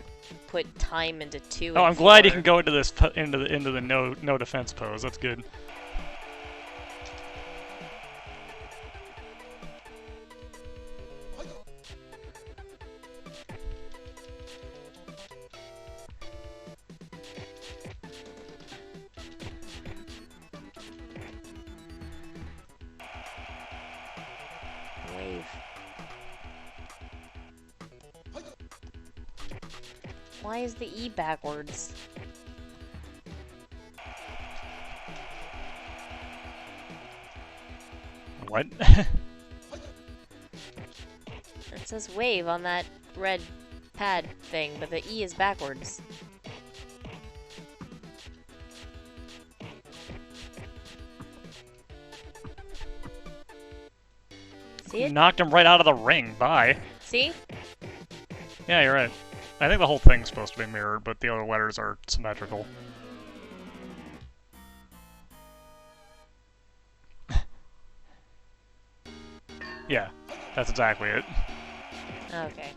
[SPEAKER 2] put time into 2
[SPEAKER 1] Oh,
[SPEAKER 2] and
[SPEAKER 1] I'm glad you
[SPEAKER 2] 4.
[SPEAKER 1] can go into this into the no defense pose. That's good.
[SPEAKER 2] Wave. Why is the E backwards?
[SPEAKER 1] What?
[SPEAKER 2] It says wave on that red pad thing, but the E is backwards. See it?
[SPEAKER 1] knocked him right out of the ring. Bye.
[SPEAKER 2] See?
[SPEAKER 1] Yeah, you're right. I think the whole thing's supposed to be mirrored, but the other letters are symmetrical. Yeah, that's exactly it.
[SPEAKER 2] Okay.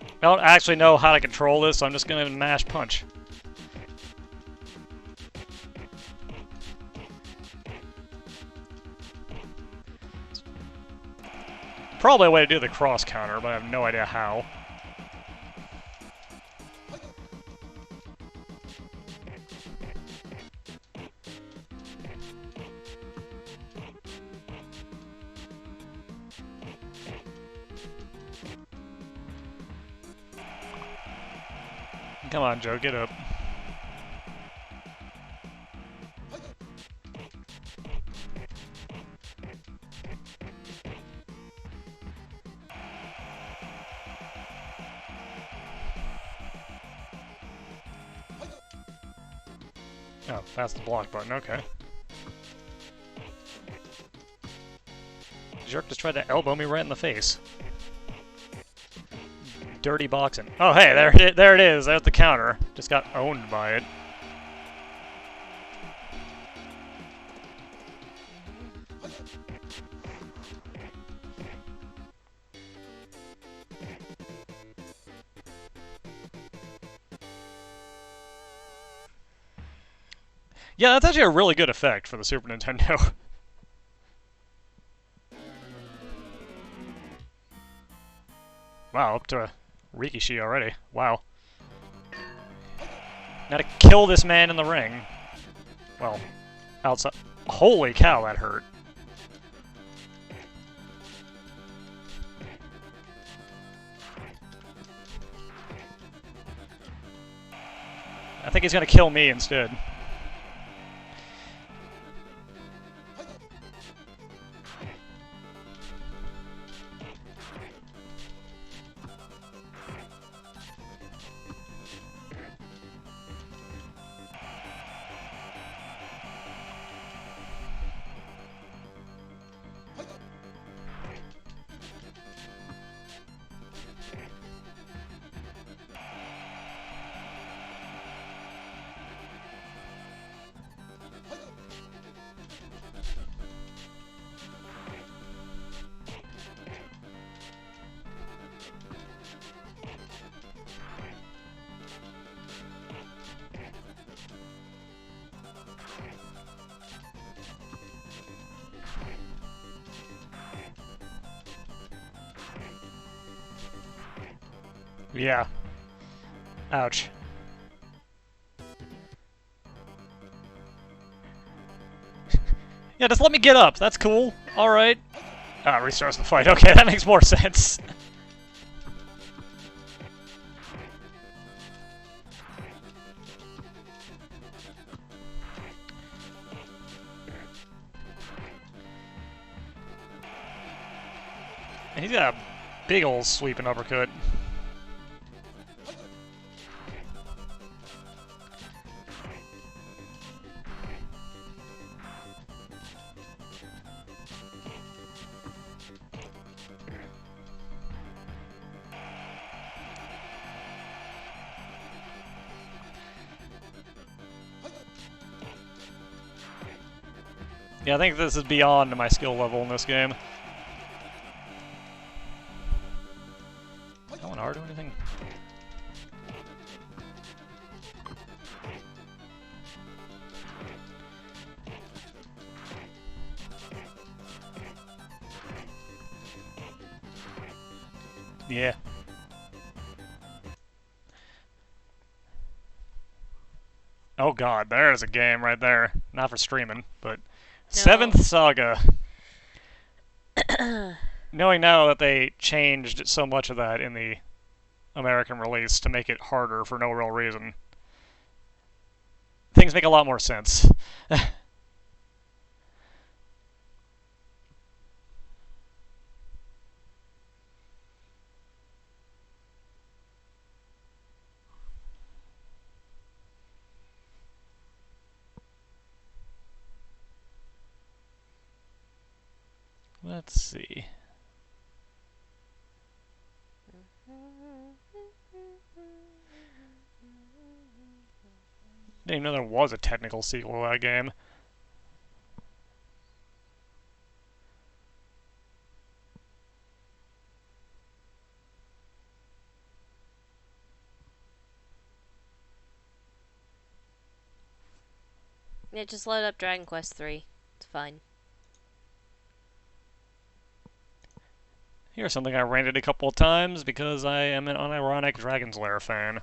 [SPEAKER 1] I don't actually know how to control this, so I'm just gonna mash punch. Probably a way to do the cross counter, but I have no idea how. Come on, Joe, get up. Oh, that's the block button, okay. Jerk just tried to elbow me right in the face. Dirty boxing. Oh, hey, there it is. There's the counter. Just got owned by it. Yeah, that's actually a really good effect for the Super Nintendo. Wow, up to a Rikishi already. Wow. Now to kill this man in the ring. Well, outside. Holy cow, that hurt. I think he's gonna kill me instead. Yeah. Ouch. Yeah, just let me get up. That's cool. Alright. Ah, restarts the fight. Okay, that makes more sense. And he's got a big ol' sweeping uppercut. Yeah, I think this is beyond my skill level in this game. That one hard or anything? Yeah. Oh god, there's a game right there. Not for streaming, but...
[SPEAKER 2] No.
[SPEAKER 1] Seventh Saga. Knowing now that they changed so much of that in the American release to make it harder for no real reason, things make a lot more sense. Let's see. Didn't even know there was a technical sequel to that game.
[SPEAKER 2] Yeah, just load up Dragon Quest 3. It's fine.
[SPEAKER 1] Here's something I ranted a couple of times because I am an unironic Dragon's Lair fan.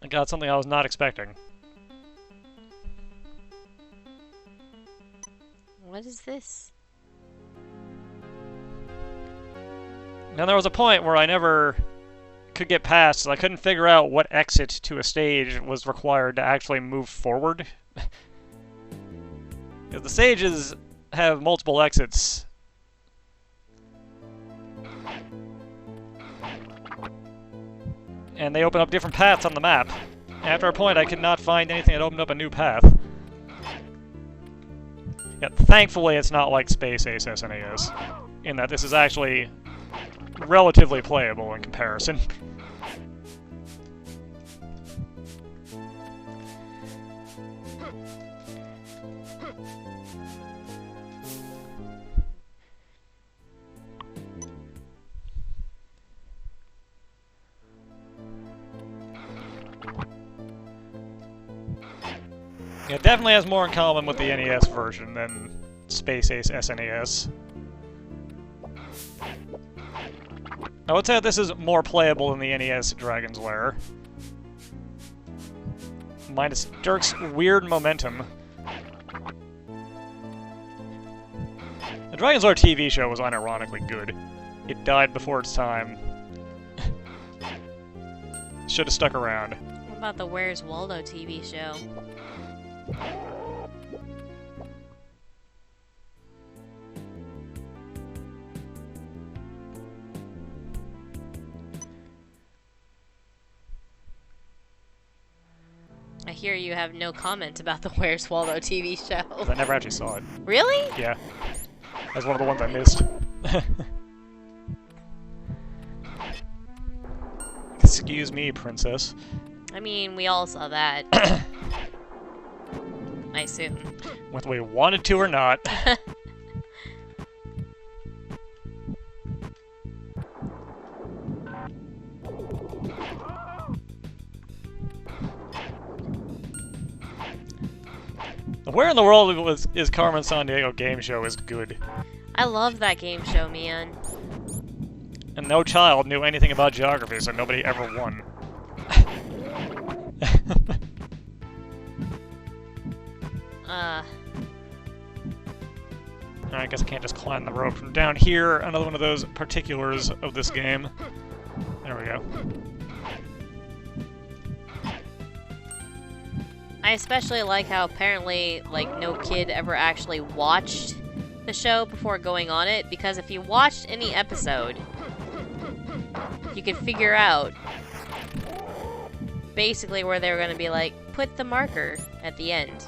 [SPEAKER 1] I got something I was not expecting.
[SPEAKER 2] What is this?
[SPEAKER 1] Now there was a point where I never could get past, so I couldn't figure out what exit to a stage was required to actually move forward. Because the stages have multiple exits. And they open up different paths on the map. After a point, I could not find anything that opened up a new path. Yet, thankfully, it's not like Space Ace SNES, in that this is actually relatively playable in comparison. Yeah, it definitely has more in common with the NES version than Space Ace SNES. I would say that this is more playable than the NES Dragon's Lair. Minus Dirk's weird momentum. The Dragon's Lair TV show was unironically good. It died before its time. Should have stuck around.
[SPEAKER 2] What about the Where's Waldo TV show? I hear you have no comment about the Where's Waldo TV show.
[SPEAKER 1] I never actually saw it.
[SPEAKER 2] Really?
[SPEAKER 1] Yeah. That's one of the ones I missed. Excuse me, princess.
[SPEAKER 2] I mean, we all saw that. I assume.
[SPEAKER 1] Whether we wanted to or not. Where in the world is Carmen Sandiego game show is good.
[SPEAKER 2] I love that game show, man.
[SPEAKER 1] And no child knew anything about geography, so nobody ever won. I guess I can't just climb the rope from down here. Another one of those particulars of this game. There we go.
[SPEAKER 2] I especially like how apparently, like, no kid ever actually watched the show before going on it, because if you watched any episode, you could figure out basically where they were going to be like, put the marker at the end.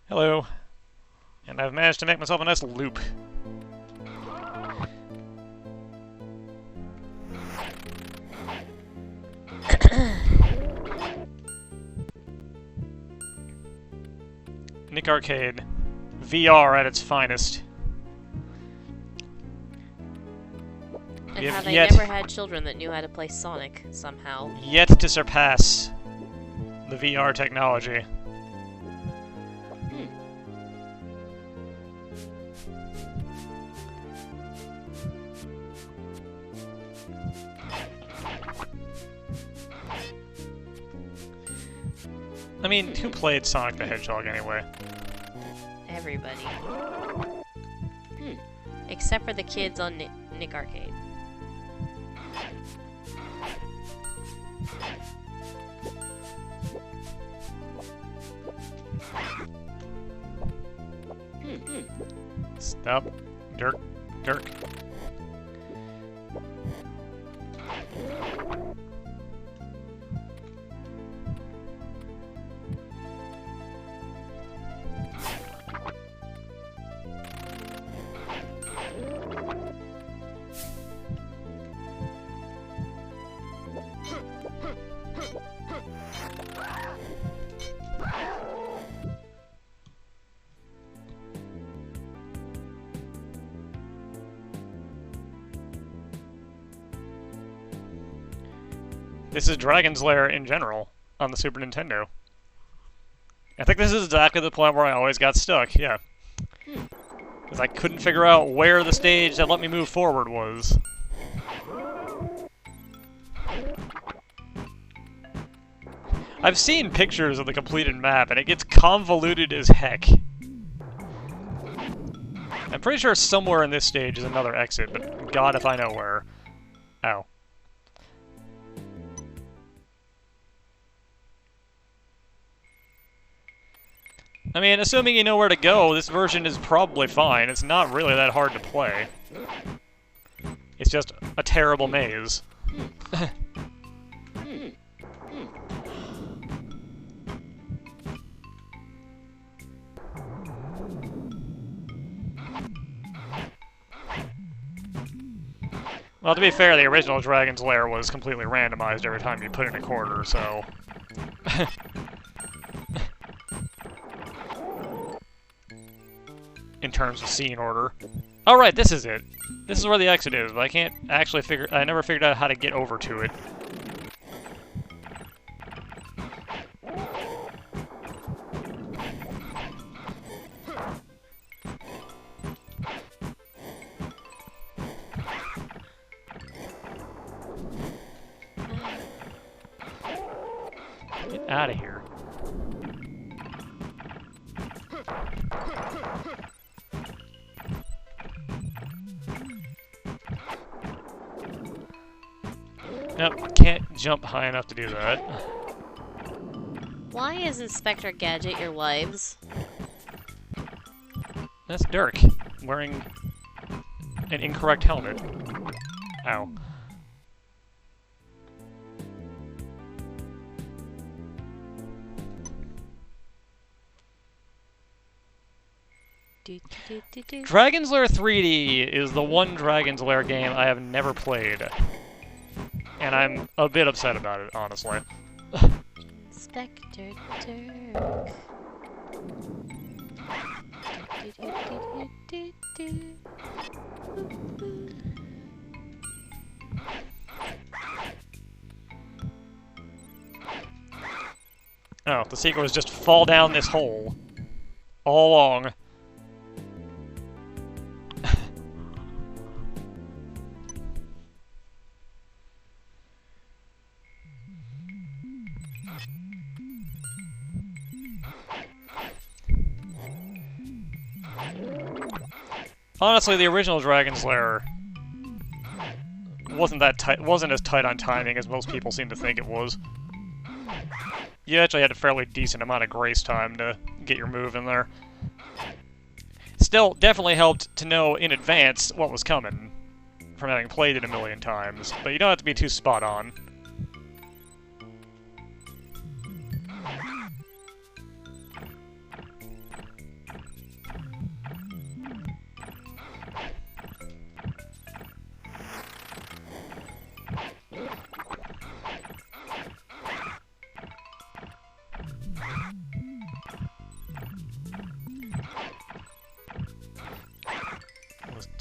[SPEAKER 1] Hello. And I've managed to make myself a nice loop. Nick Arcade. VR at its finest.
[SPEAKER 2] And
[SPEAKER 1] Yet-
[SPEAKER 2] how they
[SPEAKER 1] yet-
[SPEAKER 2] never had children that knew how to play Sonic somehow.
[SPEAKER 1] Yet to surpass the VR technology. I mean, who played Sonic the Hedgehog anyway?
[SPEAKER 2] Everybody. Except for the kids on Nick Arcade.
[SPEAKER 1] Stop. Dirk. Dirk. This is Dragon's Lair in general on the Super Nintendo. I think this is exactly the point where I always got stuck, yeah. Because I couldn't figure out where the stage that let me move forward was. I've seen pictures of the completed map, and it gets convoluted as heck. I'm pretty sure somewhere in this stage is another exit, but God if I know where. Ow. I mean, assuming you know where to go, this version is probably fine. It's not really that hard to play. It's just a terrible maze. Well, to be fair, the original Dragon's Lair was completely randomized every time you put in a quarter, so... in terms of scene order. Oh right, this is it. This is where the exit is, but I can't actually figure... I never figured out how to get over to it. Get out of here. Nope, can't jump high enough to do that.
[SPEAKER 2] Why is Inspector Gadget your wives?
[SPEAKER 1] That's Dirk, wearing an incorrect helmet. Ow. Dragon's Lair 3D is the one Dragon's Lair game I have never played. And I'm a bit upset about it, honestly.
[SPEAKER 2] Inspector Dirk.
[SPEAKER 1] Oh, the secret was just fall down this hole. All along. Honestly, the original Dragon's Lair wasn't as tight on timing as most people seem to think it was. You actually had a fairly decent amount of grace time to get your move in there. Still, definitely helped to know in advance what was coming from having played it a million times, but you don't have to be too spot on.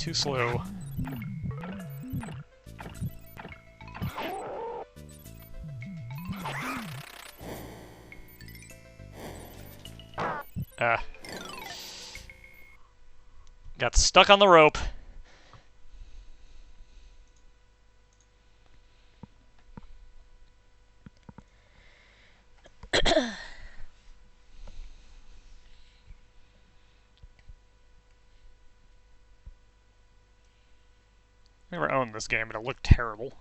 [SPEAKER 1] too slow. Ah. Got stuck on the rope. I never owned this game, but it looked terrible.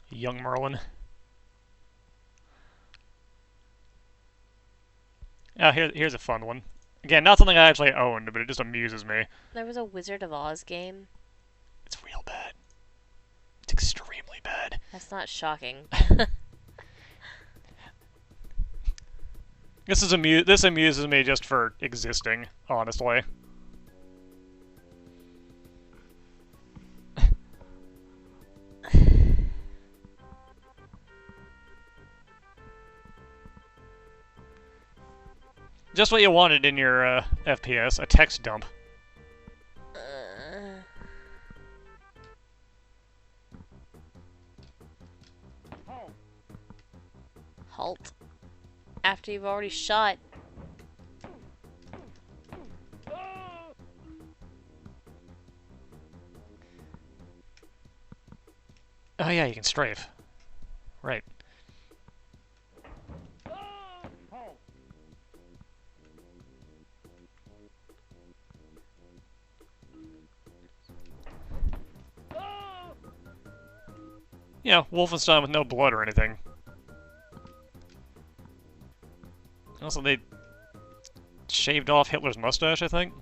[SPEAKER 1] Young Merlin. Oh, here's a fun one. Again, not something I actually owned, but it just amuses me.
[SPEAKER 2] There was a Wizard of Oz game.
[SPEAKER 1] It's real bad. It's extremely bad.
[SPEAKER 2] That's not shocking.
[SPEAKER 1] This amuses me just for existing, honestly. Just what you wanted in your FPS, a text dump.
[SPEAKER 2] Halt. After you've already shot.
[SPEAKER 1] Oh yeah, you can strafe. Right. Yeah, Wolfenstein with no blood or anything. Also, they shaved off Hitler's mustache, I think.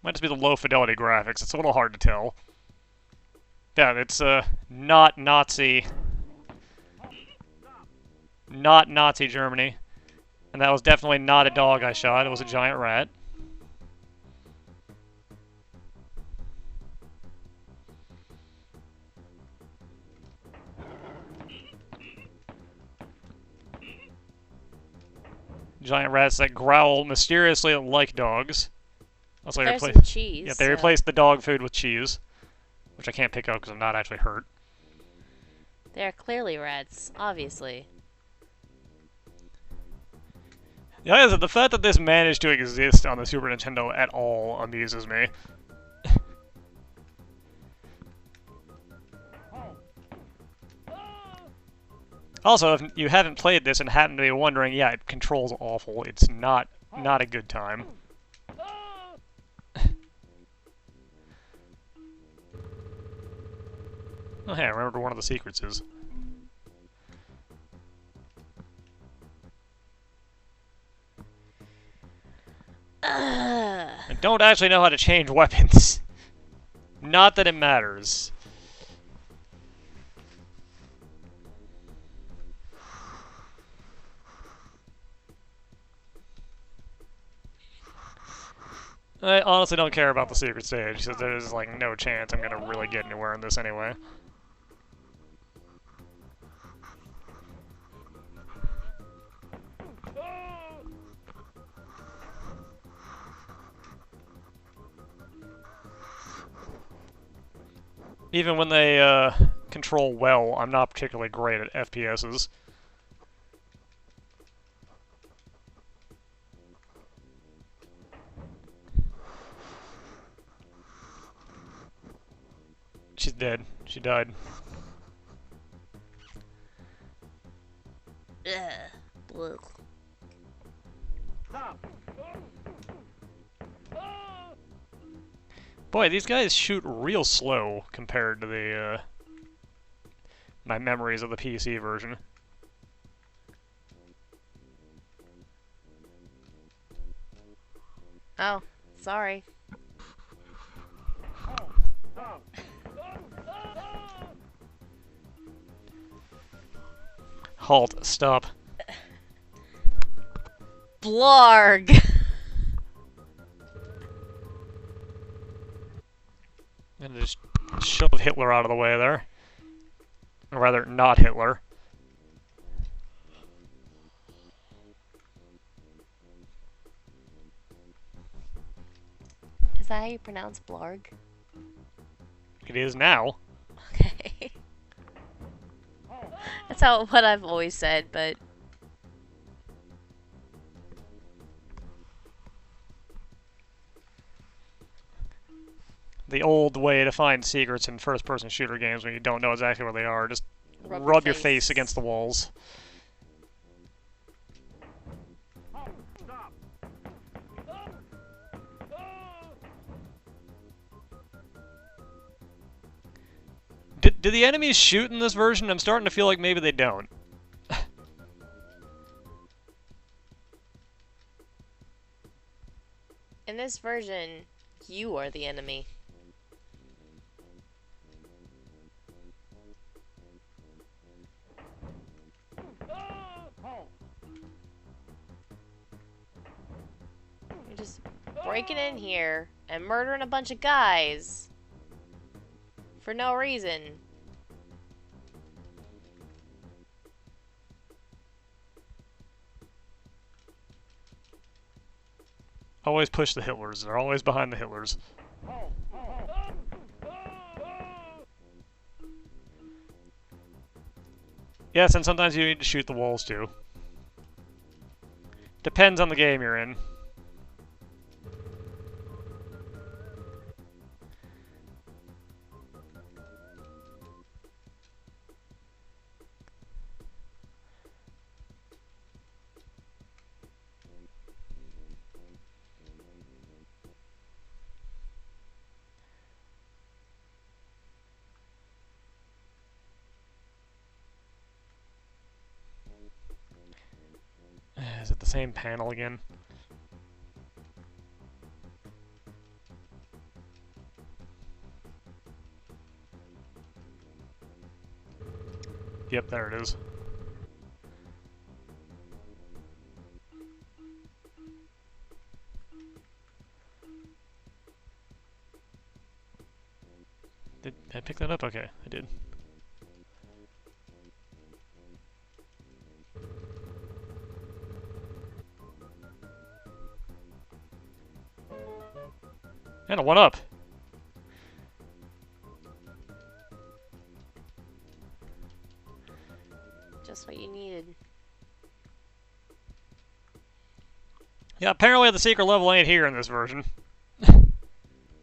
[SPEAKER 1] Might just be the low fidelity graphics. It's a little hard to tell. Yeah, it's not Nazi. Not Nazi Germany. And that was definitely not a dog I shot. It was a giant rat. Giant rats that growl mysteriously like dogs. Also,
[SPEAKER 2] There's some cheese.
[SPEAKER 1] Yeah, they replaced the dog food with cheese, which I can't pick up because I'm not actually hurt.
[SPEAKER 2] They are clearly rats, obviously.
[SPEAKER 1] Yeah, the fact that this managed to exist on the Super Nintendo at all amuses me. Also, if you haven't played this and happen to be wondering, yeah, it controls awful. It's not a good time. Oh, hey, I remembered one of the secrets is. I don't actually know how to change weapons. Not that it matters. I honestly don't care about the secret stage, because there's like no chance I'm gonna really get anywhere in this anyway. Even when they control well, I'm not particularly great at FPSs. She's dead. She died.
[SPEAKER 2] Blue.
[SPEAKER 1] Boy, these guys shoot real slow compared to the, my memories of the PC version.
[SPEAKER 2] Oh, sorry.
[SPEAKER 1] Halt. Stop.
[SPEAKER 2] Blarg!
[SPEAKER 1] I'm gonna just shove Hitler out of the way there. Or rather, not Hitler.
[SPEAKER 2] Is that how you pronounce Blarg?
[SPEAKER 1] It is now.
[SPEAKER 2] Okay. That's what I've always said, but...
[SPEAKER 1] The old way to find secrets in first-person shooter games when you don't know exactly where they are, just
[SPEAKER 2] Rub
[SPEAKER 1] rub
[SPEAKER 2] your
[SPEAKER 1] your face
[SPEAKER 2] face.
[SPEAKER 1] against the walls. Do the enemies shoot in this version? I'm starting to feel like maybe they don't.
[SPEAKER 2] In this version, you are the enemy. You're just breaking in here and murdering a bunch of guys. For no reason.
[SPEAKER 1] Always push the Hitlers. They're always behind the Hitlers. Yes, and sometimes you need to shoot the walls too. Depends on the game you're in. Is it the same panel again? Yep, there it is. Did I pick that up? Okay, I did. And a 1-up.
[SPEAKER 2] Just what you needed.
[SPEAKER 1] Yeah, apparently the secret level ain't here in this version.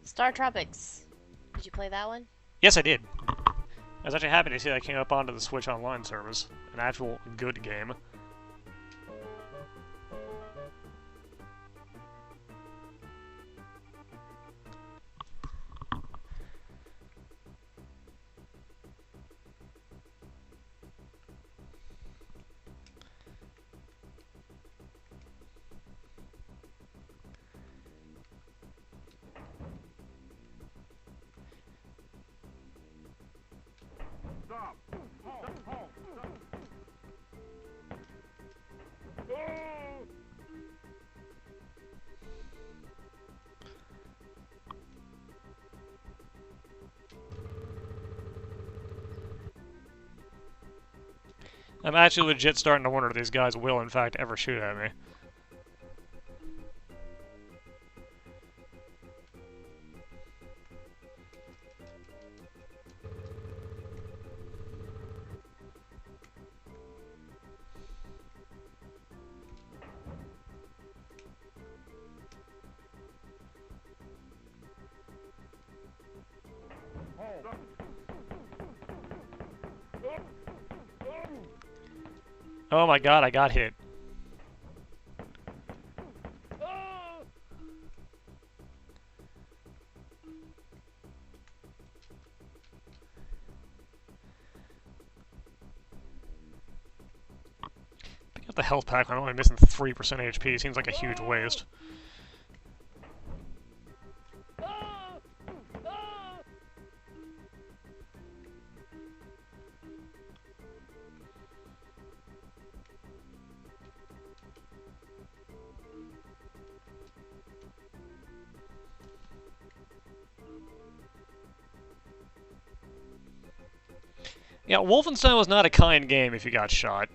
[SPEAKER 2] Star Tropics. Did you play that one?
[SPEAKER 1] Yes, I did. I was actually happy to see that came up onto the Switch Online service. An actual good game. I'm actually legit starting to wonder if these guys will, in fact, ever shoot at me. Oh my god, I got hit. Pick up the health pack when I'm only missing 3% HP. Seems like a huge waste. Yeah, Wolfenstein was not a kind game if you got shot.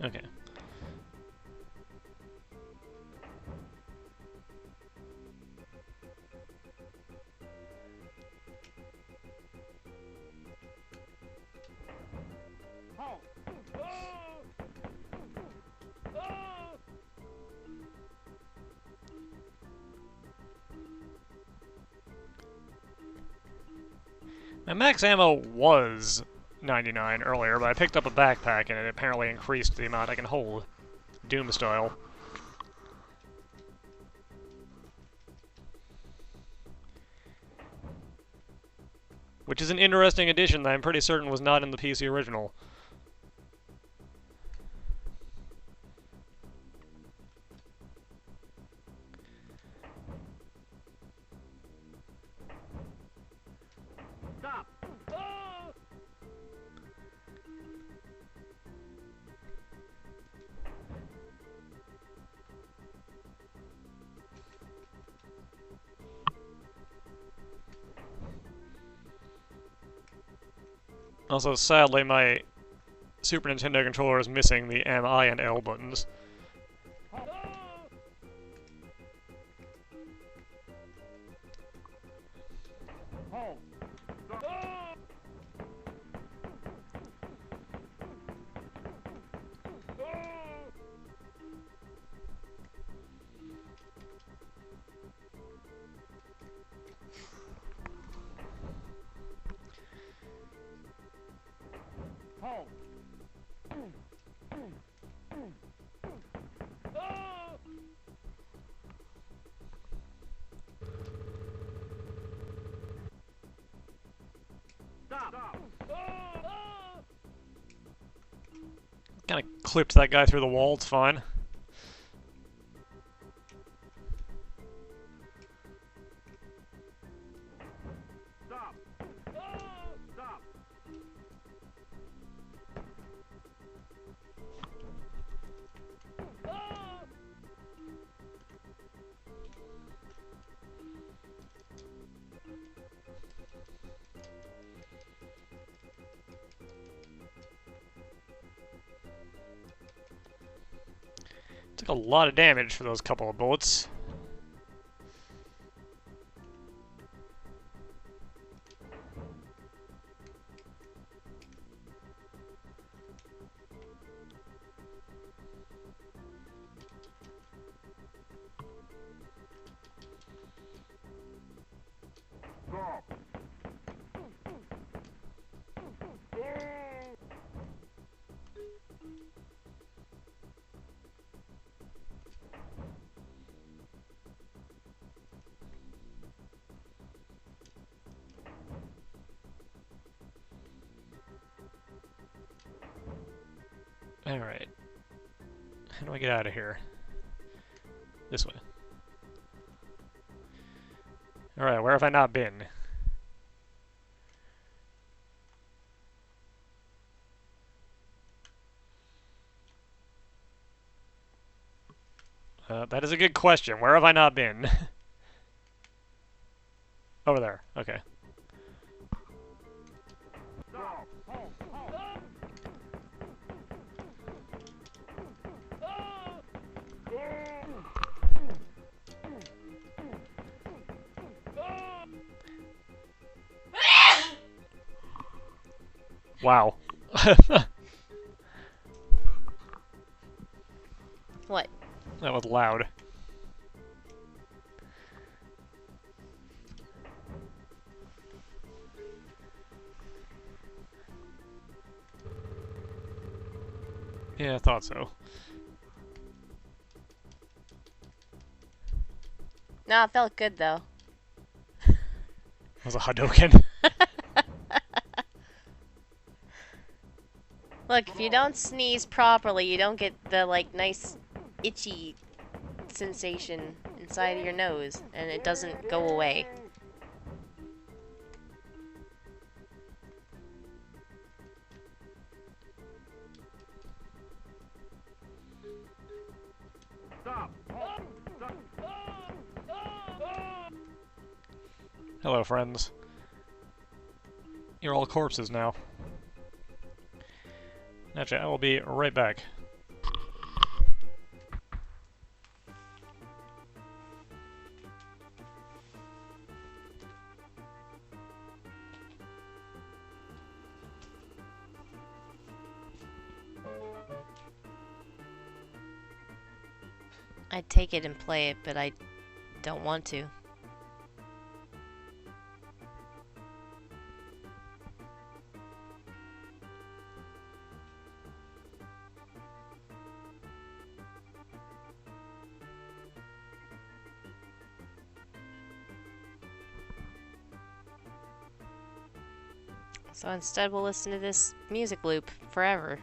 [SPEAKER 1] Okay. My max ammo was 99 earlier, but I picked up a backpack and it apparently increased the amount I can hold. Doom style. Which is an interesting addition that I'm pretty certain was not in the PC original.
[SPEAKER 3] Stop!
[SPEAKER 1] Also, sadly, my Super Nintendo controller is missing the M, I, and L buttons. Kinda clipped that guy through the wall, it's fine. Took a lot of damage for those couple of bullets. Alright. How do I get out of here? This way. Alright, where have I not been? That is a good question. Where have I not been? Over there. Okay. Wow.
[SPEAKER 2] What?
[SPEAKER 1] That was loud. Yeah, I thought so.
[SPEAKER 2] No, it felt good though.
[SPEAKER 1] That was a Hadouken.
[SPEAKER 2] Look, if you don't sneeze properly, you don't get the, like, nice itchy sensation inside of your nose, and it doesn't go away.
[SPEAKER 1] Hello, friends. You're all corpses now. Actually, I will be right back.
[SPEAKER 2] I'd take it and play it, but I don't want to. So instead we'll listen to this music loop forever.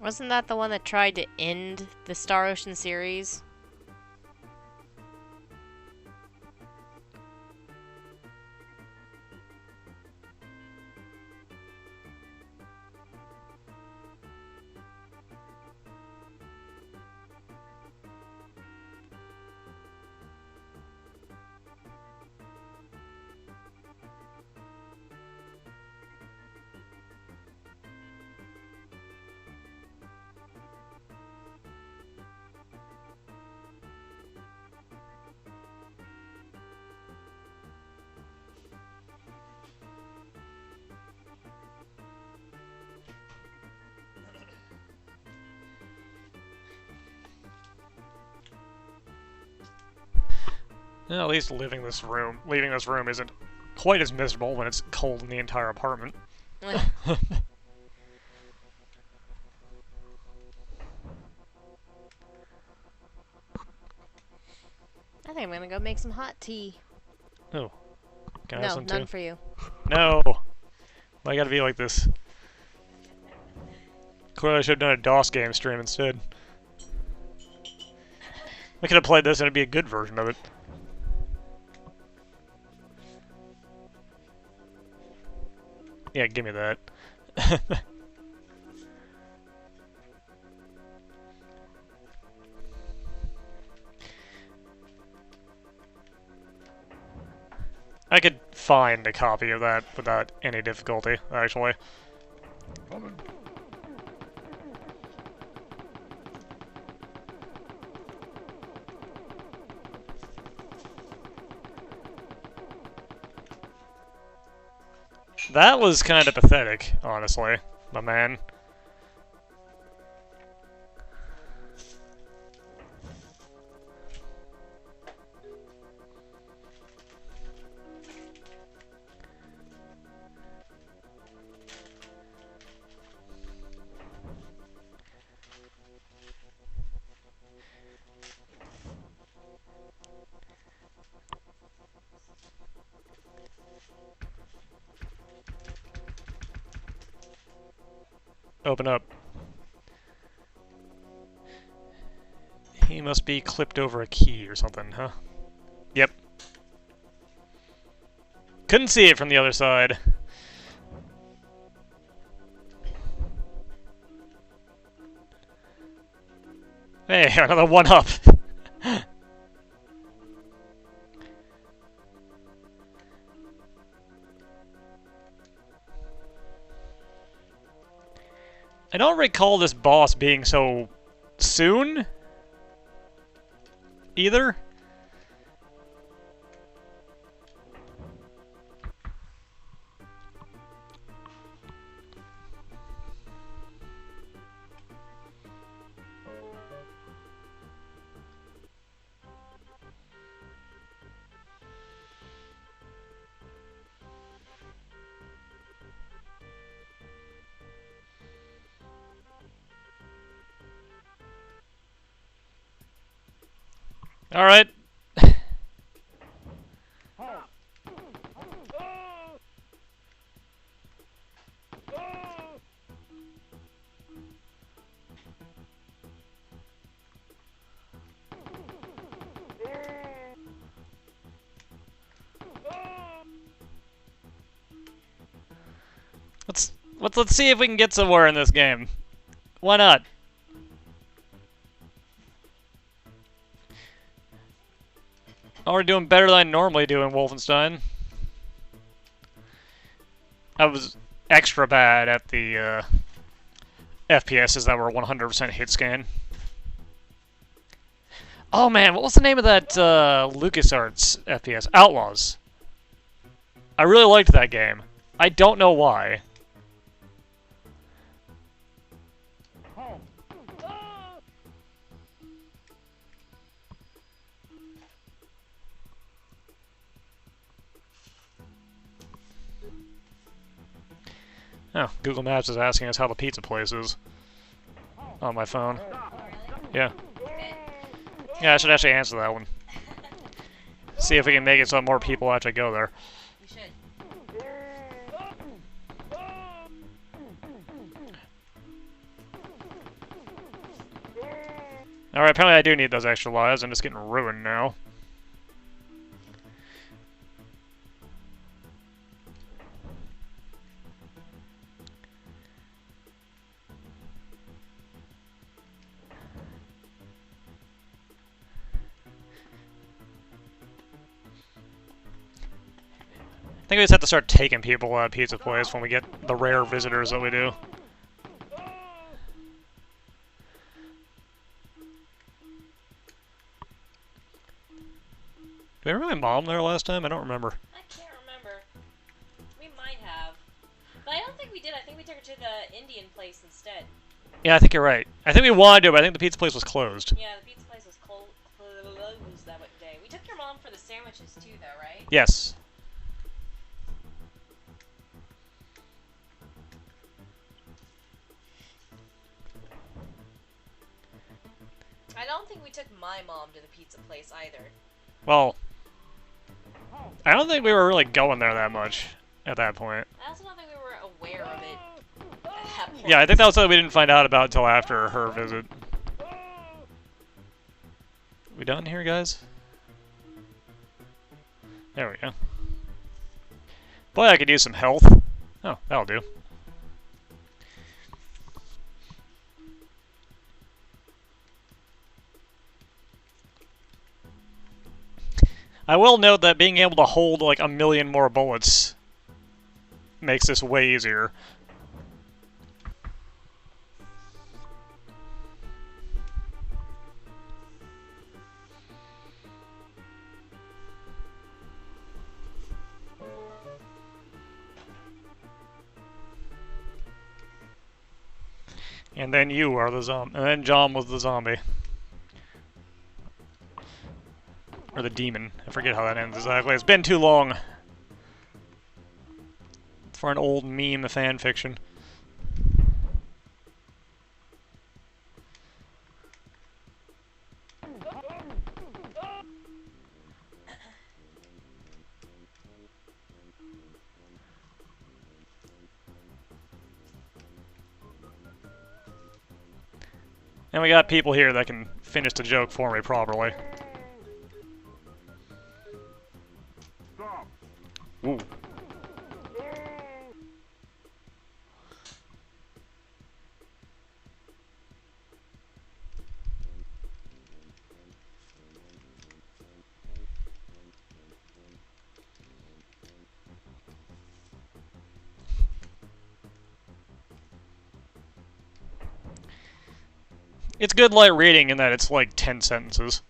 [SPEAKER 2] Wasn't that the one that tried to end the Star Ocean series?
[SPEAKER 1] At least leaving this room isn't quite as miserable when it's cold in the entire apartment.
[SPEAKER 2] I think I'm gonna go make some hot tea.
[SPEAKER 1] Oh. Can I have
[SPEAKER 2] No,
[SPEAKER 1] some
[SPEAKER 2] none
[SPEAKER 1] too?
[SPEAKER 2] for you.
[SPEAKER 1] No! Why gotta be like this? Clearly I should have done a DOS game stream instead. I could have played this and it'd be a good version of it. Yeah, give me that. I could find a copy of that without any difficulty, actually. That was kind of pathetic, honestly, my man. Open up. He must be clipped over a key or something, huh? Yep. Couldn't see it from the other side. Hey, another one-up! I don't recall this boss being so soon, either. All right. Let's see if we can get somewhere in this game. Why not? Oh, we're doing better than I normally do in Wolfenstein. I was extra bad at the FPSs that were 100% hit scan. Oh man, what was the name of that LucasArts FPS? Outlaws. I really liked that game. I don't know why. Oh, Google Maps is asking us how the pizza place is on my phone. Yeah. Yeah, I should actually answer that one. See if we can make it so more people actually go there.
[SPEAKER 2] We should.
[SPEAKER 1] Alright, apparently I do need those extra lives. I'm just getting ruined now. I think we just have to start taking people out of Pizza Place when we get the rare visitors that we do. Did we remember my mom there last time? I don't remember.
[SPEAKER 2] I can't remember. We might have. But I don't think we did. I think we took her to the Indian place instead.
[SPEAKER 1] Yeah, I think you're right. I think we wanted to, but I think the pizza place was closed.
[SPEAKER 2] Yeah, the pizza place was closed that day. We took your mom for the sandwiches too, though, right?
[SPEAKER 1] Yes.
[SPEAKER 2] I don't think we took my mom to the pizza place either.
[SPEAKER 1] Well, I don't think we were really going there that much at that point.
[SPEAKER 2] I also don't think we were aware of it at that point.
[SPEAKER 1] Yeah, I think that was something we didn't find out about until after her visit. We done here, guys? There we go. Boy, I could use some health. Oh, that'll do. I will note that being able to hold like 1,000,000 more bullets makes this way easier. And then you are the zombie. And then John was the zombie. Or the demon. I forget how that ends exactly. It's been too long for an old meme fan fiction. And we got people here that can finish the joke for me properly. Ooh. It's good light reading in that it's like 10 sentences.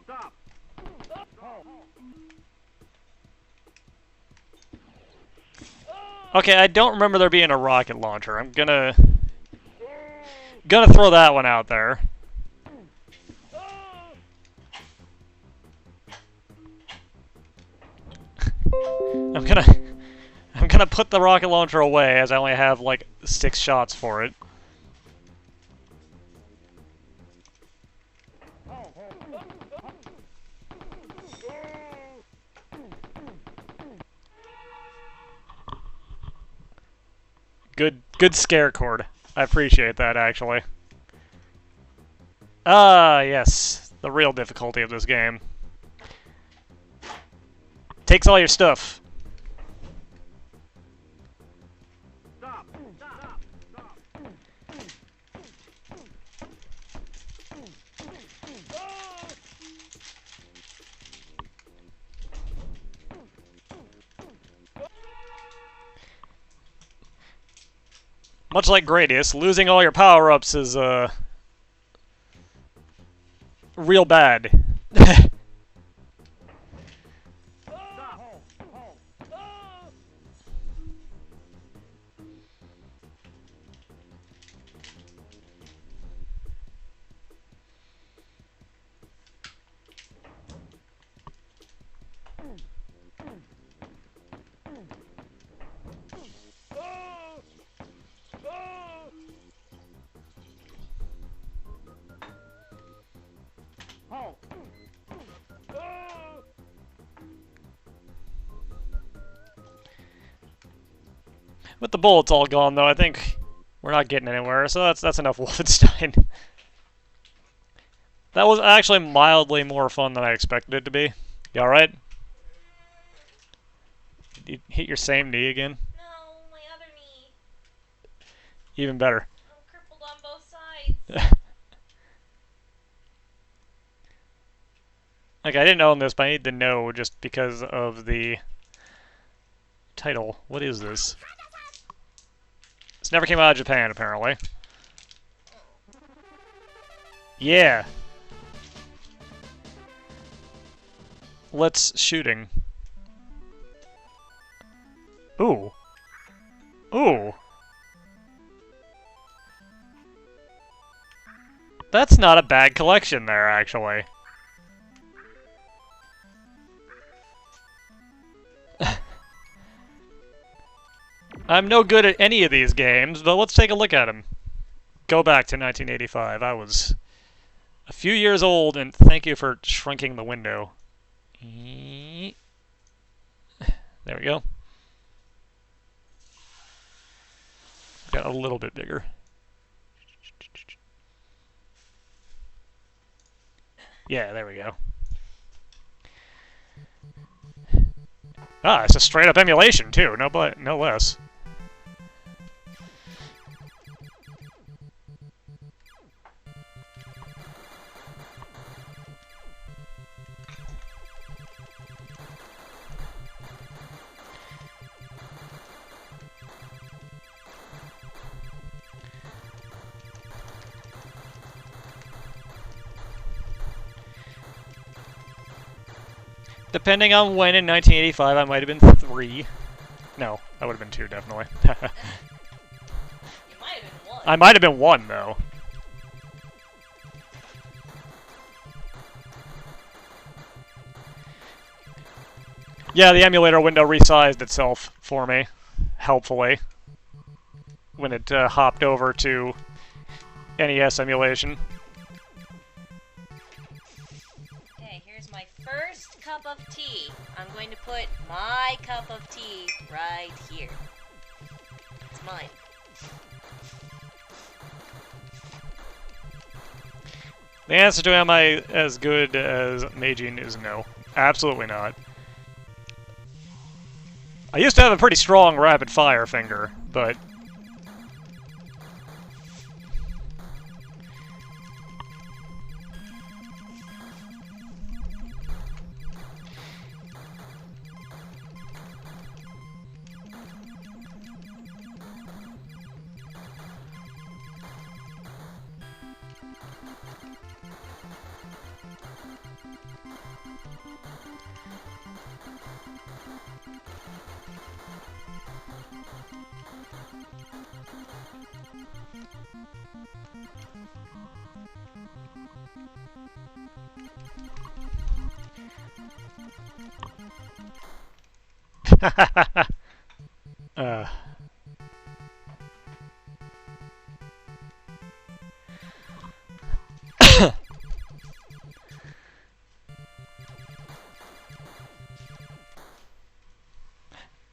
[SPEAKER 3] Stop!
[SPEAKER 1] Okay, I don't remember there being a rocket launcher. I'm gonna throw that one out there. I'm I'm gonna put the rocket launcher away as I only have like 6 shots for it. Good scare cord. I appreciate that, actually. Ah, yes. The real difficulty of this game. Takes all your stuff.
[SPEAKER 3] Stop. Stop. Stop.
[SPEAKER 1] Much like Gradius, losing all your power-ups is, real bad. With the bullets all gone, though, I think we're not getting anywhere, so that's enough Wolfenstein. That was actually mildly more fun than I expected it to be. You alright? Did you hit your same knee again?
[SPEAKER 2] No, my other knee.
[SPEAKER 1] Even better.
[SPEAKER 2] I'm crippled on both sides.
[SPEAKER 1] Okay, I didn't own this, but I need to know just because of the title. What is this? This never came out of Japan, apparently. Yeah. Let's shooting. Ooh. Ooh. That's not a bad collection there, actually. I'm no good at any of these games, but let's take a look at them. Go back to 1985. I was a few years old, and thank you for shrinking the window. There we go. Got a little bit bigger. Yeah, there we go. Ah, it's a straight-up emulation, too. No less. Depending on when in 1985, I might have been 3. No, I would have been 2, definitely.
[SPEAKER 2] You might have been 1.
[SPEAKER 1] I might have been 1, though. Yeah, the emulator window resized itself for me, helpfully, when it hopped over to NES emulation.
[SPEAKER 2] Okay, here's my first cup of tea. I'm going to put my cup of tea right here. It's mine.
[SPEAKER 1] The answer to am I as good as Magine is no. Absolutely not. I used to have a pretty strong rapid-fire finger, but...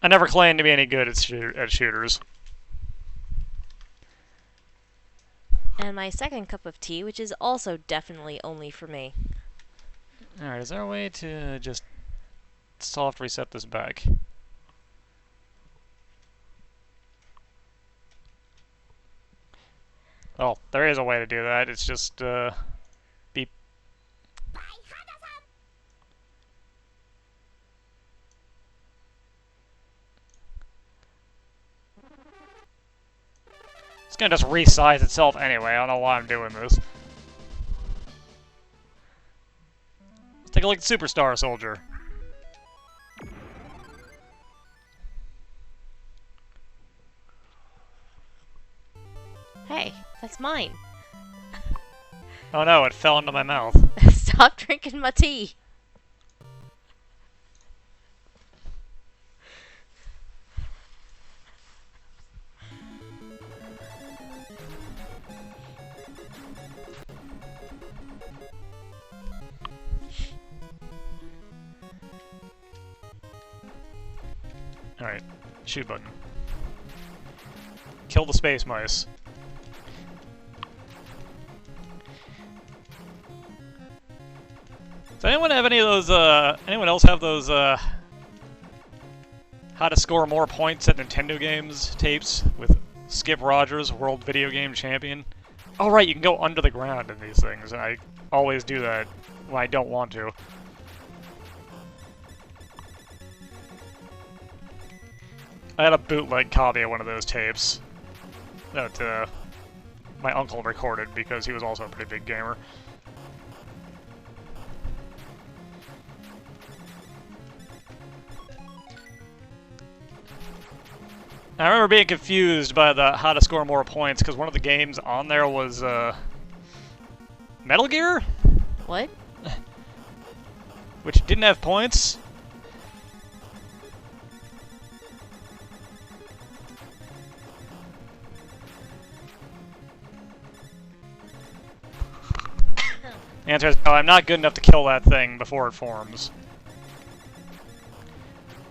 [SPEAKER 1] I never claimed to be any good at shooters.
[SPEAKER 2] And my second cup of tea, which is also definitely only for me.
[SPEAKER 1] Alright, is there a way to just soft reset this back? Oh, there is a way to do that. It's just, beep. It's gonna just resize itself anyway. I don't know why I'm doing this. Let's take a look at Superstar Soldier.
[SPEAKER 2] Hey, that's mine.
[SPEAKER 1] Oh no, it fell into my mouth.
[SPEAKER 2] Stop drinking my tea.
[SPEAKER 1] Alright, shoot button. Kill the space mice. Does anyone have any of those, anyone else have those, how to score more points at Nintendo games tapes with Skip Rogers, World Video Game Champion? Oh right, you can go under the ground in these things, and I always do that when I don't want to. I had a bootleg copy of one of those tapes that my uncle recorded because he was also a pretty big gamer. I remember being confused by the how to score more points because one of the games on there was Metal Gear,
[SPEAKER 2] What?
[SPEAKER 1] which didn't have points. The answer is no, I'm not good enough to kill that thing before it forms.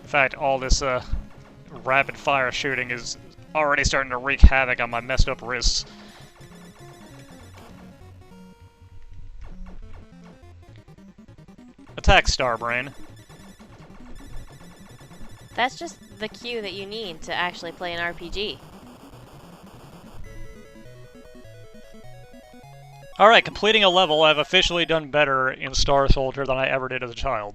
[SPEAKER 1] In fact, all this rapid fire shooting is already starting to wreak havoc on my messed up wrists. Attack, Starbrain.
[SPEAKER 2] That's just the cue that you need to actually play an RPG.
[SPEAKER 1] Alright, completing a level, I've officially done better in Star Soldier than I ever did as a child.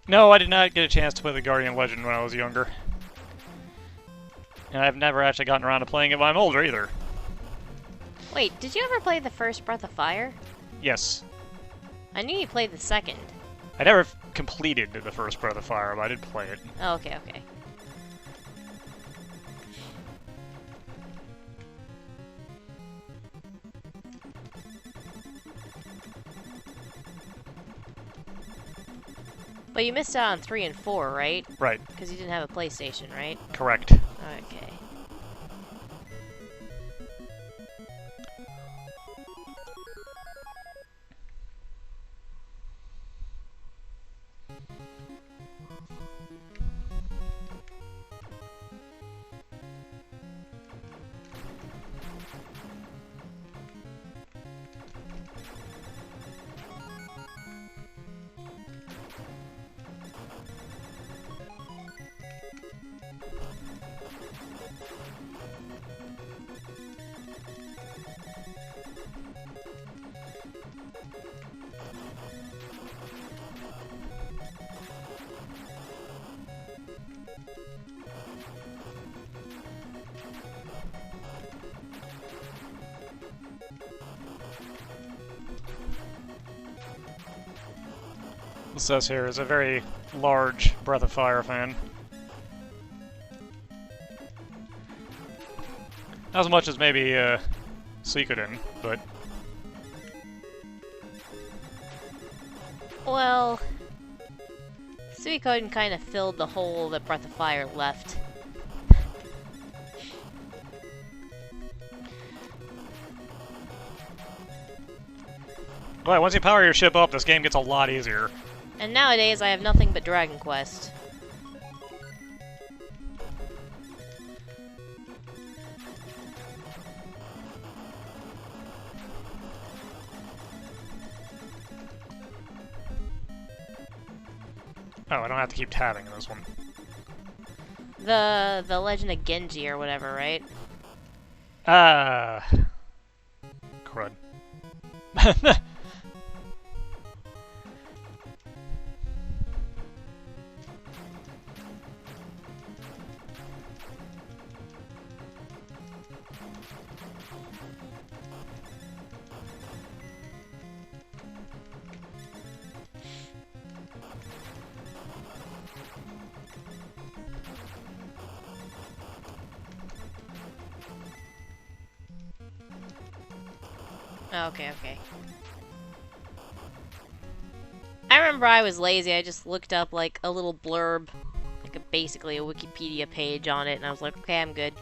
[SPEAKER 1] No, I did not get a chance to play the Guardian Legend when I was younger. And I've never actually gotten around to playing it when I'm older either.
[SPEAKER 2] Wait, did you ever play the first Breath of Fire?
[SPEAKER 1] Yes.
[SPEAKER 2] I knew you played the second.
[SPEAKER 1] I never completed the first Breath of Fire, but I did play it.
[SPEAKER 2] Oh, okay, okay. But you missed out on 3 and 4, right?
[SPEAKER 1] Right.
[SPEAKER 2] Because you didn't have a PlayStation, right?
[SPEAKER 1] Correct.
[SPEAKER 2] Okay.
[SPEAKER 1] It says here is a very large Breath of Fire fan. Not as much as maybe Suikoden, but
[SPEAKER 2] Well, Suikoden kind of filled the hole that Breath of Fire left.
[SPEAKER 1] but once you power your ship up, this game gets a lot easier.
[SPEAKER 2] And nowadays, I have nothing but Dragon Quest.
[SPEAKER 1] Oh, I don't have to keep tabbing in this one.
[SPEAKER 2] The Legend of Genji or whatever, right?
[SPEAKER 1] Ah. Crud.
[SPEAKER 2] Okay, okay. I remember I was lazy. I just looked up like a little blurb, like basically a Wikipedia page on it, and I was like, okay, I'm good.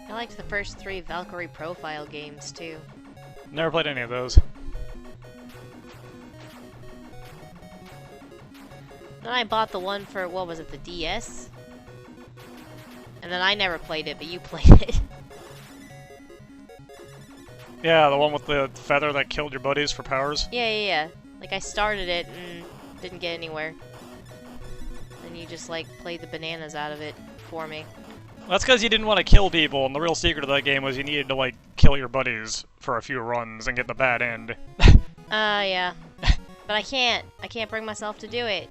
[SPEAKER 2] I liked the first 3 Valkyrie Profile games, too.
[SPEAKER 1] Never played any of those.
[SPEAKER 2] Then I bought the one for, what was it, the DS? And then I never played it, but you played it.
[SPEAKER 1] Yeah, the one with the feather that killed your buddies for powers.
[SPEAKER 2] Yeah. Like, I started it and didn't get anywhere. And you just, like, played the bananas out of it for me.
[SPEAKER 1] That's because you didn't want to kill people, and the real secret of that game was you needed to, like, kill your buddies for a few runs and get the bad end.
[SPEAKER 2] Yeah. But I can't. I can't bring myself to do it.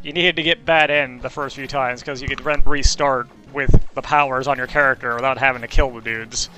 [SPEAKER 1] You needed to get bad end the first few times, because you could then restart with the powers on your character without having to kill the dudes.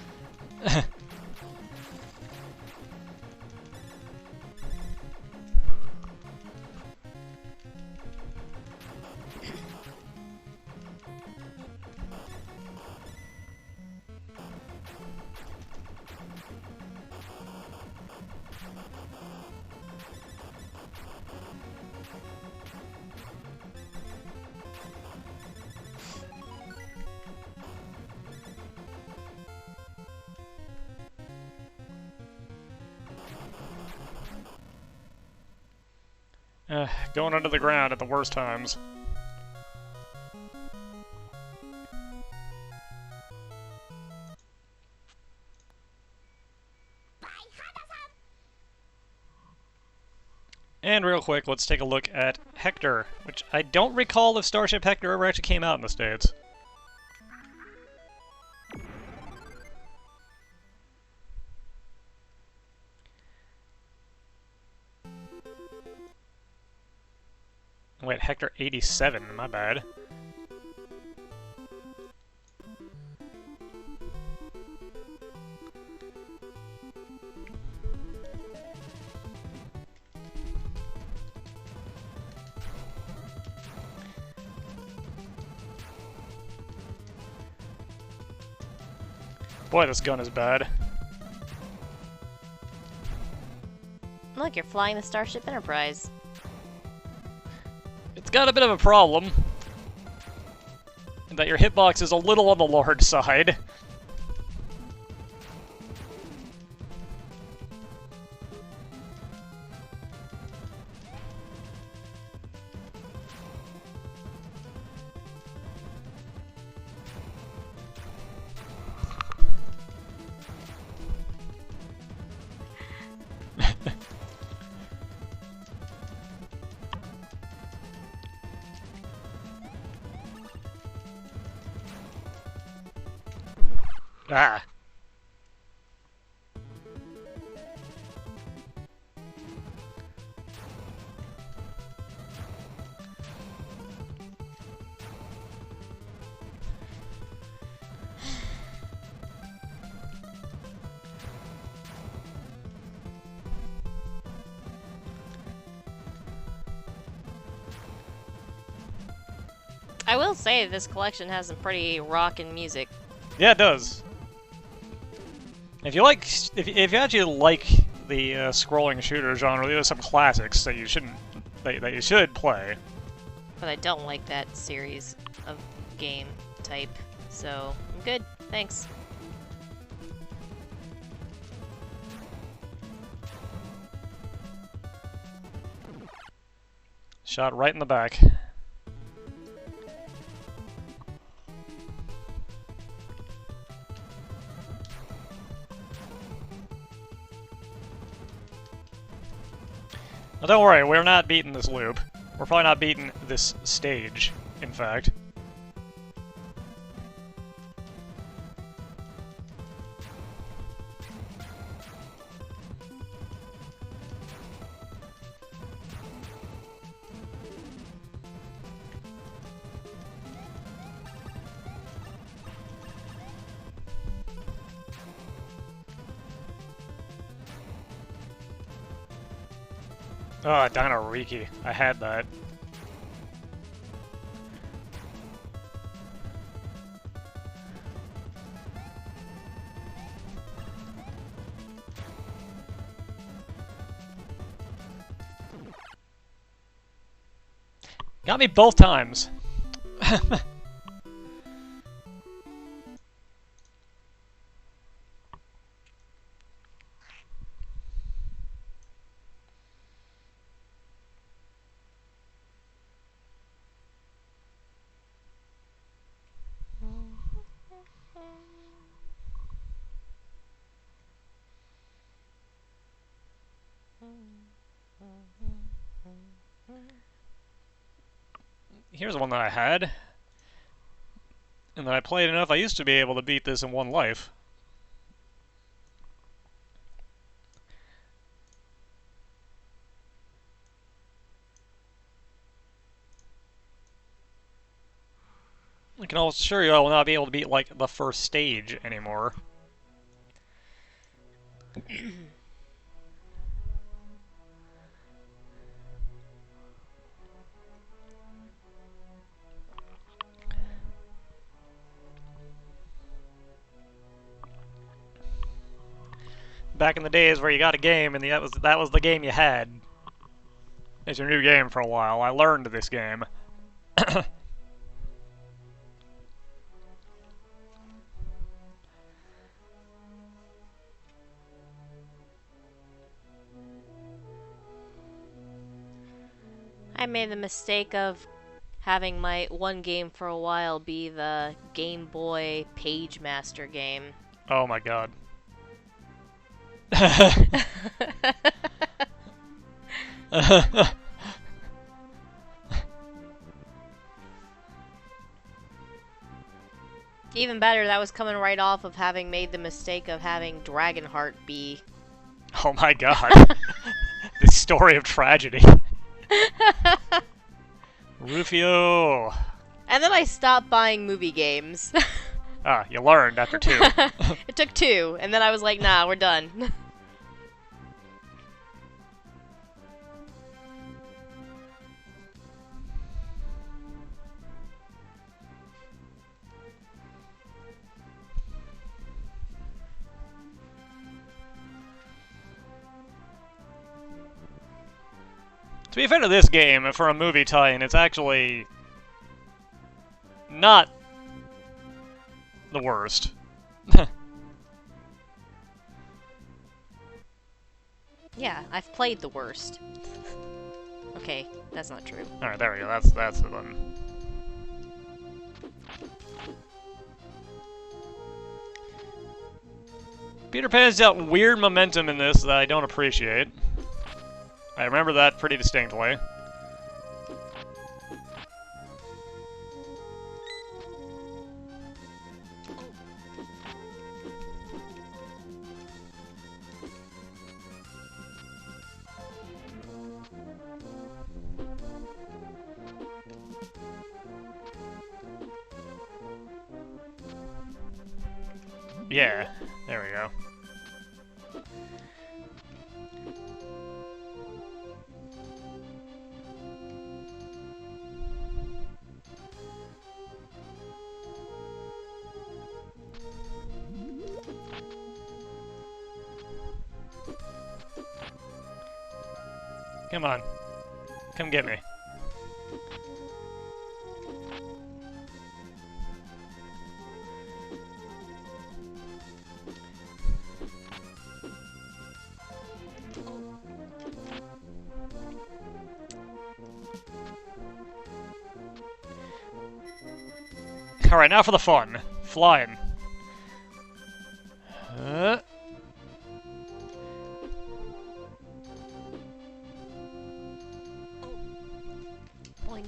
[SPEAKER 1] Going under the ground at the worst times. And real quick, let's take a look at Hector, which I don't recall if Starship Hector ever actually came out in the States. Wait, Hector 87, my bad. Boy, this gun is bad.
[SPEAKER 2] Look, you're flying the Starship Enterprise.
[SPEAKER 1] It's got a bit of a problem. In that your hitbox is a little on the large side. Ah.
[SPEAKER 2] I will say this collection has some pretty rockin' music.
[SPEAKER 1] Yeah, it does. If you like, if you actually like the scrolling shooter genre, there are some classics that you that you should play.
[SPEAKER 2] But I don't like that series of game type, so I'm good. Thanks.
[SPEAKER 1] Shot right in the back. Now don't worry, we're not beating this loop. We're probably not beating this stage, in fact. Oh, Dino Riki. I had that. Got me both times. Here's one that I had, and that I played enough. I used to be able to beat this in one life. I can also assure you I will not be able to beat, like, the first stage anymore. Back in the days where you got a game and that was the game you had. It's your new game for a while. I learned this game.
[SPEAKER 2] I made the mistake of having my one game for a while be the Game Boy Page Master game.
[SPEAKER 1] Oh my god.
[SPEAKER 2] Even better, that was coming right off of having made the mistake of having Dragonheart be.
[SPEAKER 1] Oh my god. The story of tragedy. Rufio!
[SPEAKER 2] And then I stopped buying movie games.
[SPEAKER 1] Ah, you learned after 2.
[SPEAKER 2] It took 2, and then I was like, nah, we're done.
[SPEAKER 1] To be fair to this game, for a movie tie-in, it's actually not the worst.
[SPEAKER 2] Yeah, I've played the worst. Okay, that's not true.
[SPEAKER 1] Alright, there we go. That's the one. Peter Pan's got weird momentum in this that I don't appreciate. I remember that pretty distinctly. Yeah, there we go. Come on. Come get me. Alright, now for the fun. Flying.
[SPEAKER 2] Boing.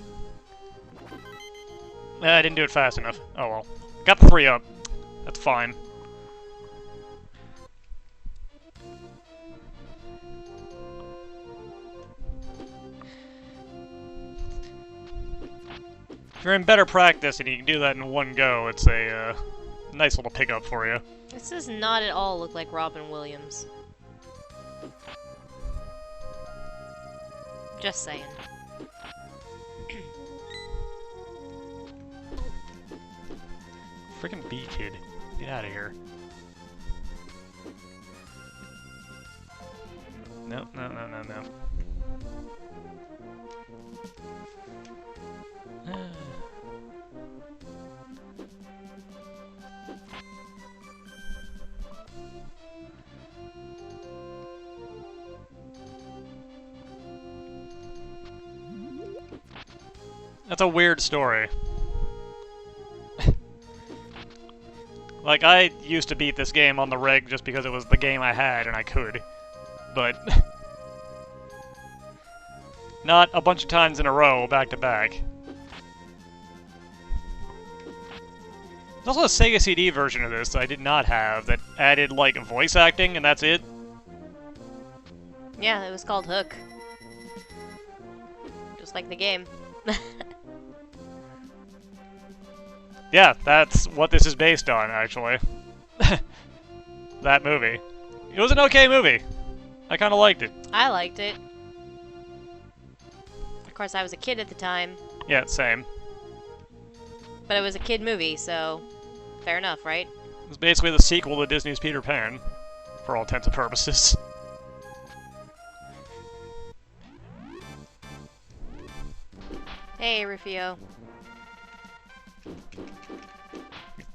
[SPEAKER 1] I didn't do it fast enough. Oh well. Got the 3 up. That's fine. If you're in better practice and you can do that in one go, it's a nice little pickup for you.
[SPEAKER 2] This does not at all look like Robin Williams. Just saying.
[SPEAKER 1] Freaking bee kid. Get out of here. No, no, no, no, no. That's a weird story. Like, I used to beat this game on the reg just because it was the game I had and I could. But not a bunch of times in a row, back to back. There's also a Sega CD version of this that I did not have that added, like, voice acting, and that's it.
[SPEAKER 2] Yeah, it was called Hook. Just like the game.
[SPEAKER 1] Yeah, that's what this is based on, actually. That movie. It was an okay movie. I kind of liked it.
[SPEAKER 2] I liked it. Of course, I was a kid at the time,
[SPEAKER 1] Yeah, same.
[SPEAKER 2] but it was a kid movie, so fair enough, right?
[SPEAKER 1] It was basically the sequel to Disney's Peter Pan, for all intents and purposes.
[SPEAKER 2] Hey, Rufio.
[SPEAKER 1] You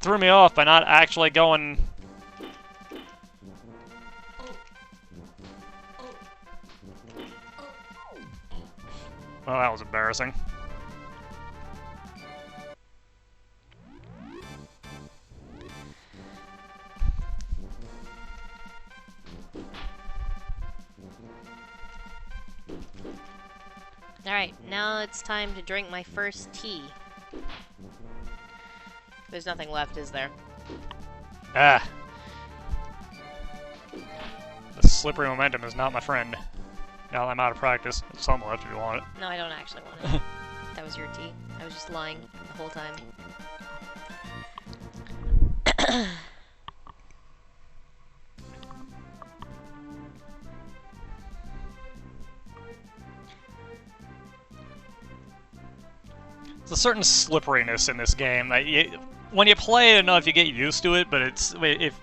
[SPEAKER 1] threw me off by not actually going... Well, that was embarrassing.
[SPEAKER 2] Alright, now it's time to drink my first tea. There's nothing left, is there?
[SPEAKER 1] Ah. The slippery momentum is not my friend. Now that I'm out of practice. There's some left if you want it.
[SPEAKER 2] No, I don't actually want it. that was your T. I was just lying the whole time.
[SPEAKER 1] There's a certain slipperiness in this game. When you play it enough, you get used to it, but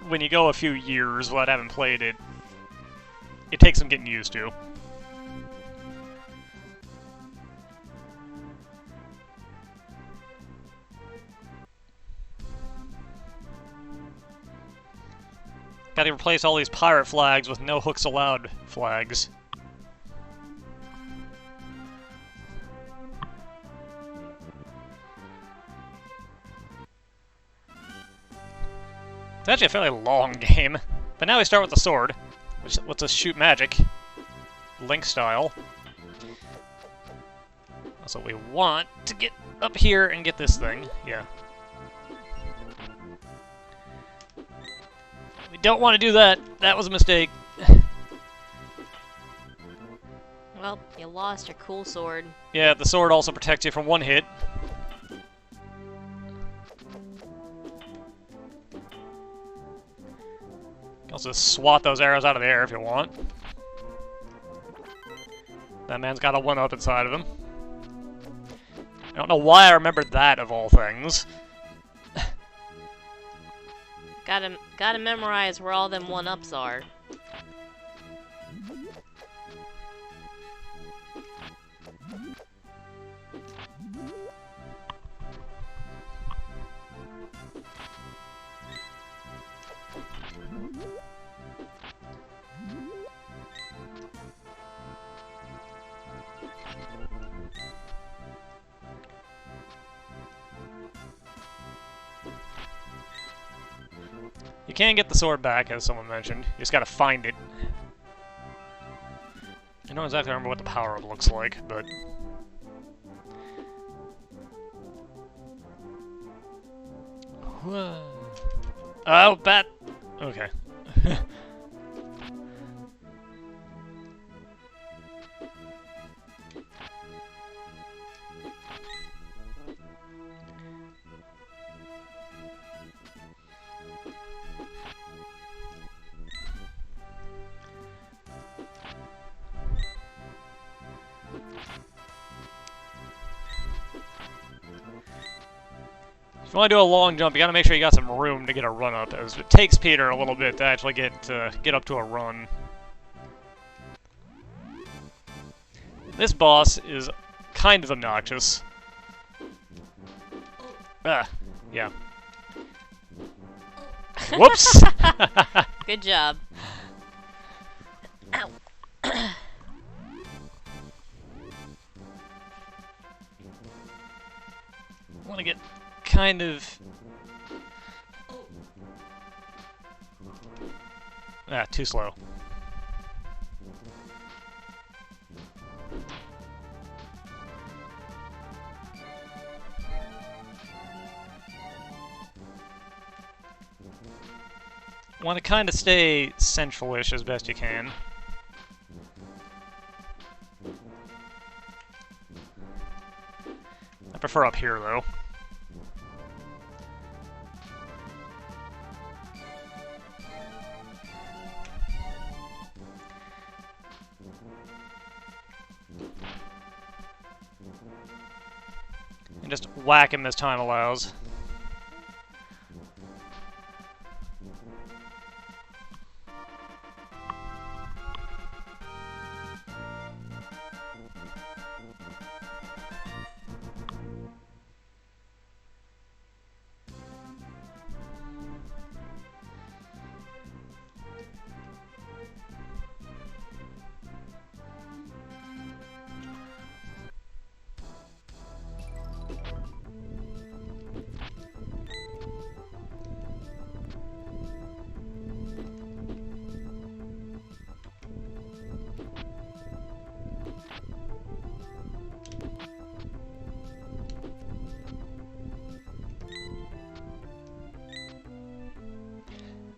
[SPEAKER 1] when you go a few years without having played it, it takes some getting used to. Gotta replace all these pirate flags with no hooks allowed flags. It's actually a fairly long game, but now we start with the sword, which lets us shoot magic, Link style. So we want to get up here and get this thing, yeah. We don't want to do that. That was a mistake.
[SPEAKER 2] Well, you lost your cool sword.
[SPEAKER 1] Yeah, the sword also protects you from one hit. You can also swat those arrows out of the air if you want. That man's got a 1-up inside of him. I don't know why I remembered that, of all things.
[SPEAKER 2] Gotta memorize where all them 1-ups are.
[SPEAKER 1] You can get the sword back, as someone mentioned. You just gotta find it. I don't exactly remember what the power-up looks like, but... Oh, bat! Okay. If you want to do a long jump, you gotta make sure you got some room to get a run up, as it takes Peter a little bit to actually get up to a run. This boss is kind of obnoxious. Ah, yeah. Whoops!
[SPEAKER 2] Good job. Ow.
[SPEAKER 1] I want to get kind of... Ah, too slow. Want to kind of stay central-ish as best you can. I prefer up here, though. And just whack him as time allows.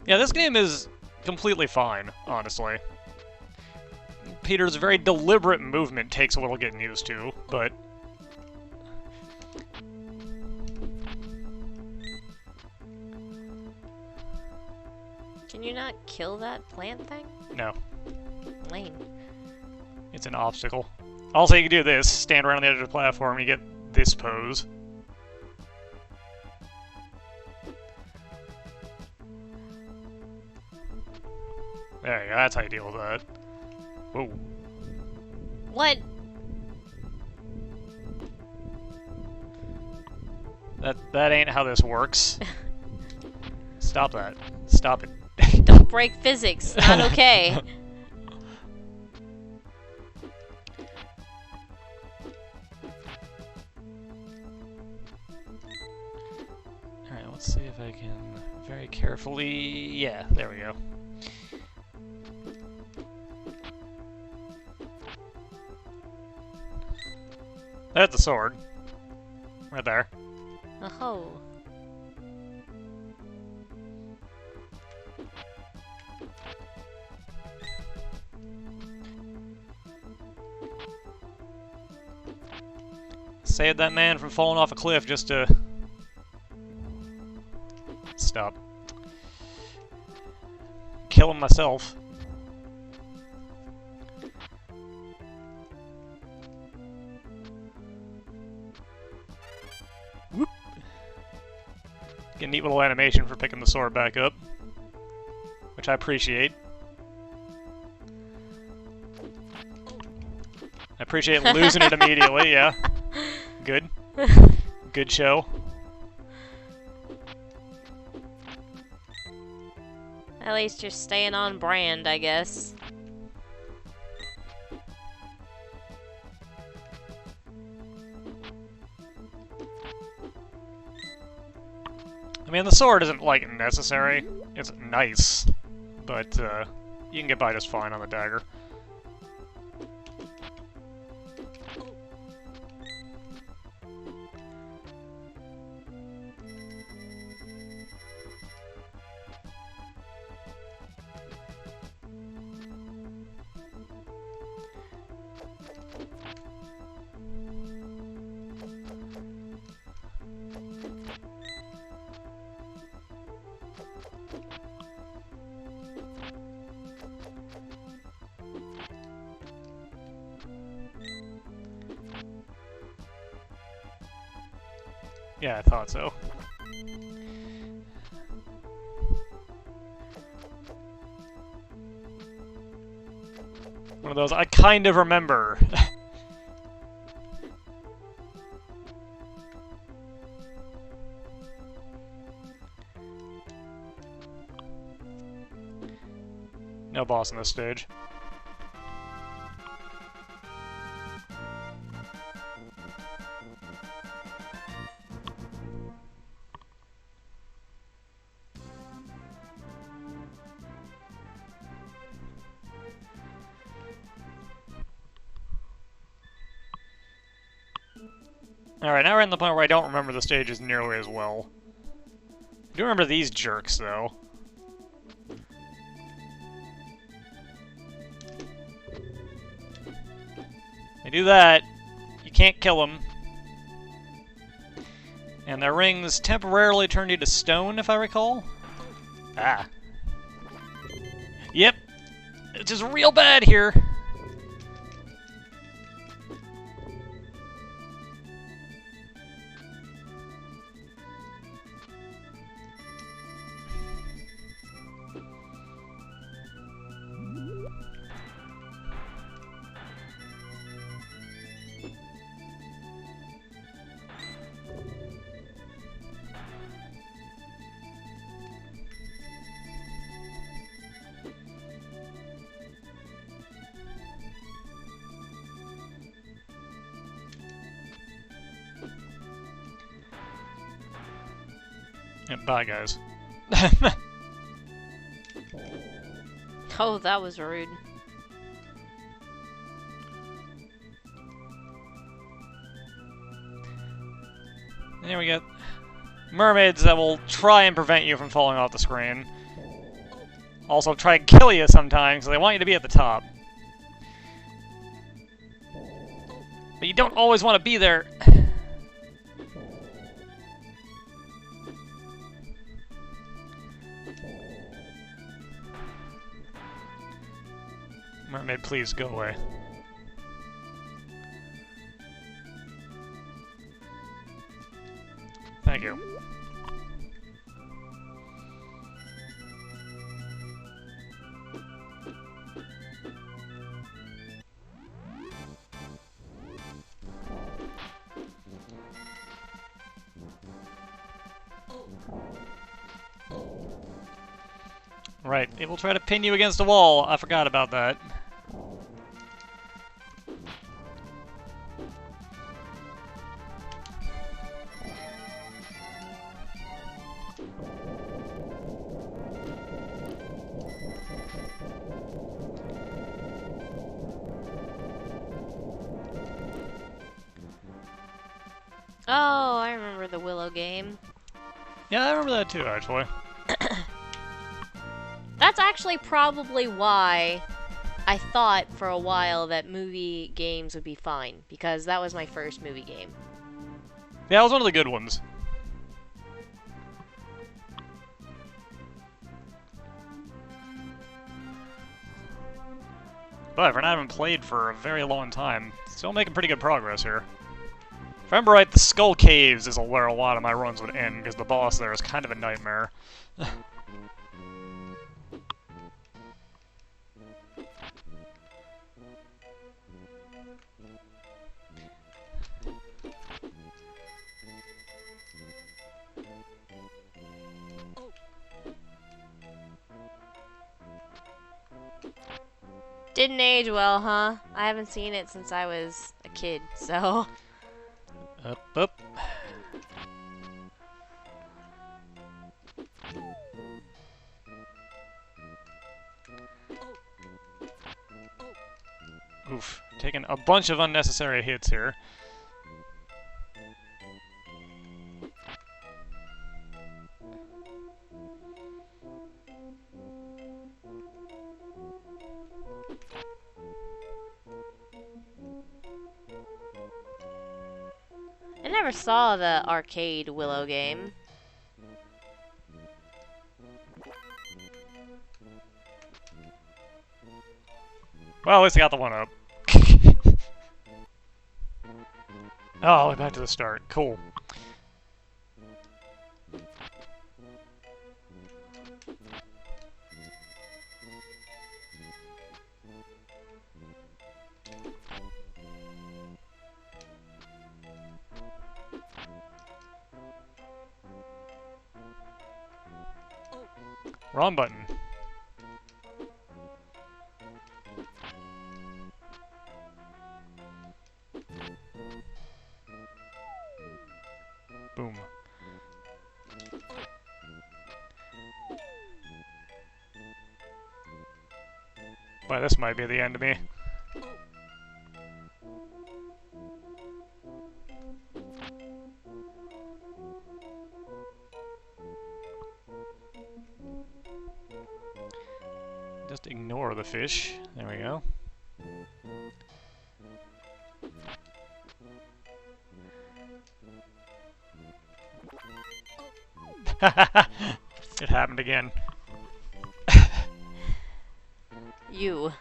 [SPEAKER 1] Yeah, this game is completely fine, honestly. Peter's very deliberate movement takes a little getting used to, but...
[SPEAKER 2] Can you not kill that plant thing?
[SPEAKER 1] No.
[SPEAKER 2] Lame.
[SPEAKER 1] It's an obstacle. Also, you can do this. Stand around the edge of the platform and you get this pose. There you go. That's how you deal with that. Whoa.
[SPEAKER 2] What?
[SPEAKER 1] That ain't how this works. Stop that. Stop it.
[SPEAKER 2] Don't break physics. Not okay.
[SPEAKER 1] Alright, let's see if I can very carefully... Yeah, there we go. That's the sword. Right there.
[SPEAKER 2] Oh.
[SPEAKER 1] Saved that man from falling off a cliff just to... Stop. Kill him myself. Whoop. Get a neat little animation for picking the sword back up, which I appreciate. I appreciate losing it immediately, yeah. Good. Good show.
[SPEAKER 2] At least you're staying on brand, I guess.
[SPEAKER 1] I mean, the sword isn't, like, necessary. It's nice. But, you can get by just fine on the dagger. Yeah, I thought so. One of those I kind of remember. No boss on this stage. Alright, now we're in the point where I don't remember the stages nearly as well. I do remember these jerks, though. They do that, you can't kill them. And their rings temporarily turn you to stone, if I recall. Ah. Yep. It's just real bad here. Yeah, bye, guys.
[SPEAKER 2] Oh, that was rude.
[SPEAKER 1] And here we get mermaids that will try and prevent you from falling off the screen. Also try and kill you sometimes, so they want you to be at the top. But you don't always want to be there. Mermaid, please go away. Thank you. Right, it will try to pin you against a wall. I forgot about that.
[SPEAKER 2] Oh, I remember the Willow game.
[SPEAKER 1] Yeah, I remember that too, actually.
[SPEAKER 2] That's actually probably why I thought for a while that movie games would be fine, because that was my first movie game.
[SPEAKER 1] Yeah, it was one of the good ones. But for not having played for a very long time, still making pretty good progress here. If I remember right, the Skull Caves is where a lot of my runs would end, because the boss there is kind of a nightmare.
[SPEAKER 2] Didn't age well, huh? I haven't seen it since I was a kid, so...
[SPEAKER 1] Up, up. Oof. Taking a bunch of unnecessary hits here.
[SPEAKER 2] I never saw the arcade Willow game.
[SPEAKER 1] Well, at least I got the one up. Oh, back to the start. Cool. Wrong button. Boom. Boy, this might be the end of me. Just ignore the fish. There we go. It happened again.
[SPEAKER 2] You.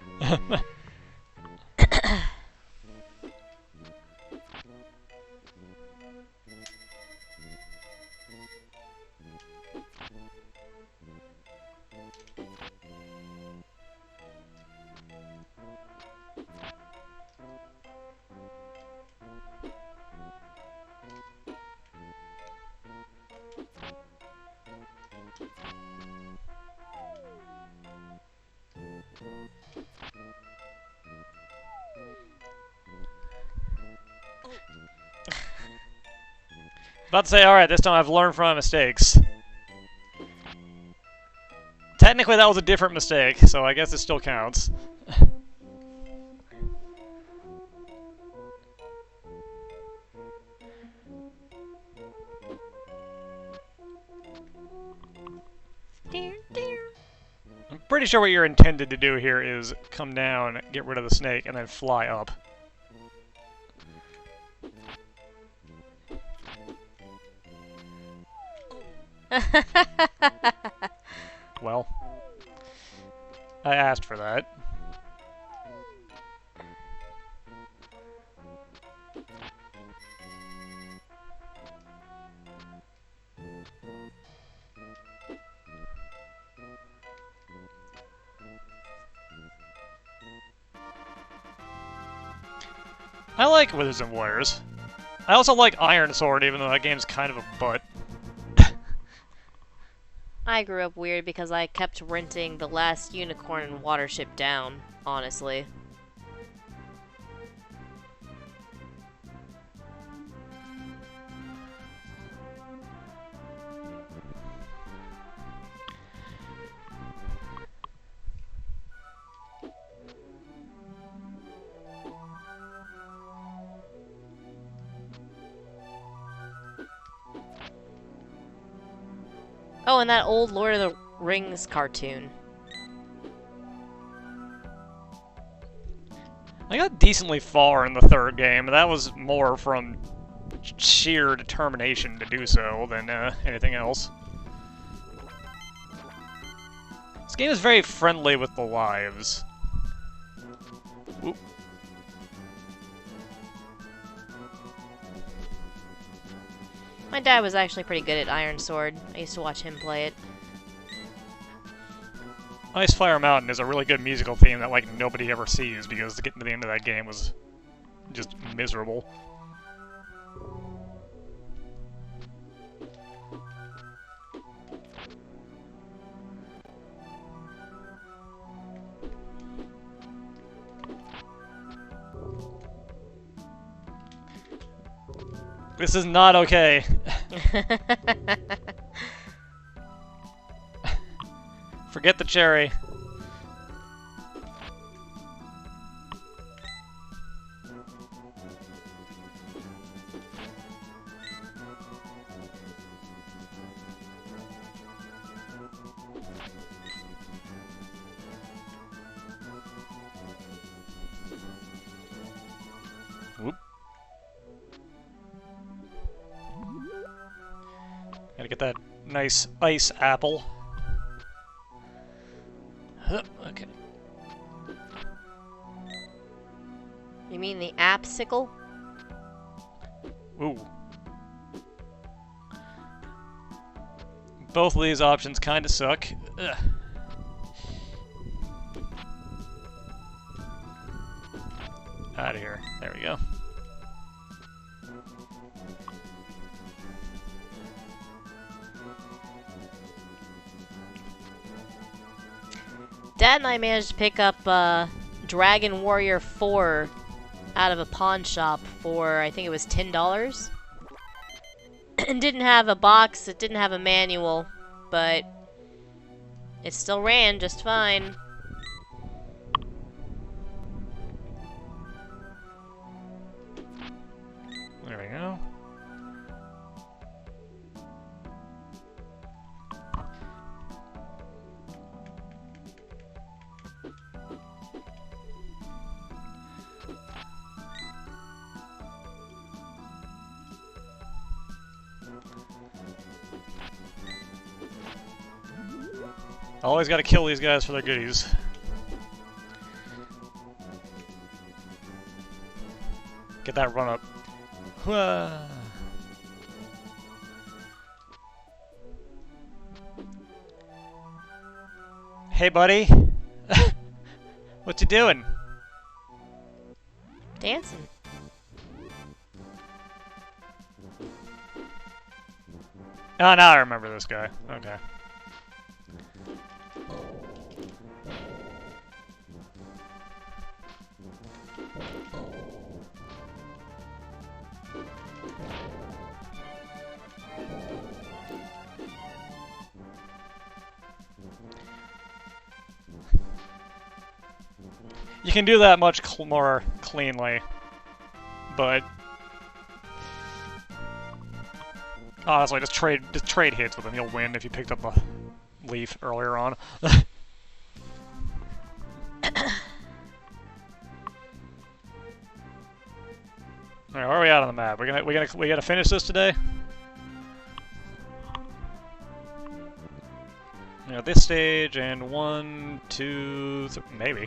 [SPEAKER 1] About to say, alright, this time I've learned from my mistakes. Technically that was a different mistake, so I guess it still counts. I'm pretty sure what you're intended to do here is come down, get rid of the snake, and then fly up. Well, I asked for that. I like Wizards and Warriors. I also like Iron Sword, even though that game's kind of a butt.
[SPEAKER 2] I grew up weird because I kept renting The Last Unicorn and Watership Down, honestly. Oh, and that old Lord of the Rings cartoon.
[SPEAKER 1] I got decently far in the third game, but that was more from sheer determination to do so than anything else. This game is very friendly with the lives. Oop.
[SPEAKER 2] My dad was actually pretty good at Iron Sword. I used to watch him play it.
[SPEAKER 1] Ice Fire Mountain is a really good musical theme that like nobody ever sees because getting to the end of that game was just miserable. This is not okay. Forget the cherry. Whoop. Gotta get that nice ice apple. Okay.
[SPEAKER 2] You mean the apsicle?
[SPEAKER 1] Ooh. Both of these options kinda suck. Ugh. Out of here. There we go.
[SPEAKER 2] Dad and I managed to pick up Dragon Warrior 4 out of a pawn shop for, I think it was $10. And didn't have a box, it didn't have a manual, but it still ran just fine.
[SPEAKER 1] There we go. Always gotta kill these guys for their goodies. Get that run up. Whoa. Hey, buddy. What you doing?
[SPEAKER 2] Dancing.
[SPEAKER 1] Oh, now I remember this guy. Okay. You can do that much more cleanly, but honestly, just trade hits with him. You'll win if you picked up a leaf earlier on. Alright, where are we at on the map? We gonna finish this today? Yeah, this stage and 1, 2, maybe.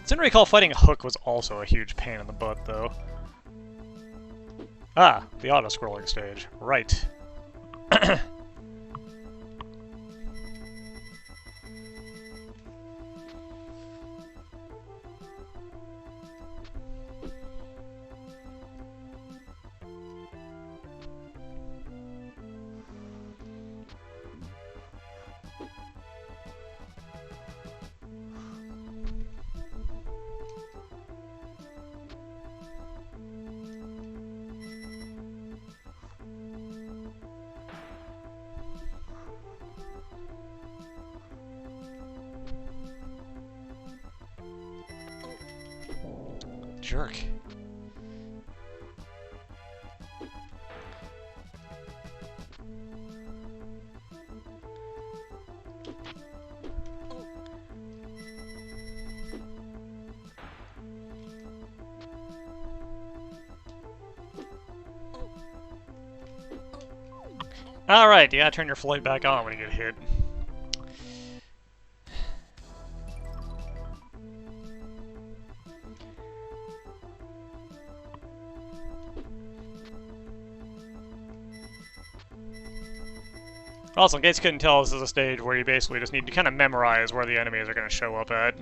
[SPEAKER 1] Didn't recall fighting Hook was also a huge pain in the butt, though. Ah, the auto-scrolling stage. Right. jerk. Alright, you gotta turn your flight back on when you get hit. Also, in case you couldn't tell, this is a stage where you basically just need to kind of memorize where the enemies are going to show up at.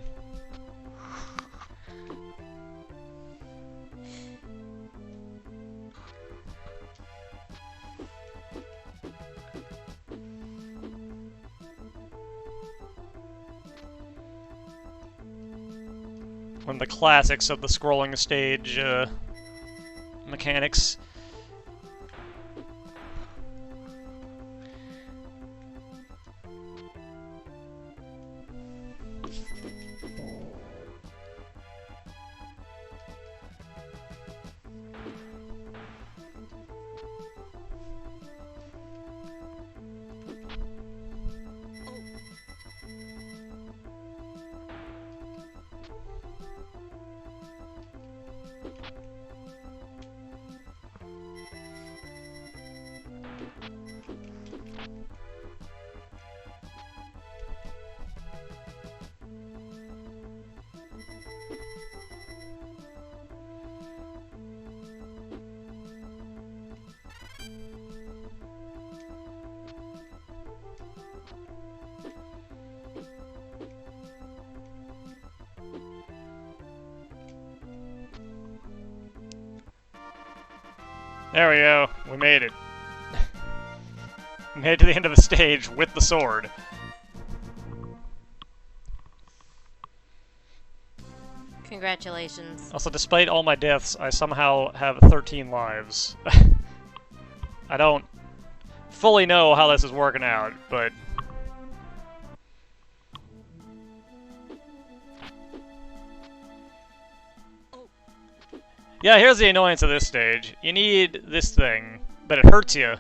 [SPEAKER 1] One of the classics of the scrolling stage mechanics. There we go. We made it. We made it to the end of the stage with the sword.
[SPEAKER 2] Congratulations.
[SPEAKER 1] Also, despite all my deaths, I somehow have 13 lives. I don't fully know how this is working out, but... yeah, here's the annoyance of this stage. You need this thing, but it hurts you.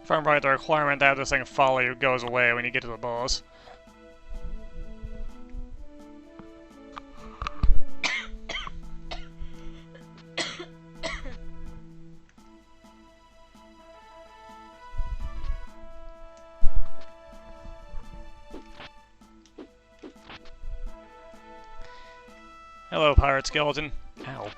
[SPEAKER 1] If I'm right, the requirement to have this thing follow you goes away when you get to the boss. Hello, pirate skeleton. Ow.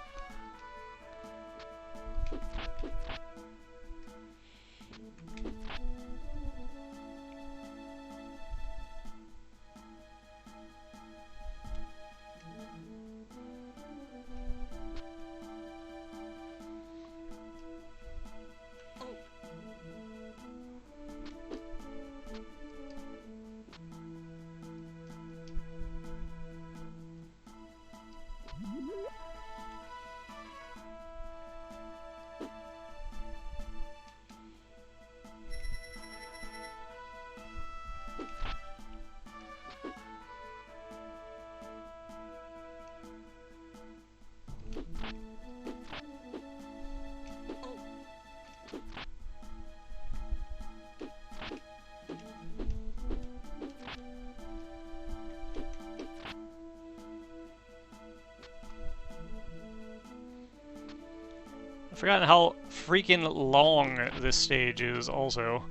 [SPEAKER 1] I've forgotten how freaking long this stage is, also.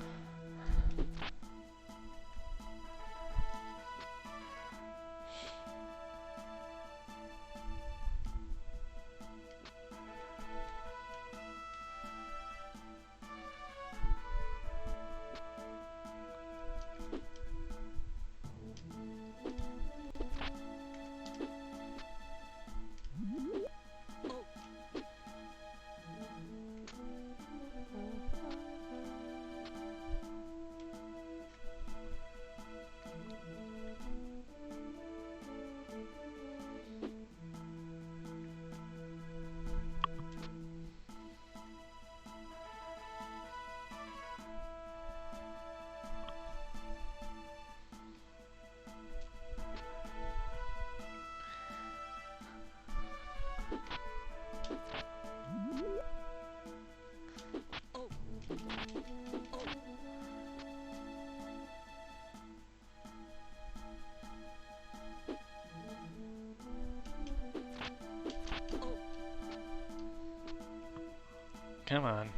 [SPEAKER 1] Come on.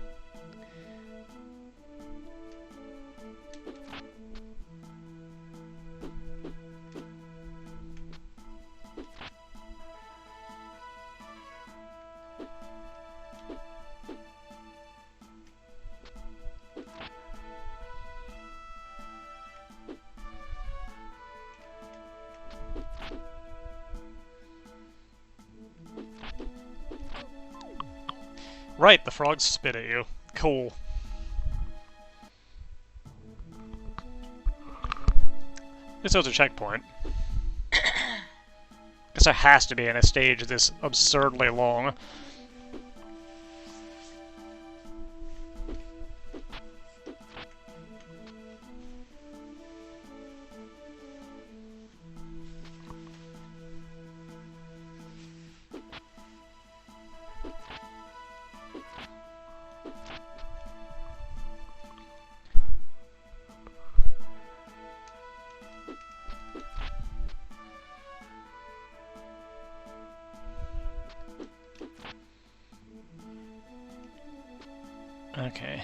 [SPEAKER 1] Right, the frogs spit at you. Cool. This was a checkpoint. Guess there has to be in a stage this absurdly long. Okay.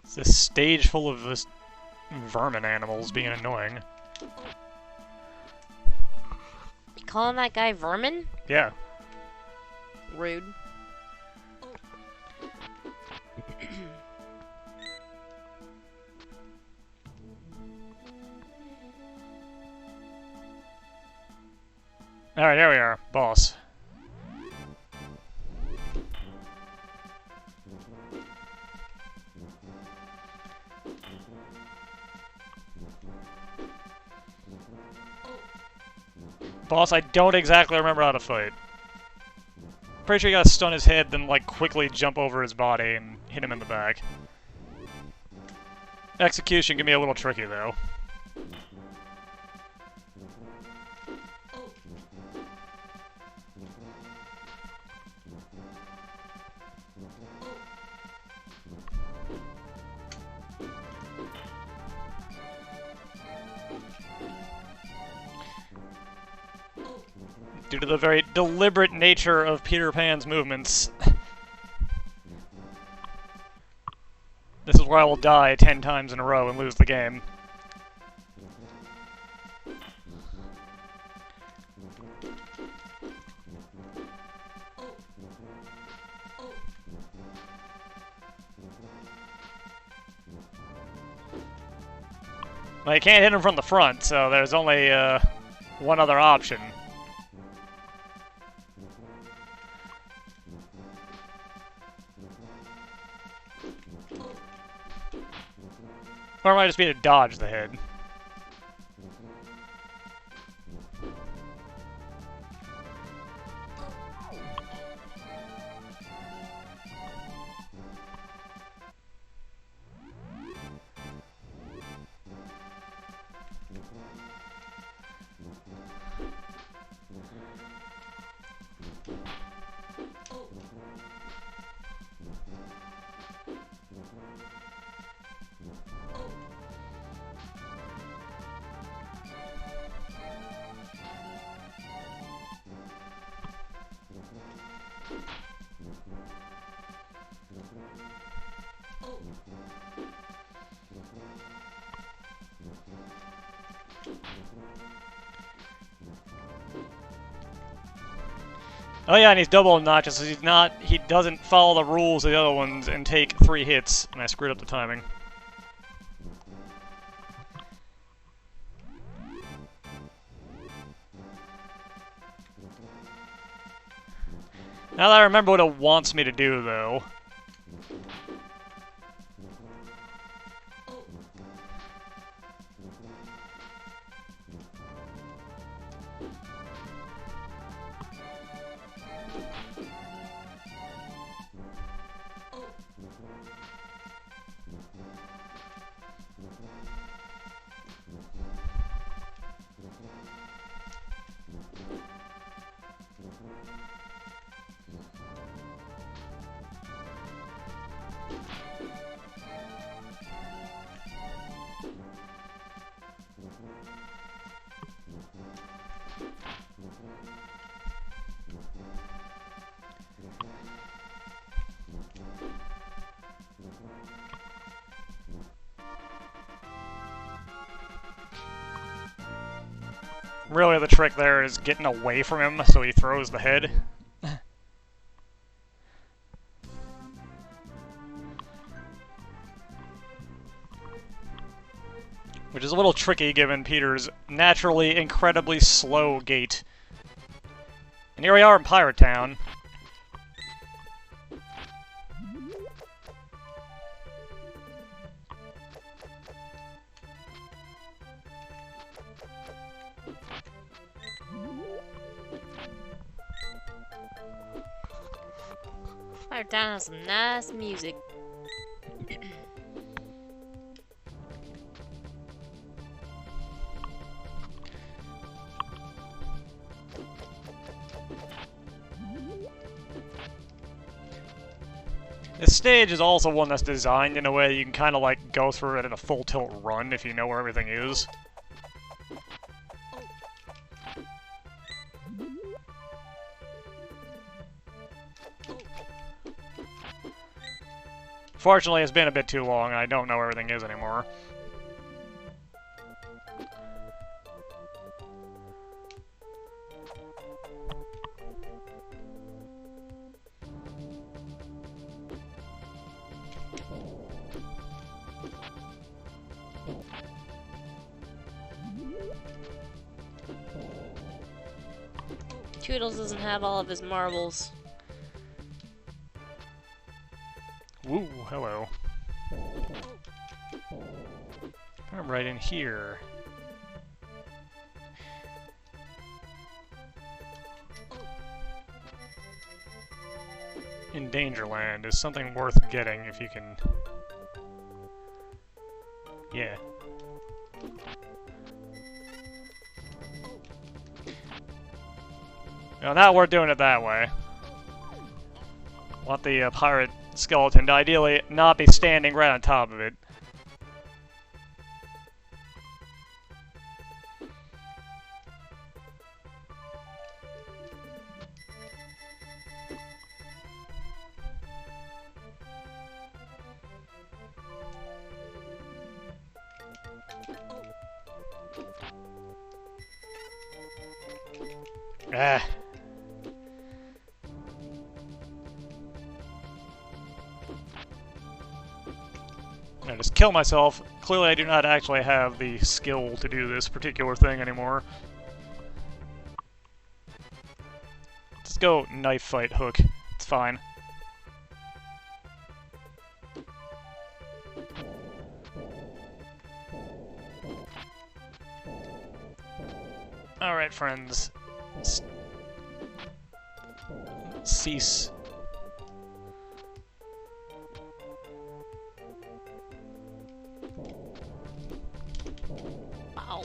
[SPEAKER 1] It's this stage full of this vermin animals being annoying.
[SPEAKER 2] You calling that guy vermin?
[SPEAKER 1] Yeah.
[SPEAKER 2] Rude.
[SPEAKER 1] Alright, here we are. Boss. Boss, I don't exactly remember how to fight. Pretty sure you gotta stun his head, then like quickly jump over his body and hit him in the back. Execution can be a little tricky though. Due to the very deliberate nature of Peter Pan's movements. This is where I will die 10 times in a row and lose the game. Well, you can't hit him from the front, so there's only one other option. Or it might just be to dodge the head. Oh yeah, and he's double obnoxious. He doesn't follow the rules of the other ones and take 3 hits. And I screwed up the timing. Now that I remember what it wants me to do, though. Really, the trick there is getting away from him so he throws the head. Which is a little tricky given Peter's naturally incredibly slow gait. And here we are in Pirate Town.
[SPEAKER 2] Fire Town has some nice music.
[SPEAKER 1] This stage is also one that's designed in a way you can kind of like go through it in a full tilt run if you know where everything is. Fortunately, it's been a bit too long, and I don't know where everything is anymore.
[SPEAKER 2] Toodles doesn't have all of his marbles.
[SPEAKER 1] Woo, hello. I'm right in here. In Dangerland is something worth getting if you can... Yeah. No, now we're doing it that way. Want the pirate skeleton to ideally not be standing right on top of it. Ah. I just kill myself. Clearly I do not actually have the skill to do this particular thing anymore. Let's go knife fight hook. It's fine. Alright, friends. Cease.
[SPEAKER 2] Ow.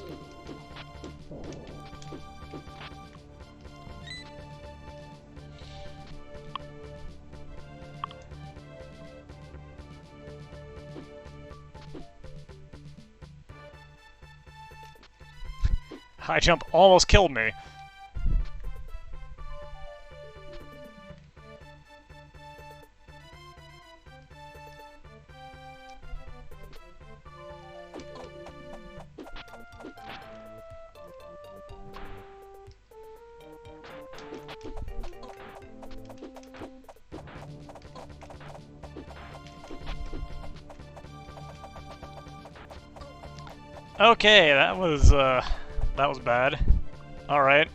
[SPEAKER 1] High jump almost killed me. Okay, that was bad. All right.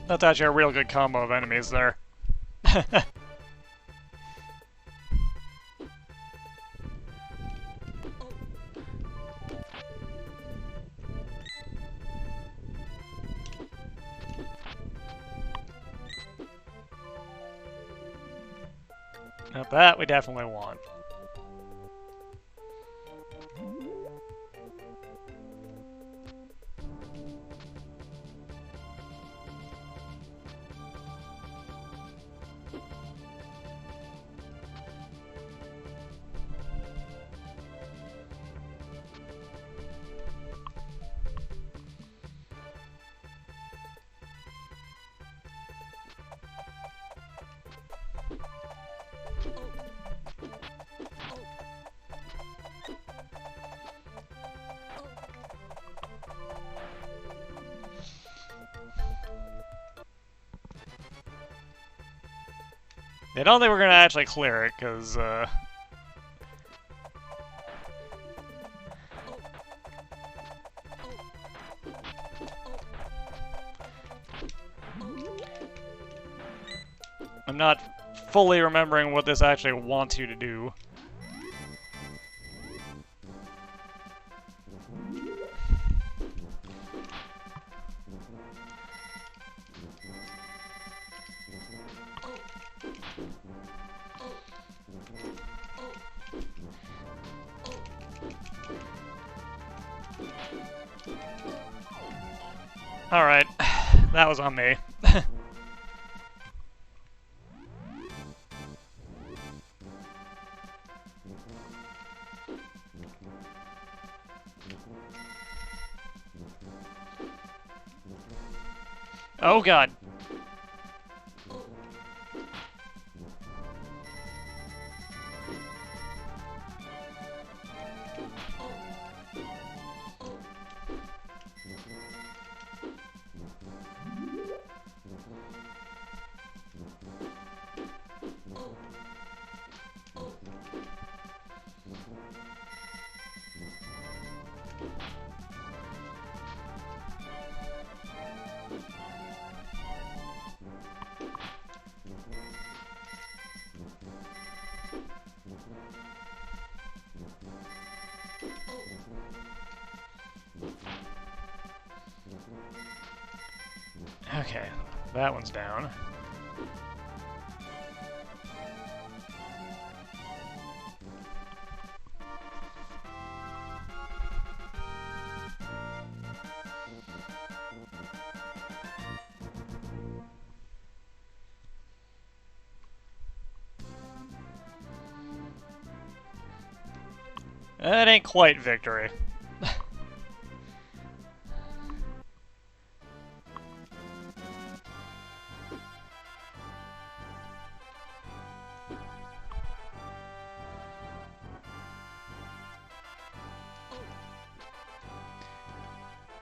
[SPEAKER 1] That's actually a real good combo of enemies there. Now that we definitely want. I don't think we're gonna actually clear it, because, I'm not fully remembering what this actually wants you to do. Alright, that was on me. Oh god. Okay, that one's down. That ain't quite victory.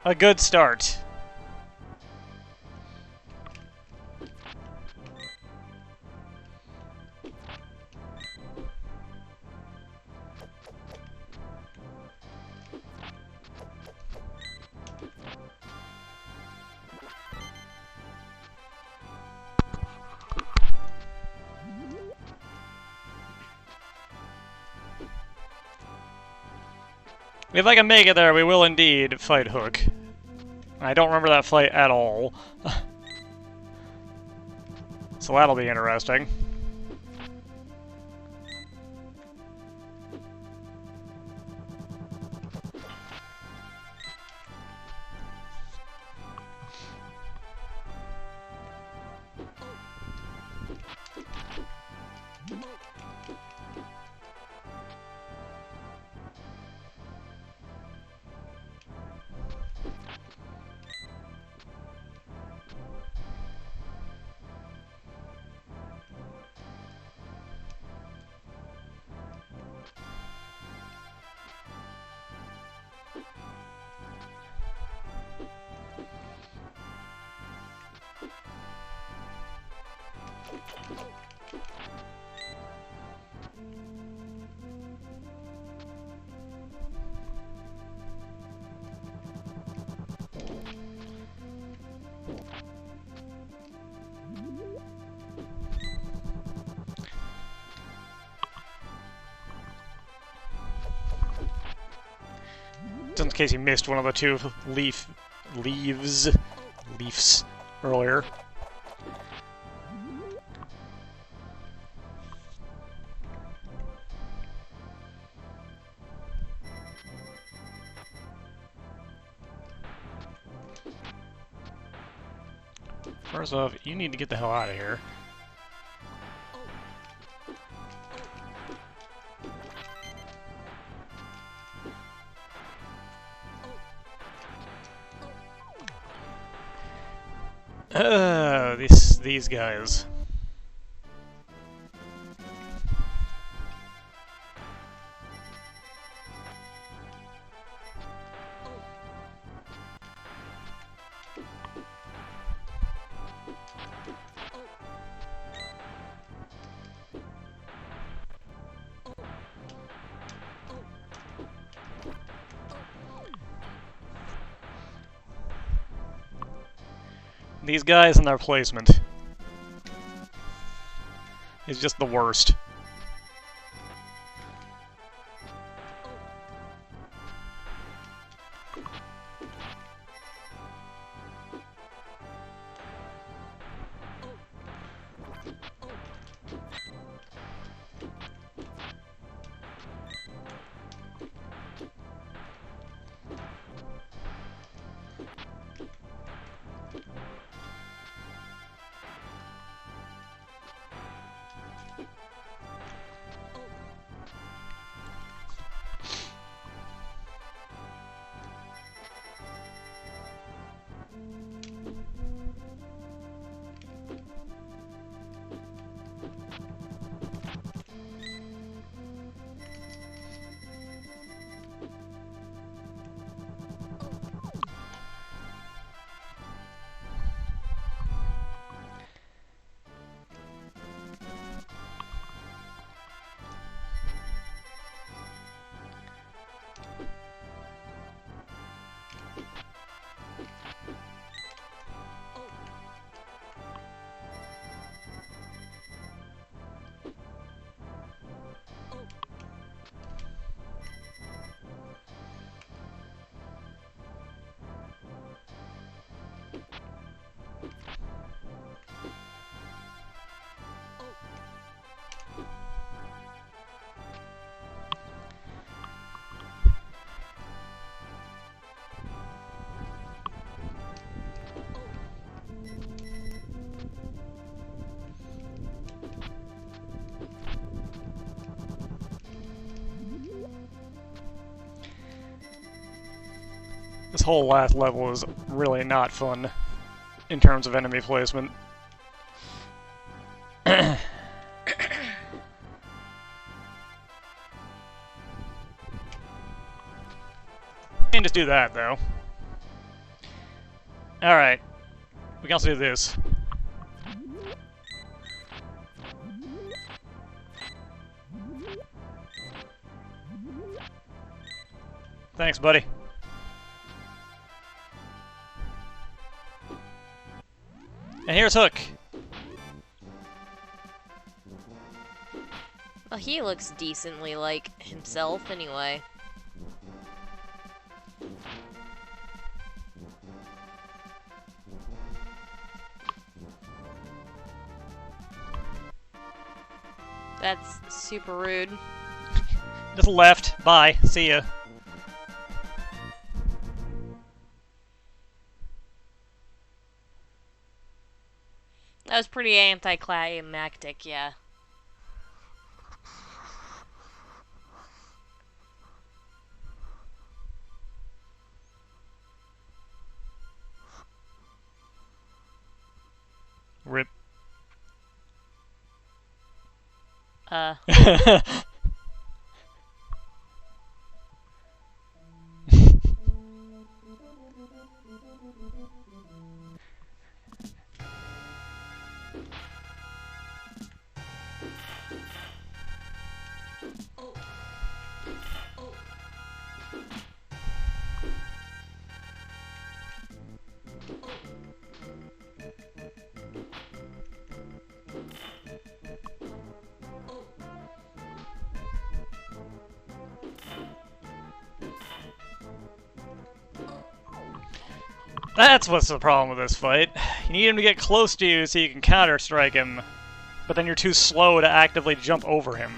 [SPEAKER 1] A good start. If I can make it there, we will indeed fight Hook. I don't remember that fight at all. So that'll be interesting. Just in case you missed one of the two leaves earlier. First off, you need to get the hell out of here. These guys. These guys and their placement is just the worst. This whole last level is really not fun in terms of enemy placement. You can just do that, though. Alright. We can also do this. Thanks, buddy. And here's Hook.
[SPEAKER 2] Well, he looks decently like himself, anyway. That's super rude.
[SPEAKER 1] Just left. Bye. See ya.
[SPEAKER 2] That was pretty anticlimactic, yeah.
[SPEAKER 1] Rip. That's what's the problem with this fight. You need him to get close to you so you can counter-strike him, but then you're too slow to actively jump over him.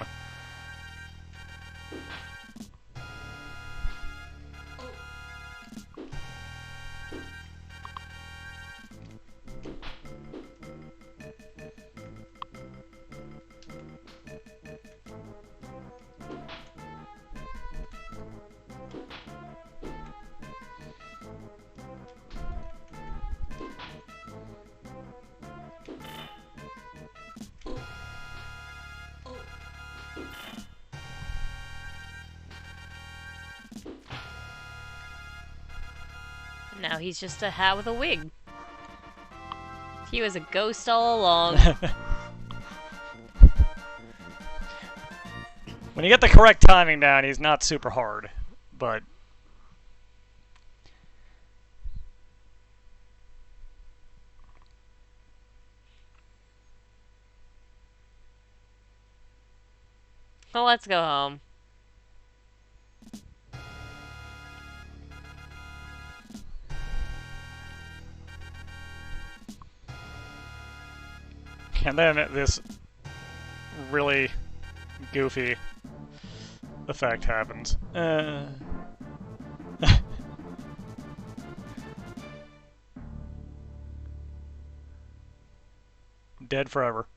[SPEAKER 2] Now he's just a hat with a wig. He was a ghost all along.
[SPEAKER 1] When you get the correct timing down, he's not super hard, but...
[SPEAKER 2] Well, let's go home.
[SPEAKER 1] And then this really goofy effect happens. Dead forever.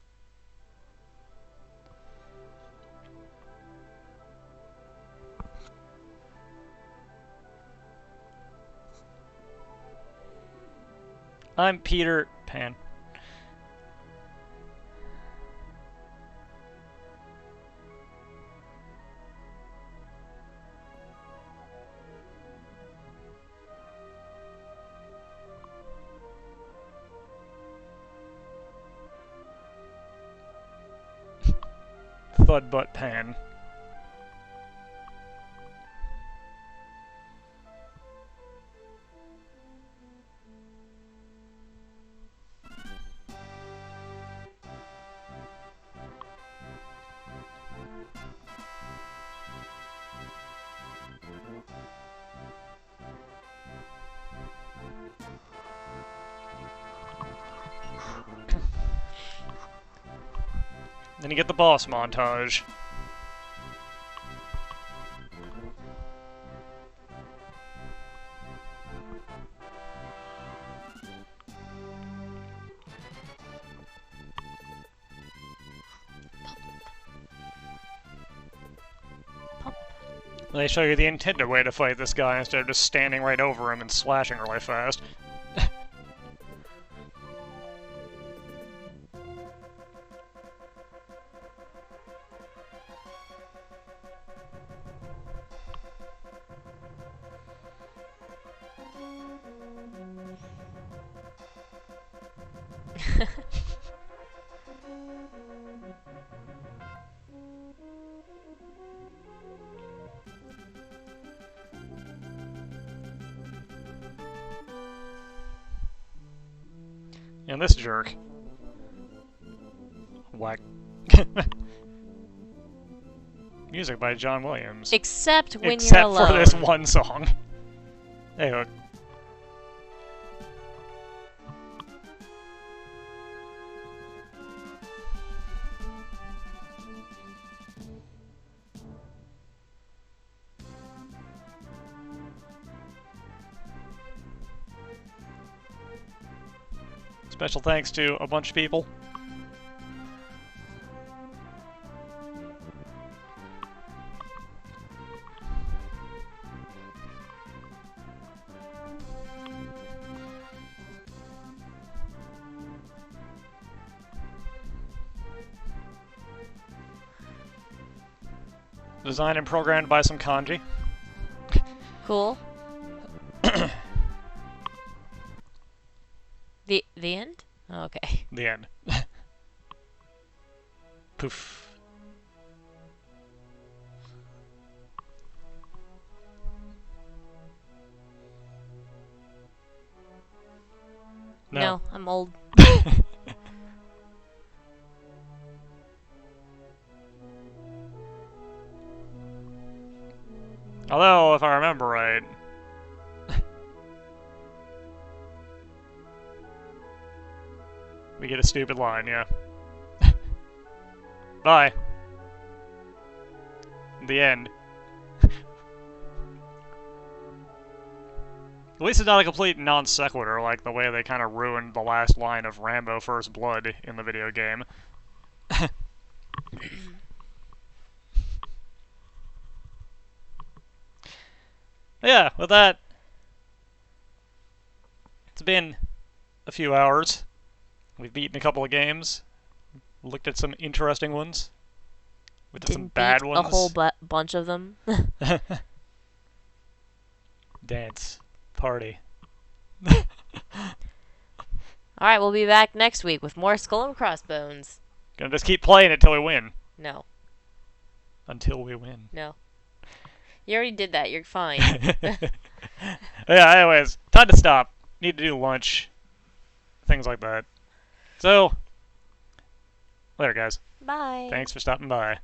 [SPEAKER 1] I'm Peter Pan. Thud butt pan. Then you get the boss montage. They show you the intended way to fight this guy instead of just standing right over him and slashing really fast. And this jerk. Whack. Music by John Williams.
[SPEAKER 2] Except when
[SPEAKER 1] Except
[SPEAKER 2] you're alone.
[SPEAKER 1] for this one song. Hey, look. Special thanks to a bunch of people. Designed and programmed by some kanji.
[SPEAKER 2] Cool. The end? Oh, okay.
[SPEAKER 1] The end. Poof.
[SPEAKER 2] No, I'm old.
[SPEAKER 1] Although, if I remember right, We get a stupid line, yeah. Bye. The end. At least it's not a complete non sequitur like the way they kind of ruined the last line of Rambo First Blood in the video game. Yeah, with that, it's been a few hours. We've beaten a couple of games, looked at some interesting ones, we did some bad
[SPEAKER 2] beat
[SPEAKER 1] ones.
[SPEAKER 2] a whole bunch of them.
[SPEAKER 1] Dance. Party.
[SPEAKER 2] Alright, we'll be back next week with more Skull and Crossbones.
[SPEAKER 1] Gonna just keep playing it till we win.
[SPEAKER 2] No.
[SPEAKER 1] Until we win.
[SPEAKER 2] No. You already did that. You're fine.
[SPEAKER 1] Yeah, anyways, time to stop. Need to do lunch. Things like that. So, later, guys.
[SPEAKER 2] Bye.
[SPEAKER 1] Thanks for stopping by.